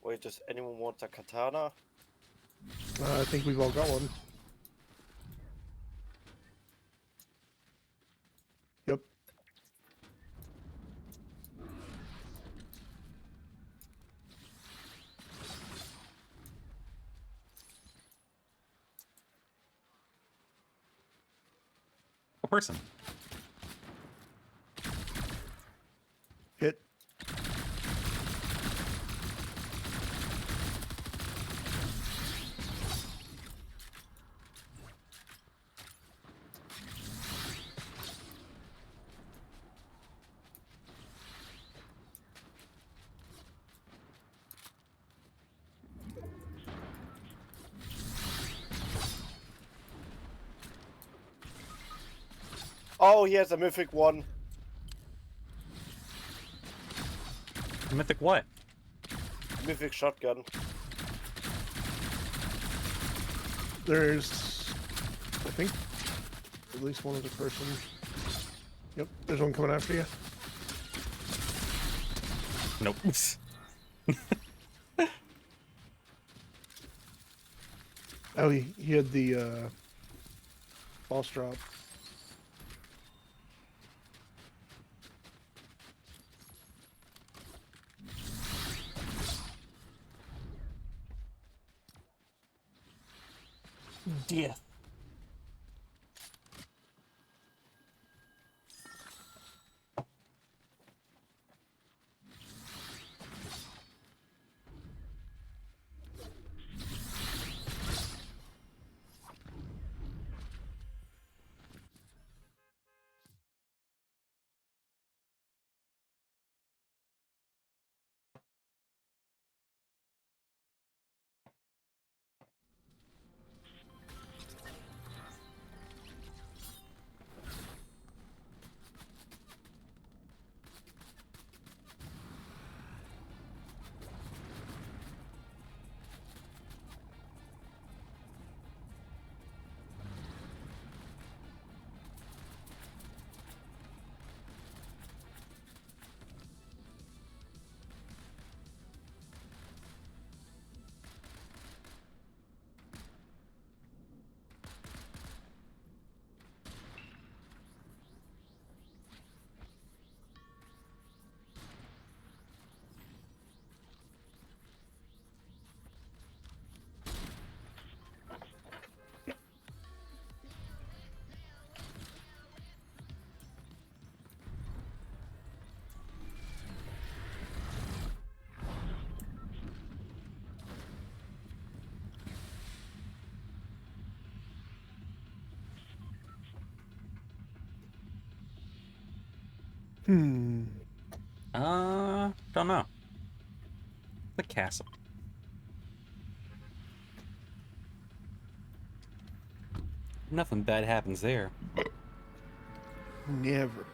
Wait, does anyone want a katana? I think we've all got one. Yep. A person. Hit. Oh, he has a mythic one. Mythic what? Mythic shotgun. There's, I think, at least one other person. Yep, there's one coming after you. Nope. Oh, he had the boss drop. Death. Don't know. The castle. Nothing bad happens there. Never.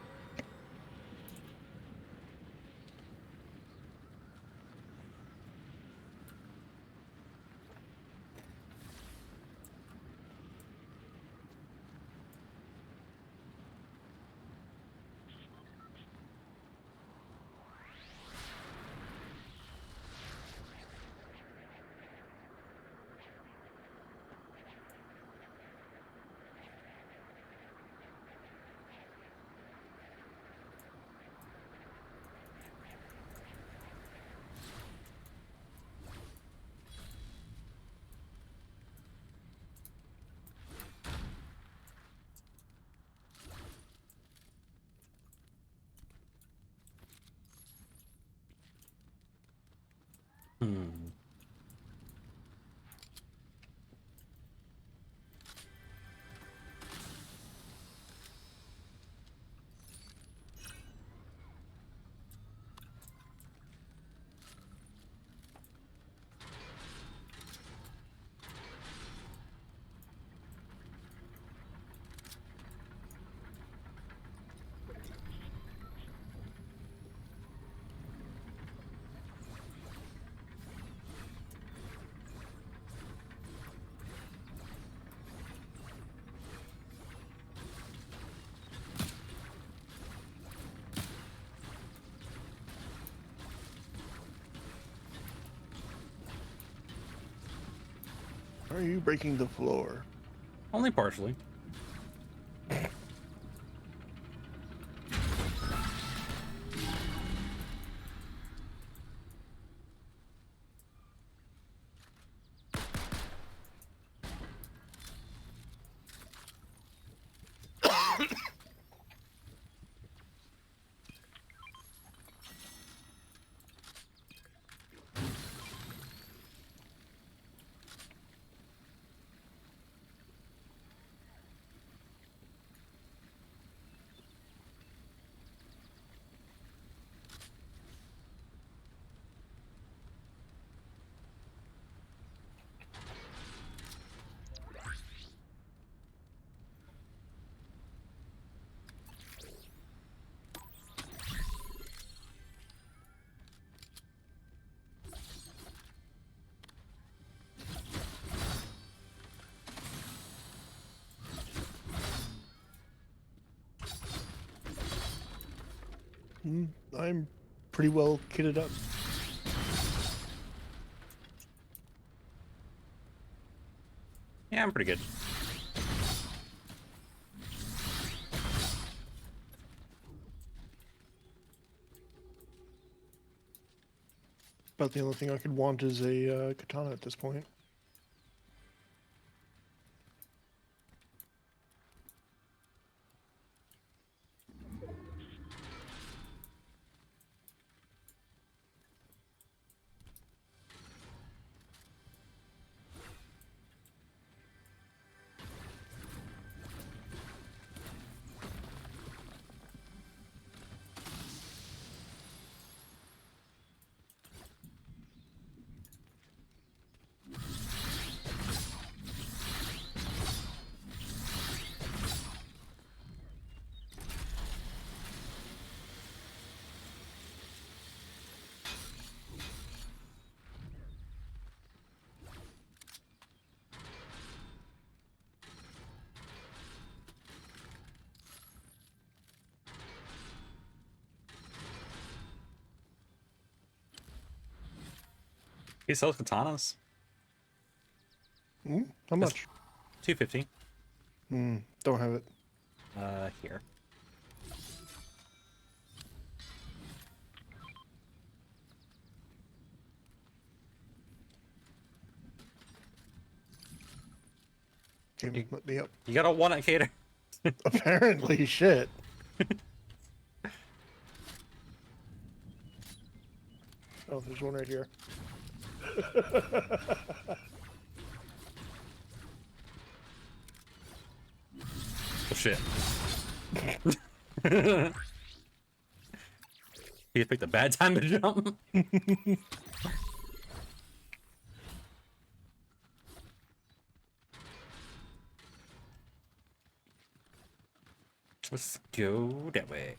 Hmm. Are you breaking the floor? Only partially. I'm pretty well kitted up. Yeah, I'm pretty good. About the only thing I could want is a katana at this point. He sells katanas. How much? $250. Don't have it. Here. Game let me up. You gotta want it, Cater. Apparently, shit. Oh, there's one right here. Oh shit. He picked a bad time to jump. Let's go that way.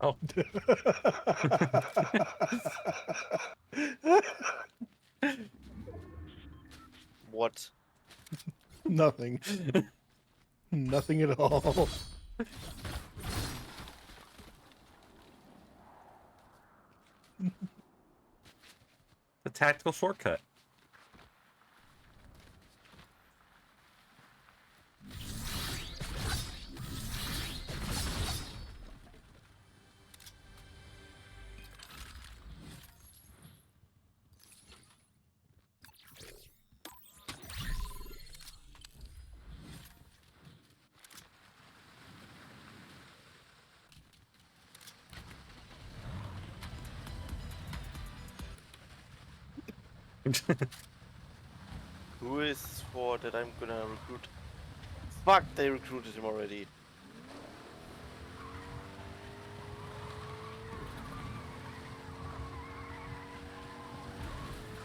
Oh. What? Nothing. Nothing at all. The tactical shortcut. Who is for that I'm gonna recruit? Fuck, they recruited him already.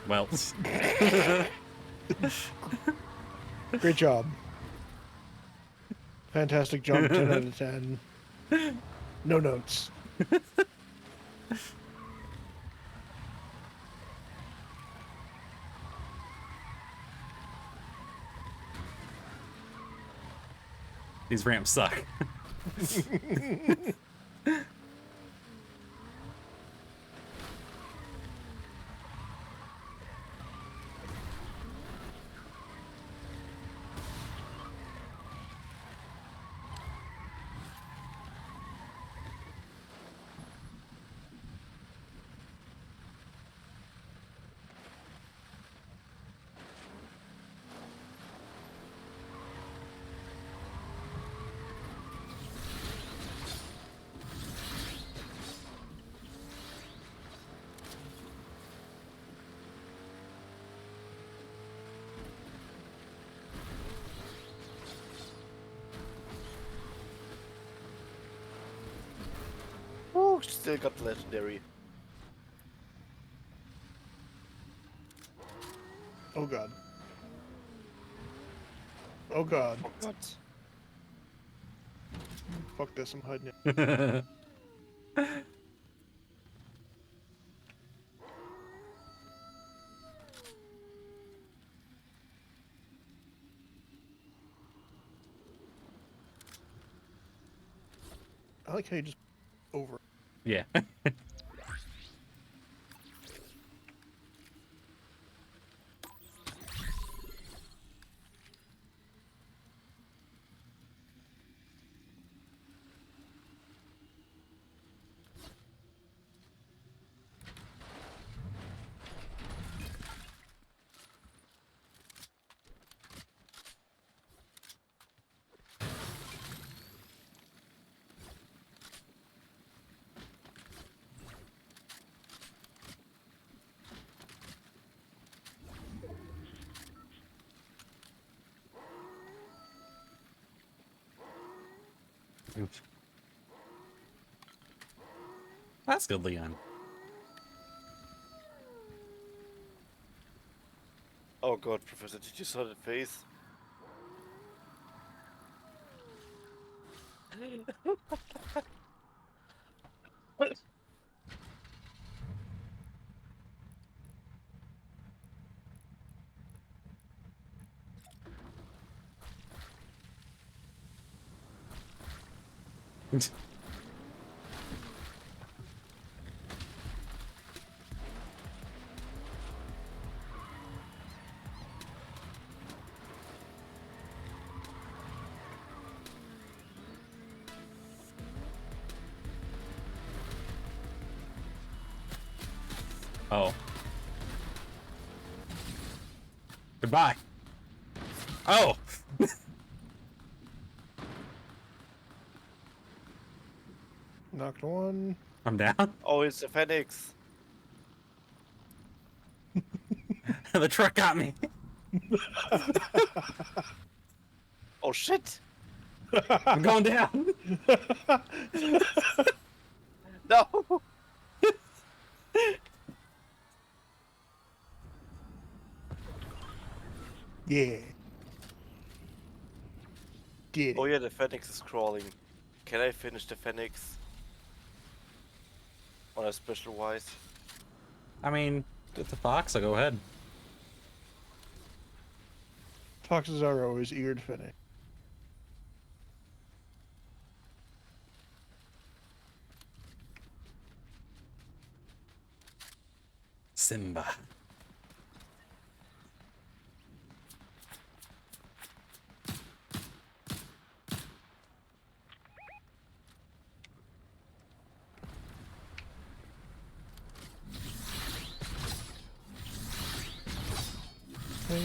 Well. Great job. Fantastic jump, 10 out of 10. No notes. These ramps suck. Oh, still got legendary. Oh god. Oh god. Oh god. Fuck this, I'm hiding it. I like how you just over. Yeah. That's good, Leon. Oh god, Professor, did you saw the face? Oh. Goodbye. Oh! Knocked one. I'm down. Oh, it's a phoenix. The truck got me. Oh shit! I'm going down. No! Yeah. Get Oh it. yeah, the phoenix is crawling. Can I finish the phoenix? On a special wise? I mean, it's a fox, so go ahead. Foxes are always eager to finish. Simba. Oh, yeah.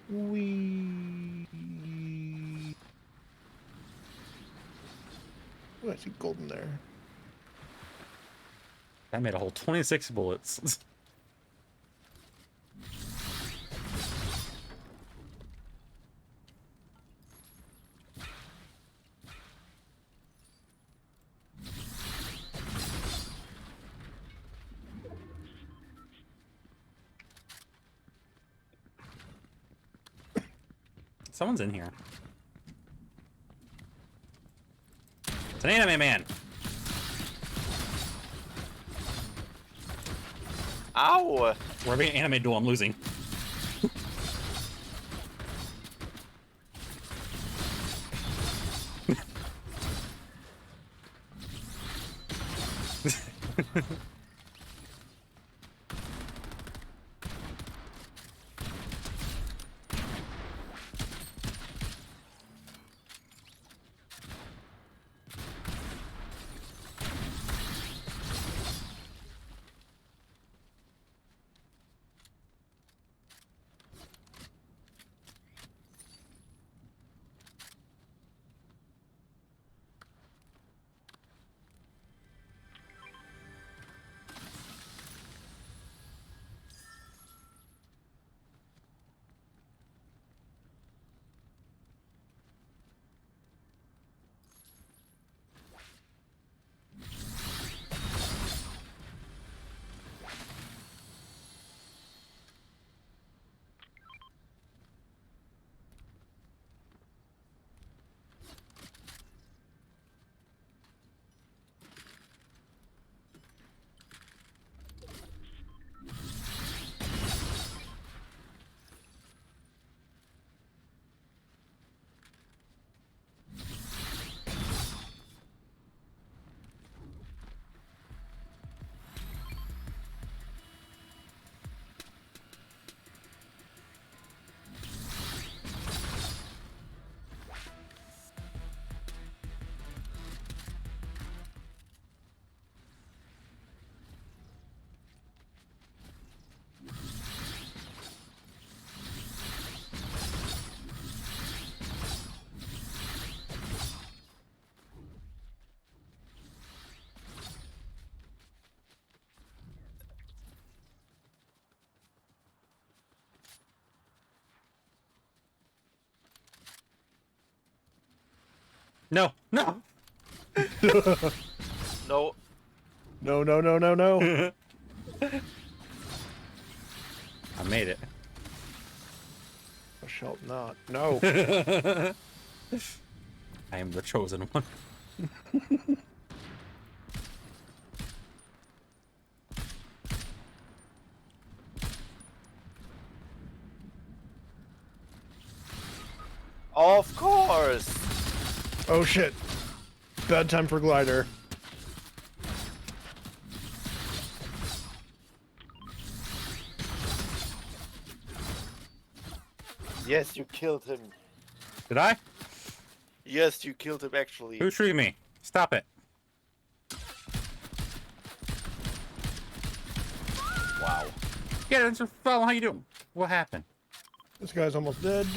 We. Oh, I see gold in there. That made a whole 26 bullets. Someone's in here. It's an anime man. Ow! We're being an anime duel. I'm losing. No, no. No. No, no, no, no, no. I made it. Thou shalt not. No. I am the chosen one. Of course. Oh shit. Bad time for glider. Yes, you killed him. Did I? Yes, you killed him actually. Who treated me? Stop it. Wow. Yeah, that's your phone. How you doing? What happened? This guy's almost dead.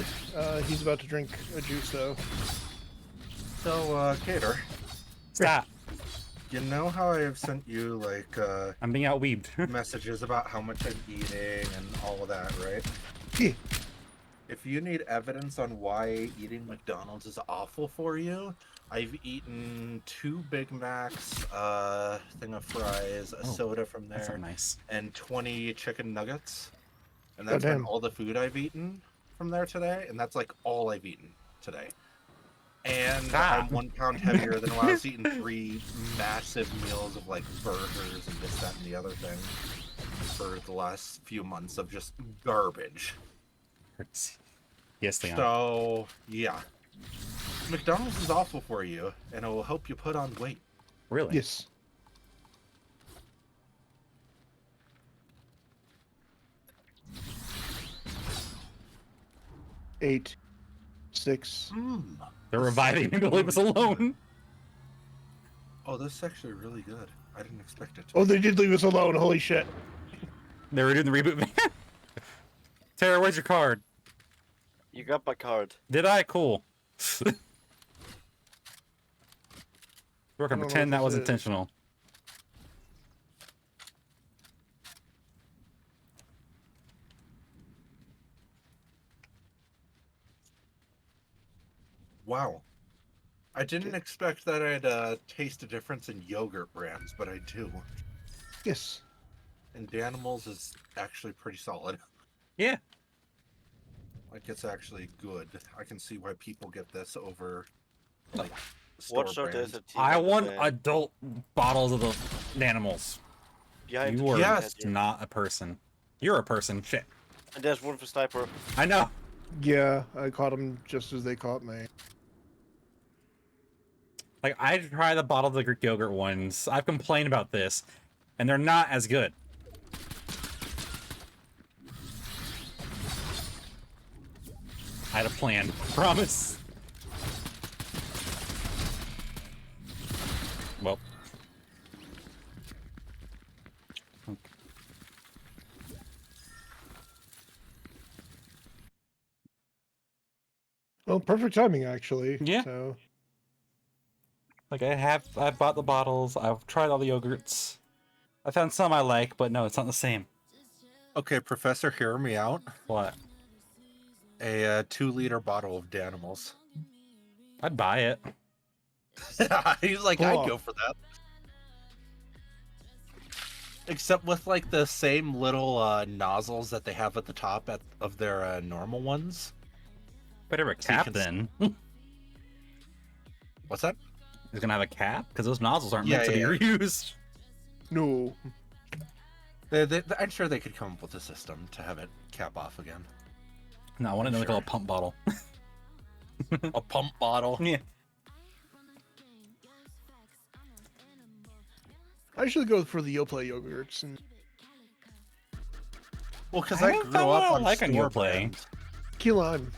He's about to drink a juice though. So, Cater, Stop. you know how I have sent you, like, I'm being outweebed. messages about how much I'm eating and all of that, right? Yeah. If you need evidence on why eating McDonald's is awful for you, I've eaten 2 Big Macs, a thing of fries, a soda from That's there, not nice. and 20 chicken nuggets. And that's been damn. all the food I've eaten from there today, and that's like all I've eaten today. And Stop. I'm 1 pound heavier than when I was eating 3 massive meals of like burgers and this, that, and the other thing for the last few months of just garbage. Yes, they are. So, yeah. McDonald's is awful for you, and it will help you put on weight. Really? Yes. Eight, 6. They're reviving me to leave us alone. Oh, this is actually really good. I didn't expect it to. Oh, they did leave us alone. Holy shit. They were doing the reboot van. Tara, where's your card? You got my card. Did I? Cool. We're don't gonna know pretend what that was this is. intentional. Wow. I didn't expect that I'd taste a difference in yogurt brands, but I do. Yes. And Danimals is actually pretty solid. Yeah. Like, it's actually good. I can see why people get this over, like, store Watch out, brand. there's a team I in the want van. adult bottles of the animals. Behind You the are team Yes. head here. not a person. You're a person. Shit. And there's one for sniper. I know. Yeah, I caught him just as they caught me. Like, I try the bottle of the Greek yogurt ones. I've complained about this, and they're not as good. I had a plan. Promise. Well. Well, perfect timing actually. Yeah. So Like, I've bought the bottles. I've tried all the yogurts. I found some I like, but no, it's not the same. Okay, Professor, hear me out. What? A 2-liter bottle of Danimals. I'd buy it. He's like, Cool. I'd go for that. Except with, like, the same little nozzles that they have at the top of their normal ones. Better have a So you cap can then. What's that? It's gonna have a cap because those nozzles aren't Yeah, meant to yeah. be reused. no. I'm sure they could come up with a system to have it cap off again. No, I want it in like a Sure. little pump bottle. A pump bottle. Yeah. I usually go for the Yoplait yogurts and Well, because I I haven't grew found what up I on like on store Yoplait. brands. key lime.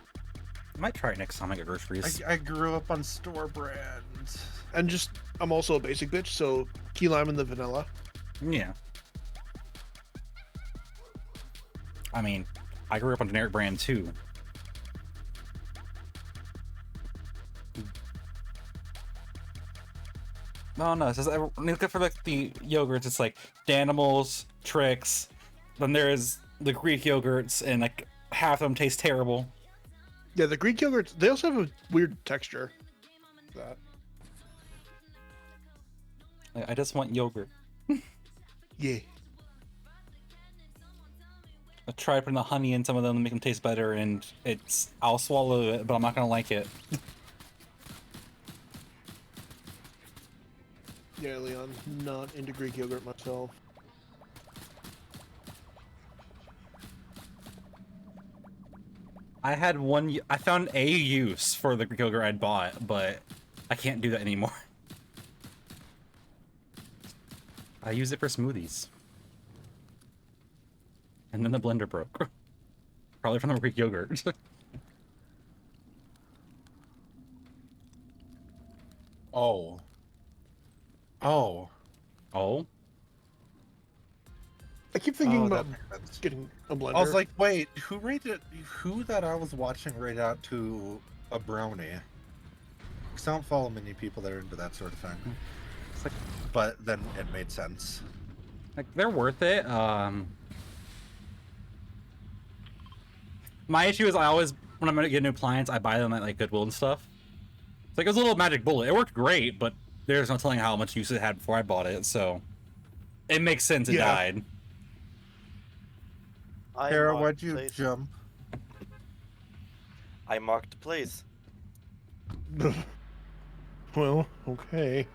I might try it next time I get groceries. I grew up on store brands. And just I'm also a basic bitch, so key lime and the vanilla. Yeah. I mean, I grew up on generic brand too. No, no, it's just, when you look for like the yogurts, it's like Danimals, Trix, then there's the Greek yogurts, and like half of them taste terrible. Yeah, the Greek yogurts, they also have a weird texture. That. I just want yogurt. Yeah. I tried putting the honey in some of them to make them taste better, and I'll swallow it, but I'm not gonna like it. Yeah, Leon, not into Greek yogurt myself. I found a use for the Greek yogurt I'd bought, but I can't do that anymore. I use it for smoothies. And then the blender broke. Probably from the Greek yogurt. Oh. Oh. Oh? I keep thinking Oh, about that makes sense. getting a blender. I was like, wait, who that I was watching rate out to a brownie? Because I don't follow many people that are into that sort of thing. It's like, But then it made sense. they're worth it. My issue is I always, when I'm gonna get a new appliance, I buy them at like Goodwill and stuff. It's like it was a little magic bullet. It worked great, but there's no telling how much use it had before I bought it, so it makes sense it died. Kara, marked why'd you place. jump? I marked the place. Well, okay.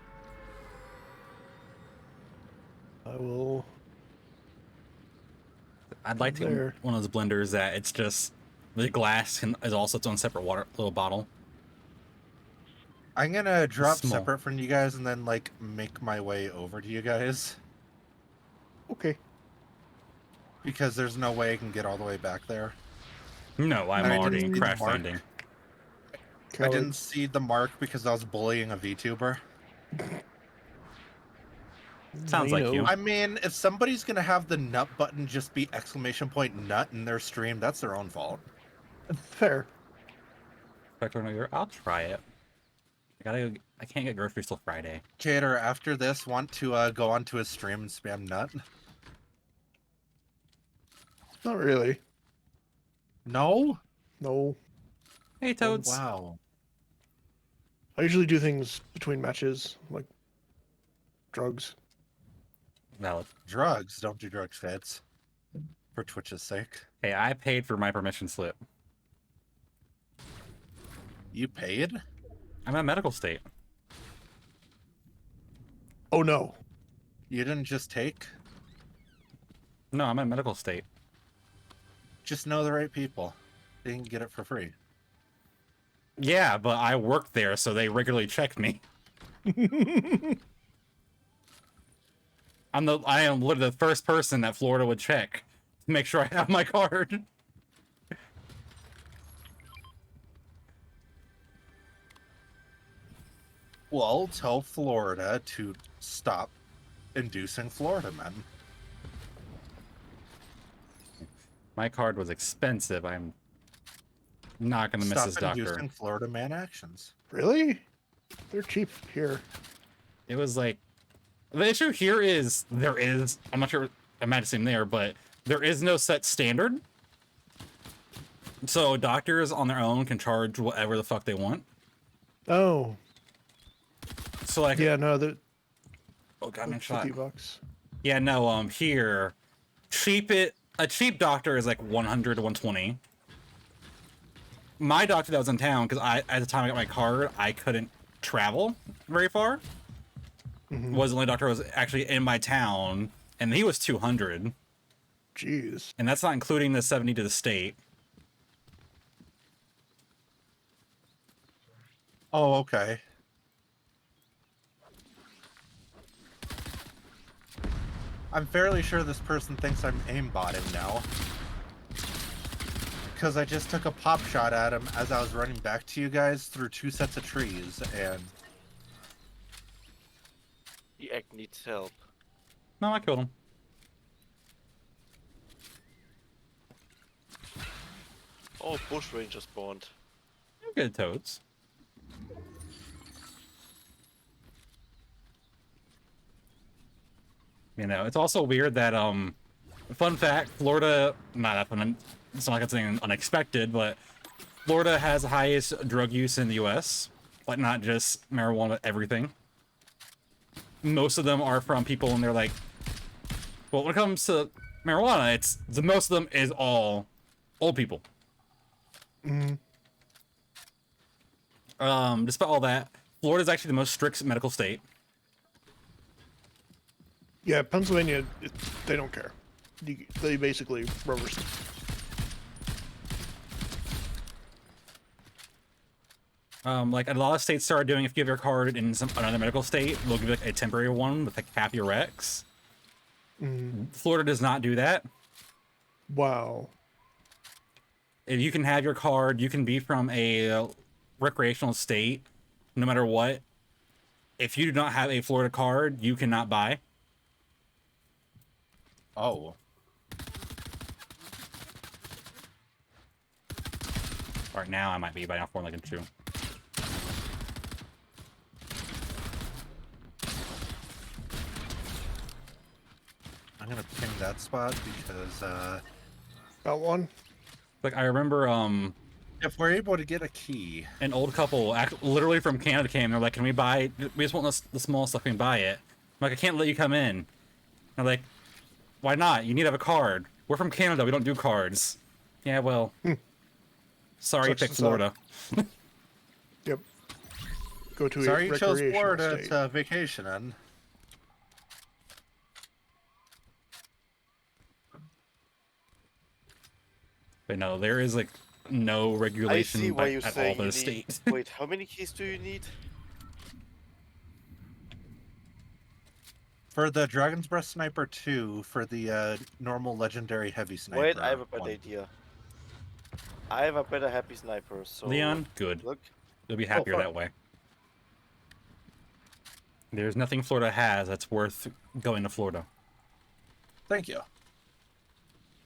I will. I'd like to There. get one of those blenders that it's just the glass is also its own separate water little bottle. I'm gonna drop Small. separate from you guys and then like make my way over to you guys Okay. because there's no way I can get all the way back there. No, I'm I didn't already see the crash mark. landing. I Coward. didn't see the mark because I was bullying a VTuber. Sounds I like know. you. I mean, if somebody's gonna have the nut button just be ! Nut in their stream, that's their own fault. Fair. I'll try it. I can't get groceries till Friday. Cater, after this, want to go onto his stream and spam nut? Not really. No? No. Hey, Toads. Oh, wow. I usually do things between matches, like drugs. Valid. Drugs. Don't do drugs, feds. For Twitch's sake. Hey, I paid for my permission slip. You paid? I'm at medical state. Oh no. You didn't just take? No, I'm at medical state. Just know the right people. They can get it for free. Yeah, but I work there, so they regularly check me. I am literally the first person that Florida would check to make sure I have my card. Well, tell Florida to stop inducing Florida men. My card was expensive. I'm not gonna miss Stop this doctor. inducing Florida man actions. Really? They're cheap here. It was like the issue here is I'm not sure I'm not saying there, but there is no set standard. So doctors on their own can charge whatever the fuck they want. Oh. So like Yeah, no, they're oh god, I'm like shot. $50. Yeah, no, here a cheap doctor is like 100 to 120. My doctor that was in town, because at the time I got my card, I couldn't travel very far. Mhm. Was the only doctor who was actually in my town, and he was 200. Jeez. And that's not including the 70 to the state. Oh, okay. I'm fairly sure this person thinks I'm aimbotting now. Because I just took a pop shot at him as I was running back to you guys through 2 sets of trees, and... The egg needs help. No, I killed him. Oh, bush ranger spawned. You're good, Toads. You know, it's also weird that, fun fact, Florida, not that fun, it's not like it's anything unexpected, but Florida has the highest drug use in the U.S. Like, not just marijuana, everything. most of them are from people, and they're like, well, when it comes to marijuana, it's the most of them is all old people. Mm, Despite all that, Florida is actually the most strict medical state. yeah, Pennsylvania, they don't care. They basically rubber stamp. Like a lot of states started doing, if you have your card in another medical state, they'll give you like a temporary one with like half your recs. Florida does not do that. Wow. If you can have your card, you can be from a recreational state, no matter what. If you do not have a Florida card, you cannot buy. Oh. Right now, I might be, but I don't like it too. I'm gonna ping that spot because Got one? Like I remember, if we're able to get a key, an old couple, literally from Canada, came. They're like, "Can we buy? We just want the small stuff. Can we buy it?" I'm like, "I can't let you come in." They're like, "Why not? You need to have a card. We're from Canada. We don't do cards." Yeah, well, sorry, you Sucks picked to suck. Florida. Yep. Go to sorry a you chose recreational Florida state. to vacation in. But no, there is like no I regulation see why you at say all you those need. states. Wait, how many keys do you need? For the Dragon's Breath Sniper 2, for the normal legendary heavy sniper. Wait, I have a better one. idea. I have a better happy sniper. So Leon, good. look, You'll be happier fuck. that way. There's nothing Florida has that's worth going to Florida. Thank you.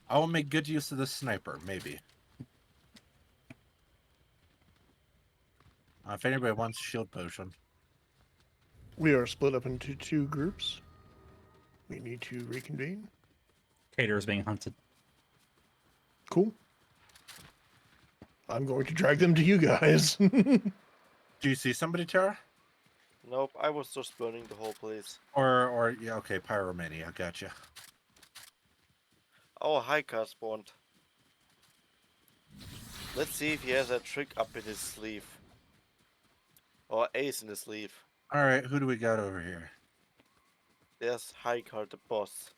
I will make good use of this sniper, maybe. If anybody wants shield potion. We are split up into 2 groups. We need to reconvene. Cater is being hunted. Cool. I'm going to drag them to you guys. Do you see somebody, Tara? nope, I was just burning the whole place. Or yeah, okay, Pyromania, gotcha. Oh, hi, car spawned. Let's see if he has a trick up in his sleeve. Or ace in his sleeve. Alright, who do we got over here? There's Haikar, the boss.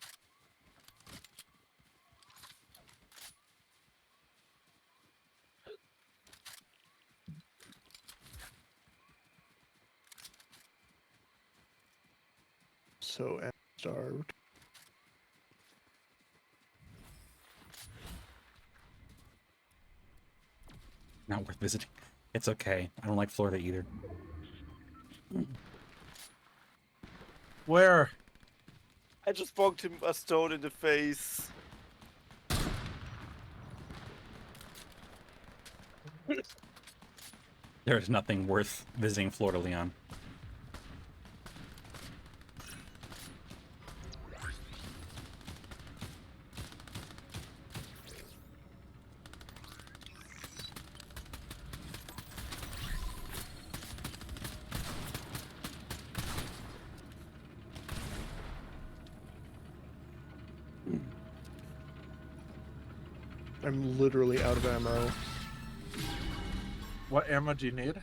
So, starved. Not worth visiting. It's okay. I don't like Florida either. Where? I just bonked him a stone in the face. There is nothing worth visiting Florida, Leon. I'm literally out of ammo. What ammo do you need?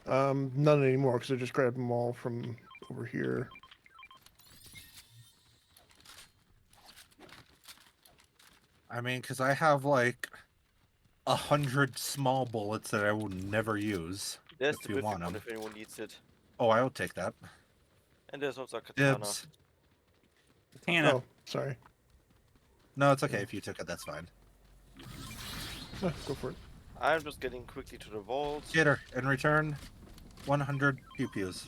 None anymore because I just grabbed them all from over here. I mean, because I have like 100 small bullets that I will never use. There's If the you biffy want one 'em. if anyone needs it. Oh, I will take that. And there's also a katana. Dibs. Tana. Oh, sorry. No, it's okay if you took it. That's fine. Go for it. I'm just getting quickly to the vault. Gator, in return, 100 pew-pews.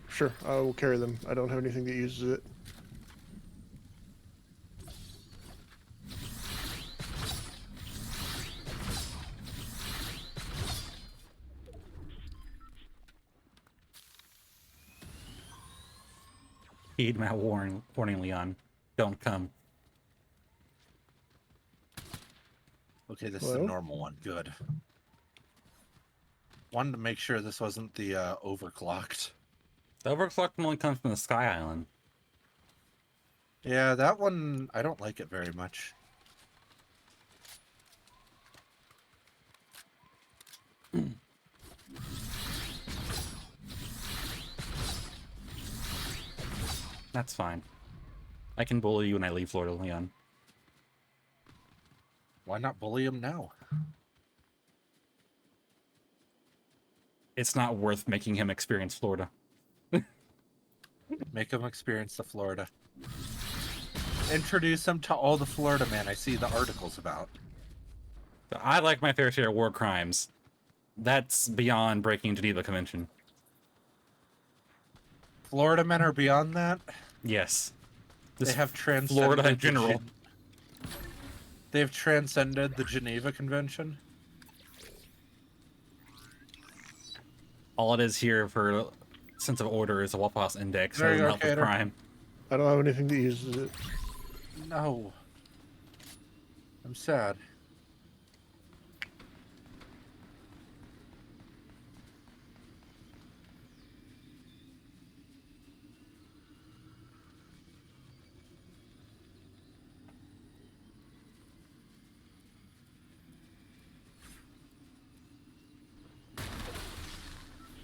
Sure, I will carry them. I don't have anything that uses it. Heed my warning, Leon. Don't come. Okay, this is Hello? the normal one. Good. Wanted to make sure this wasn't the overclocked. The overclock only comes from the Sky Island. Yeah, that one, I don't like it very much. That's fine. I can bully you when I leave Florida, Leon. Why not bully him now? It's not worth making him experience Florida. Make him experience the Florida. Introduce him to all the Florida men I see the articles about. I like my fair share of war crimes. That's beyond breaking Geneva Convention. Florida men are beyond that. Yes. They This have transcended Florida in the general. They have transcended the Geneva Convention. All it is here for sense of order is a Waffle House index. That There you doesn't go, help with Cater. crime. I don't have anything that uses it. No. I'm sad.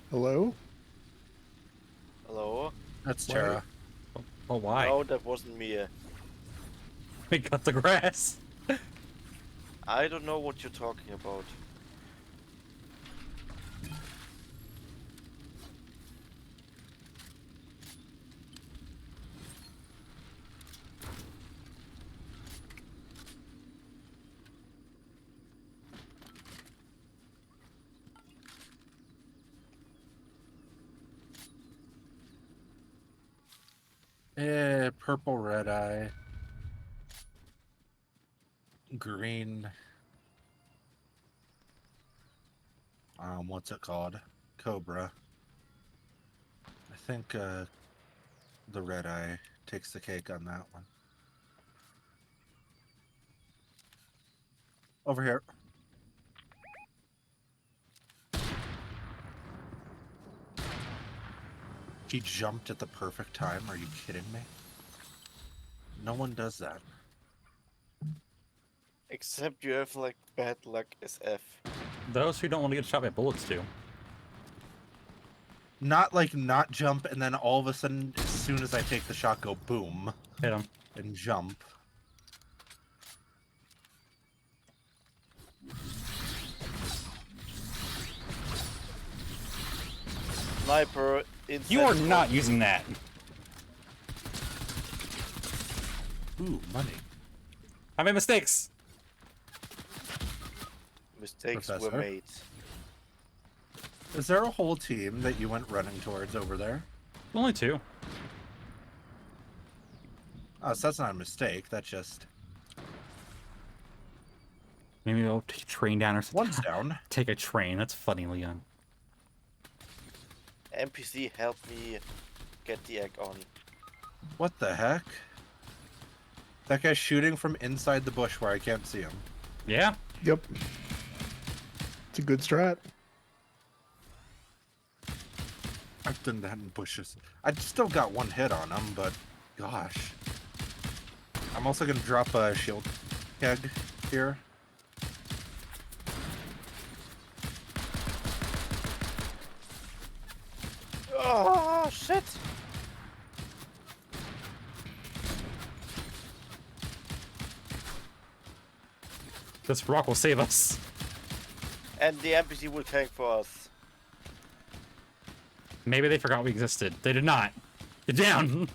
Hello? Hello? That's Why? Tara. Oh, why? No, that wasn't me. We cut the grass. I don't know what you're talking about. Purple red eye. Green. What's it called? Cobra. I think the red eye takes the cake on that one. Over here. He jumped at the perfect time. Are you kidding me? No one does that. Except you have like bad luck SF. Those who don't want to get shot by bullets do. Not like not jump and then all of a sudden, as soon as I take the shot, go boom Hit him. and jump. Sniper inside. You are the not wall. using that. Ooh, money. I made mistakes. Mistakes were Professor? made. Is there a whole team that you went running towards over there? Only two. Oh, so that's not a mistake. That's just Maybe we'll take a train down or something. one's down. Take a train. That's funny, Leon. NPC helped me get the egg on. What the heck? That guy's shooting from inside the bush where I can't see him. Yeah. Yep. It's a good strat. I've done that in bushes. I still got one hit on him, but gosh. I'm also gonna drop a shield keg here. Oh shit! This rock will save us. And the NPC will tank for us. Maybe they forgot we existed. They did not. Get down.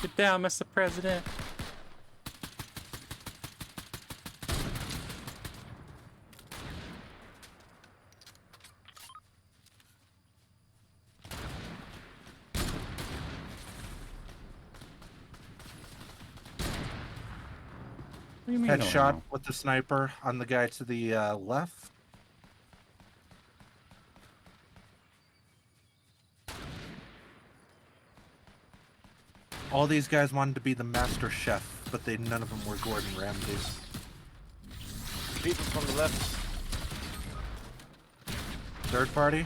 Get down, Mr. President. What do you mean, no, Headshot no? with the sniper on the guy to the left. All these guys wanted to be the master chef, but none of them were Gordon Ramsay. People from the left. Third party?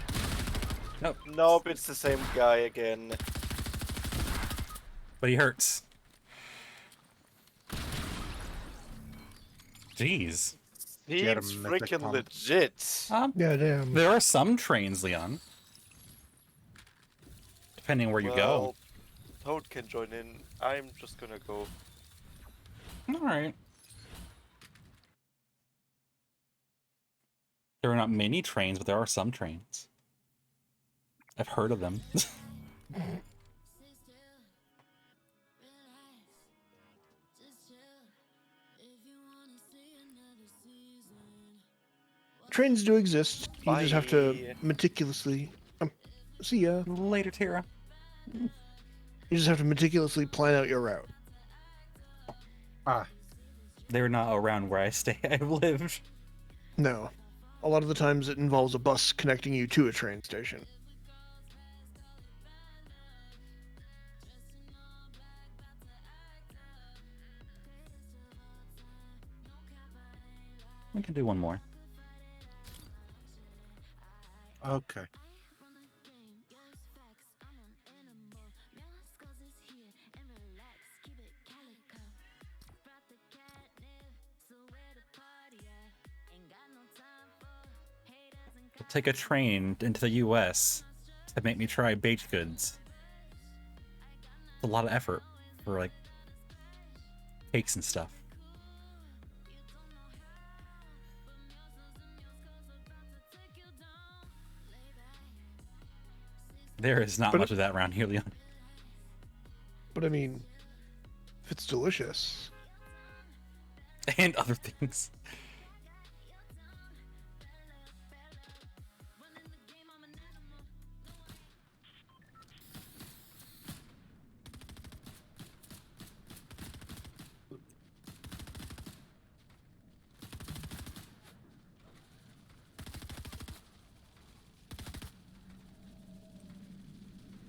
Nope, it's the same guy again. But he hurts. Jeez. Get Seems him, Mythic freaking Pump. legit. Yeah, damn. There are some trains, Leon. Depending where you go. Toad can join in. I'm just gonna go. Alright. There are not many trains, but there are some trains. I've heard of them. Trains do exist. You just have to Bye. meticulously. See ya. Later, Tara. You just have to meticulously plan out your route. Ah, They're not around where I stay. I've lived. No. A lot of the times it involves a bus connecting you to a train station. We can do one more. okay. We'll take a train into the US to make me try baked goods. It's a lot of effort for, like, cakes and stuff. There is not But- much of that around here, Leon. But I mean, if it's delicious. And other things.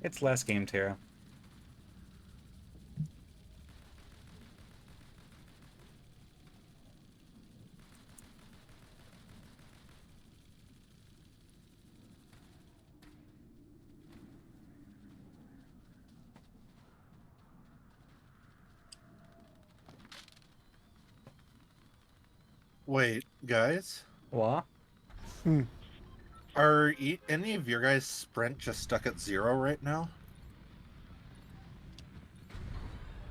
It's last game, Tara. Wait, guys? What? Are any of your guys' sprint just stuck at 0 right now?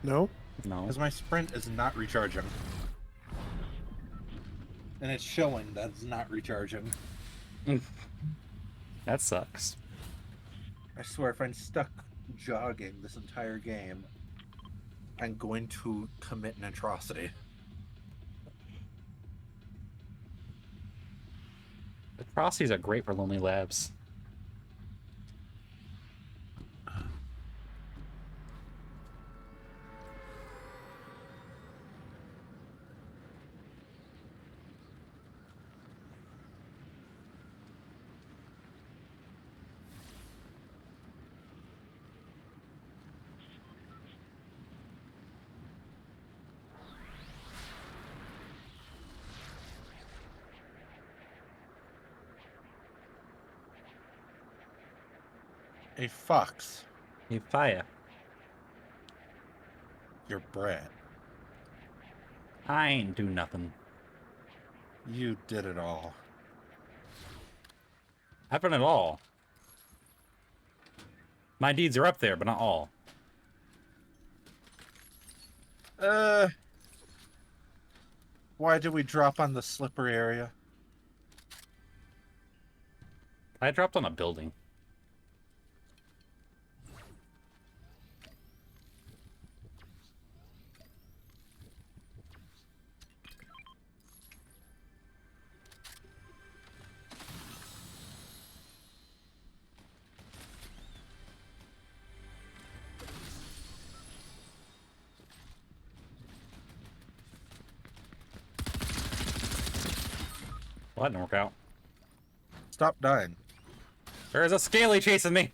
No? No. Because my sprint is not recharging. And it's showing that it's not recharging. That sucks. I swear, if I'm stuck jogging this entire game, I'm going to commit an atrocity. The Frosties are great for Lonely Labs. A fox, You fire. your brat. I ain't do nothing. You did it all. I've done it all. My deeds are up there, but not all. Why did we drop on the slippery area? I dropped on a building. Well, that didn't work out. Stop dying. There is a scaly chasing me.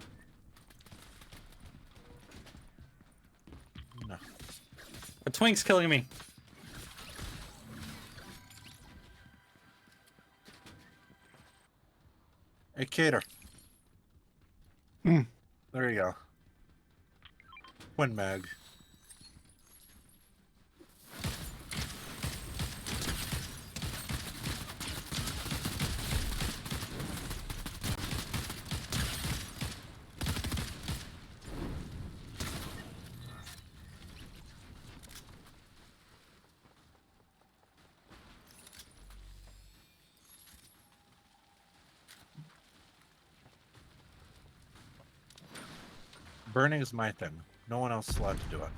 The twink's killing me. Hey, Cater. Hmm. There you go. Twin mag. Burning is my thing. No one else is allowed to do it.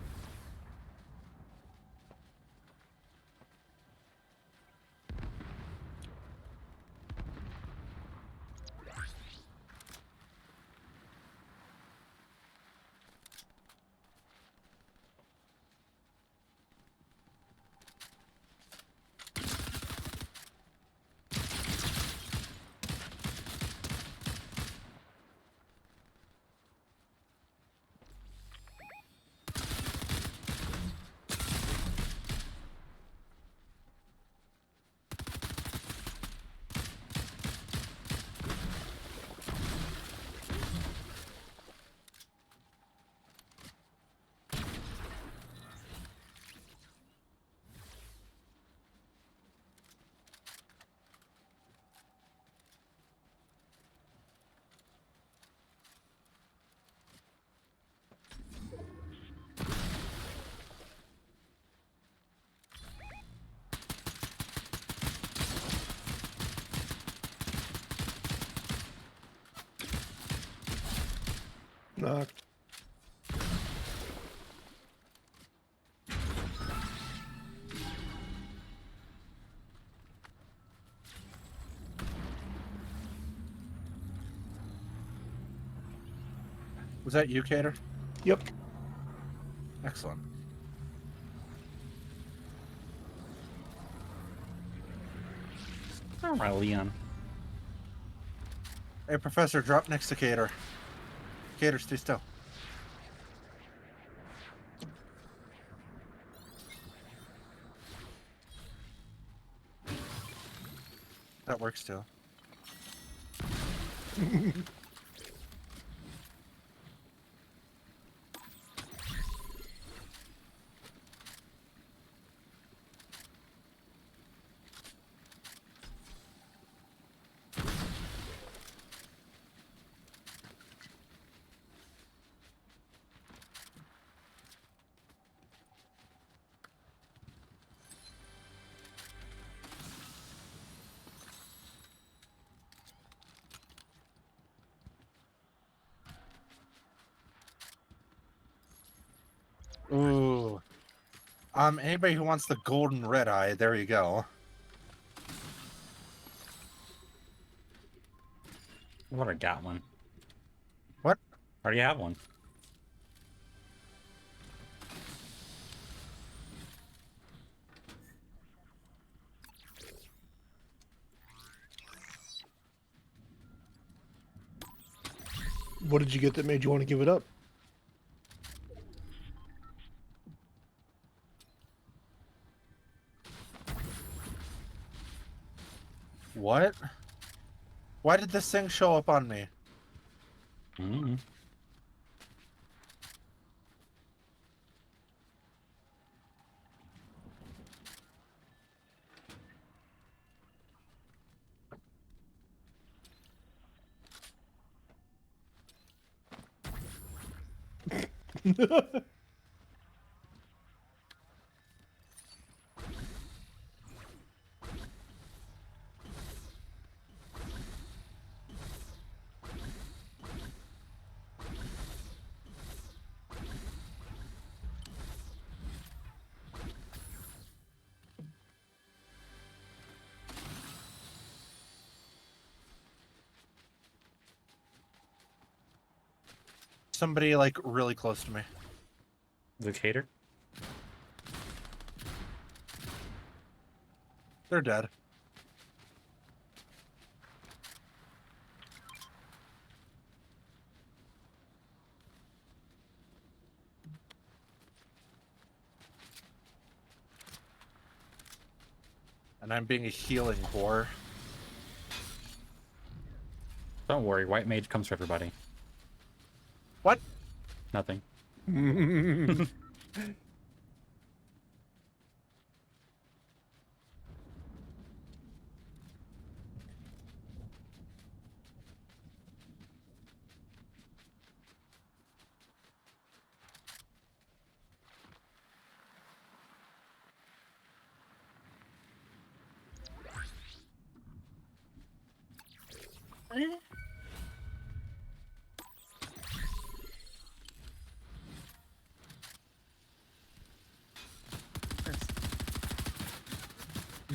Knocked. Was that you, Cater? Yep. Excellent. All right, Leon. Hey, Professor, drop next to Cater. Cater, stay still. That works too. Ooh. Anybody who wants the golden red eye, there you go. I already got one. What? I already have one. What did you get that made you want to give it up? What? Why did this thing show up on me? Mm. Somebody, like, really close to me. The cater? They're dead. And I'm being a healing whore. Don't worry, white mage comes for everybody. What? Nothing.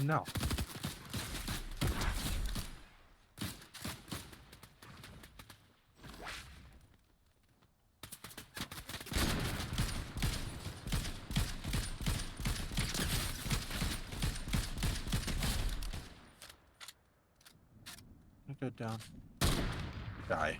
No. Go down. Die.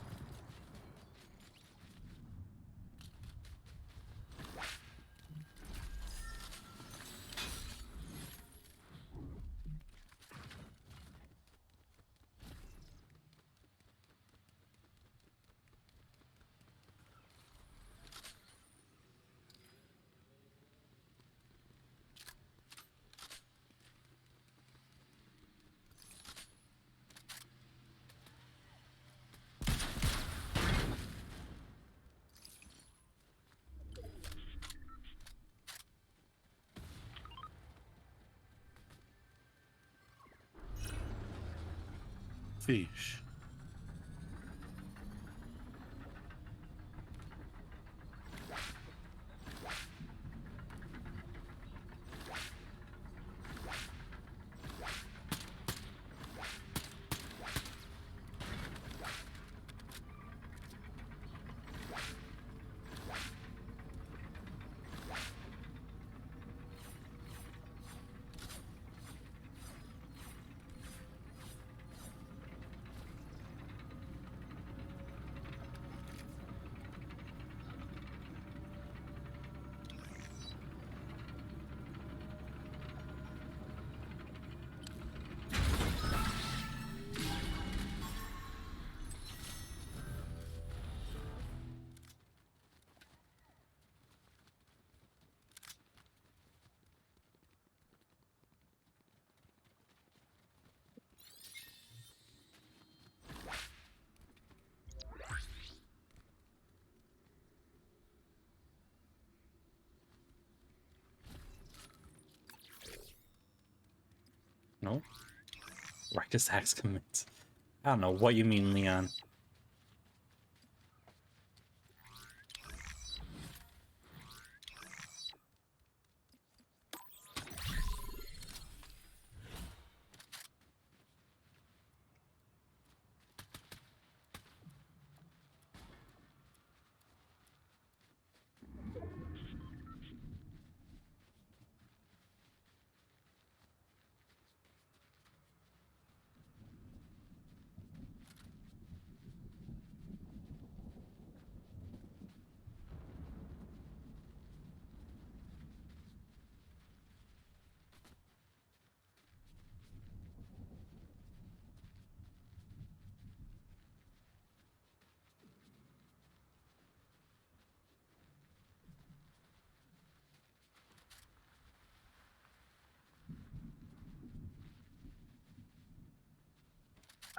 Fish. No. Righteous axe commits. I don't know what you mean, Leon.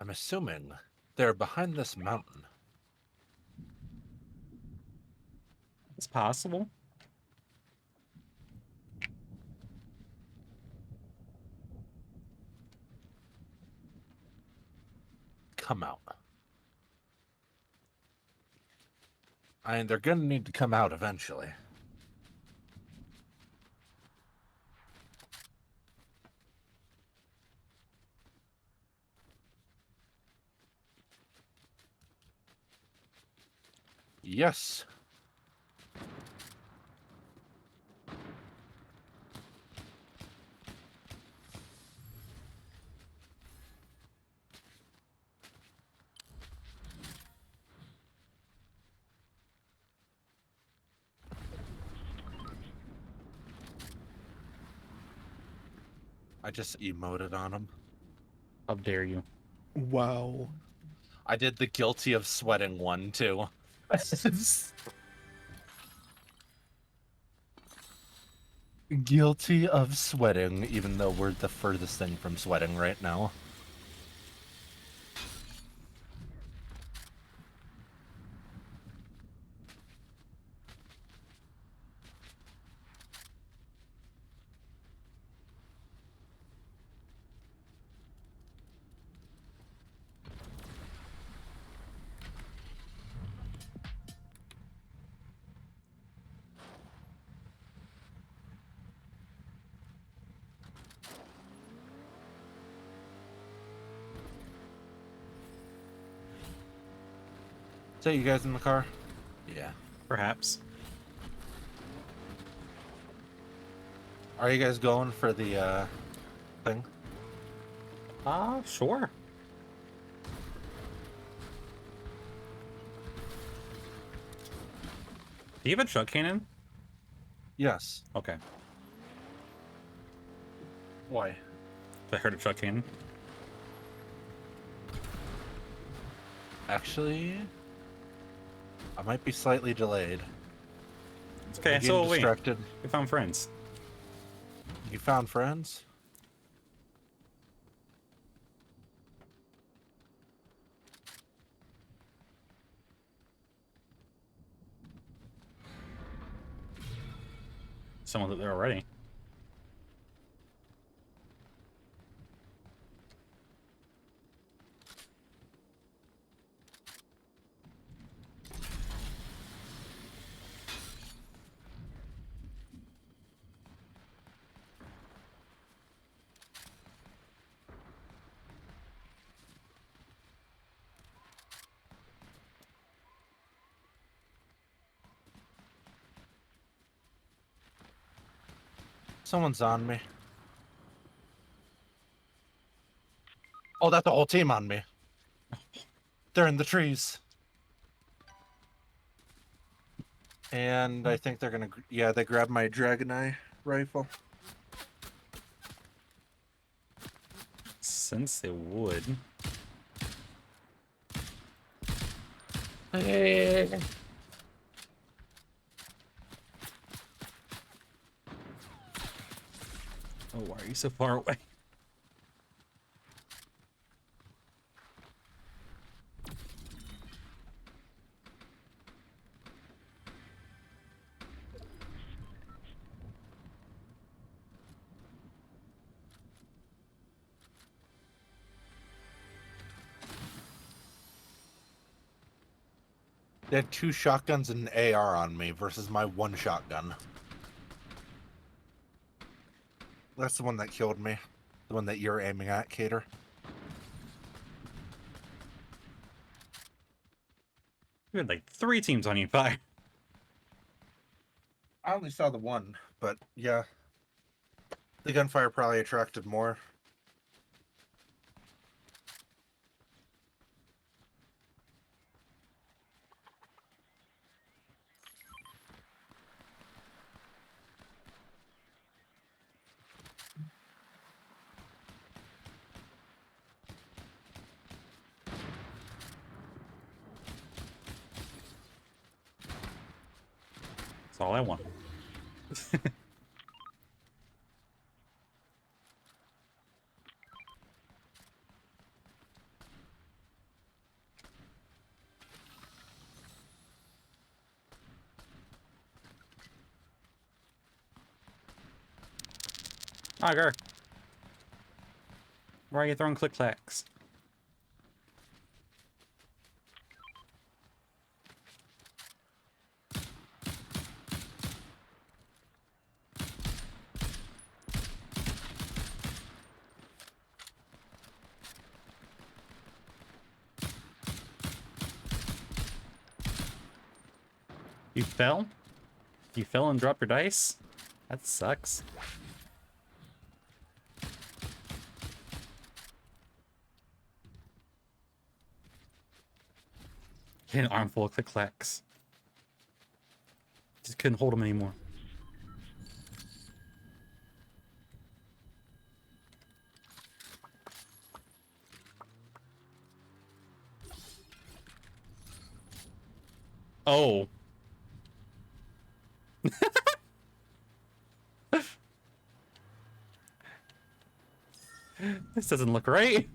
I'm assuming they're behind this mountain. It's possible. Come out. They're gonna need to come out eventually. Yes. I just emoted on him. How dare you? Wow. I did the guilty of sweating one too. Guilty of sweating, even though we're the furthest thing from sweating right now. Is that you guys in the car? Yeah. Perhaps. Are you guys going for the thing? Sure. Do you have a truck cannon? Yes. Okay. Why? I heard a truck cannon. Actually, I might be slightly delayed. It's okay, I'm so getting wait. distracted. We found friends. You found friends? Someone's up there already. Someone's on me. Oh, that's the whole team on me. They're in the trees. And I think they're gonna... Yeah, they grabbed my Dragon Eye rifle. Since they would. Oh, why are you so far away? They had 2 shotguns and an AR on me versus my 1 shotgun. That's the one that killed me. The one that you're aiming at, Cater. You had like 3 teams on you, fire. I only saw the one, but yeah. The gunfire probably attracted more. That's all I want. Tiger. Why are you throwing click-clacks? You fell? You fell and dropped your dice? That sucks. He had an armful of click-clacks. Just couldn't hold them anymore. Oh. This doesn't look right.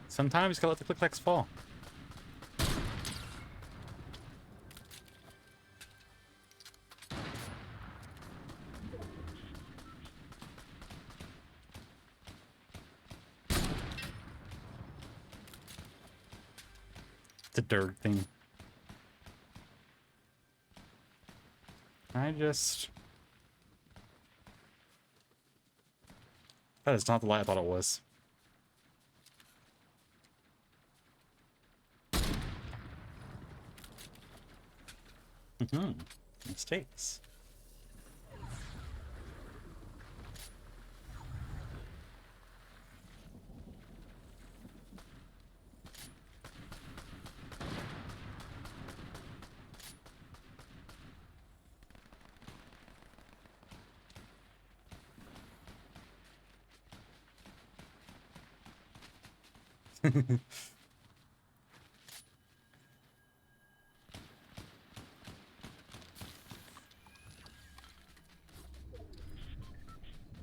Sometimes you gotta let the click-clacks fall. The dirt thing. That is not the light I thought it was. Mistakes.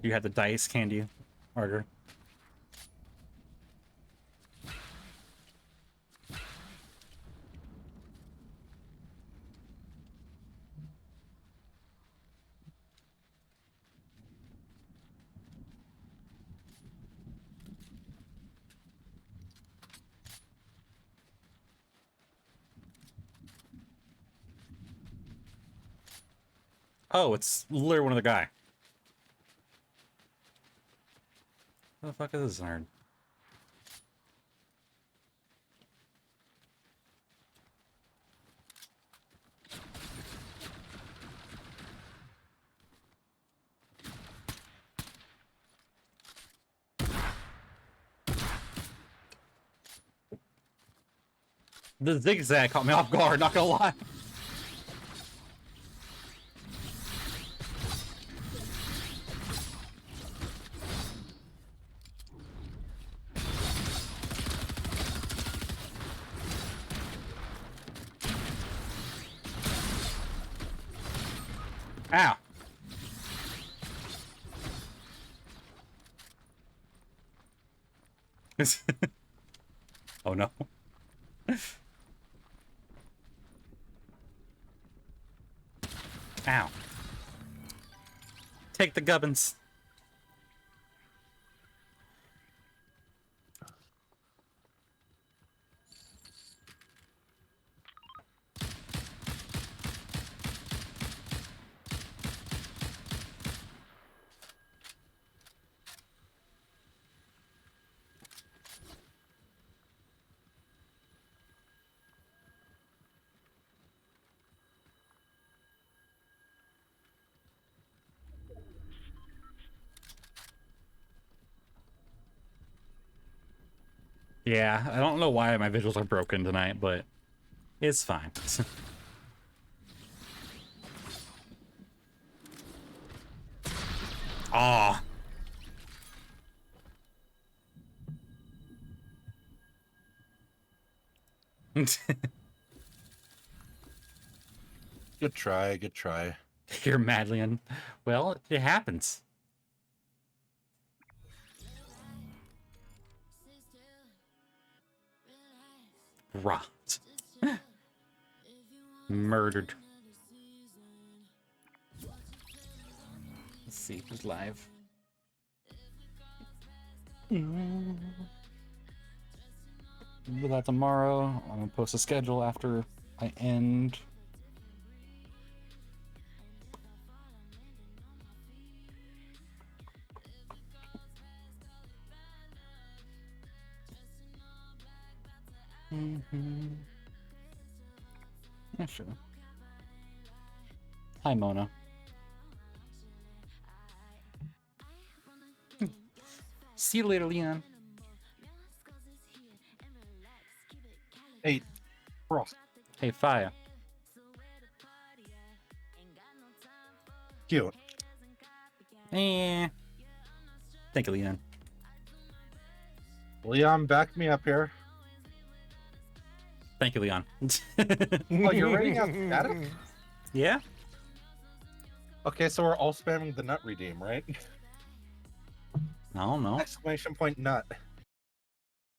You had the dice, candy, Arger. Oh, it's literally one of the guy. What the fuck is this nerd? The zigzag caught me off guard, not gonna lie. Ow. Oh no. Ow. Take the gubbins. Yeah, I don't know why my visuals are broken tonight, but it's fine. Aw. Good try, good try. You're Madlian. Well, it happens. Rot. Murdered. Let's see who's live. Do that tomorrow. I'm gonna post a schedule after I end. Yeah, sure. Hi, Mona. See you later, Leon. Hey, Frost. Hey, Fire. Cute. Eh. Thank you, Leon. Leon, back me up here. Thank you, Leon. Oh, you're rating out static? Yeah? Okay, so we're all spamming the nut redeem, right? I don't know. Exclamation point nut.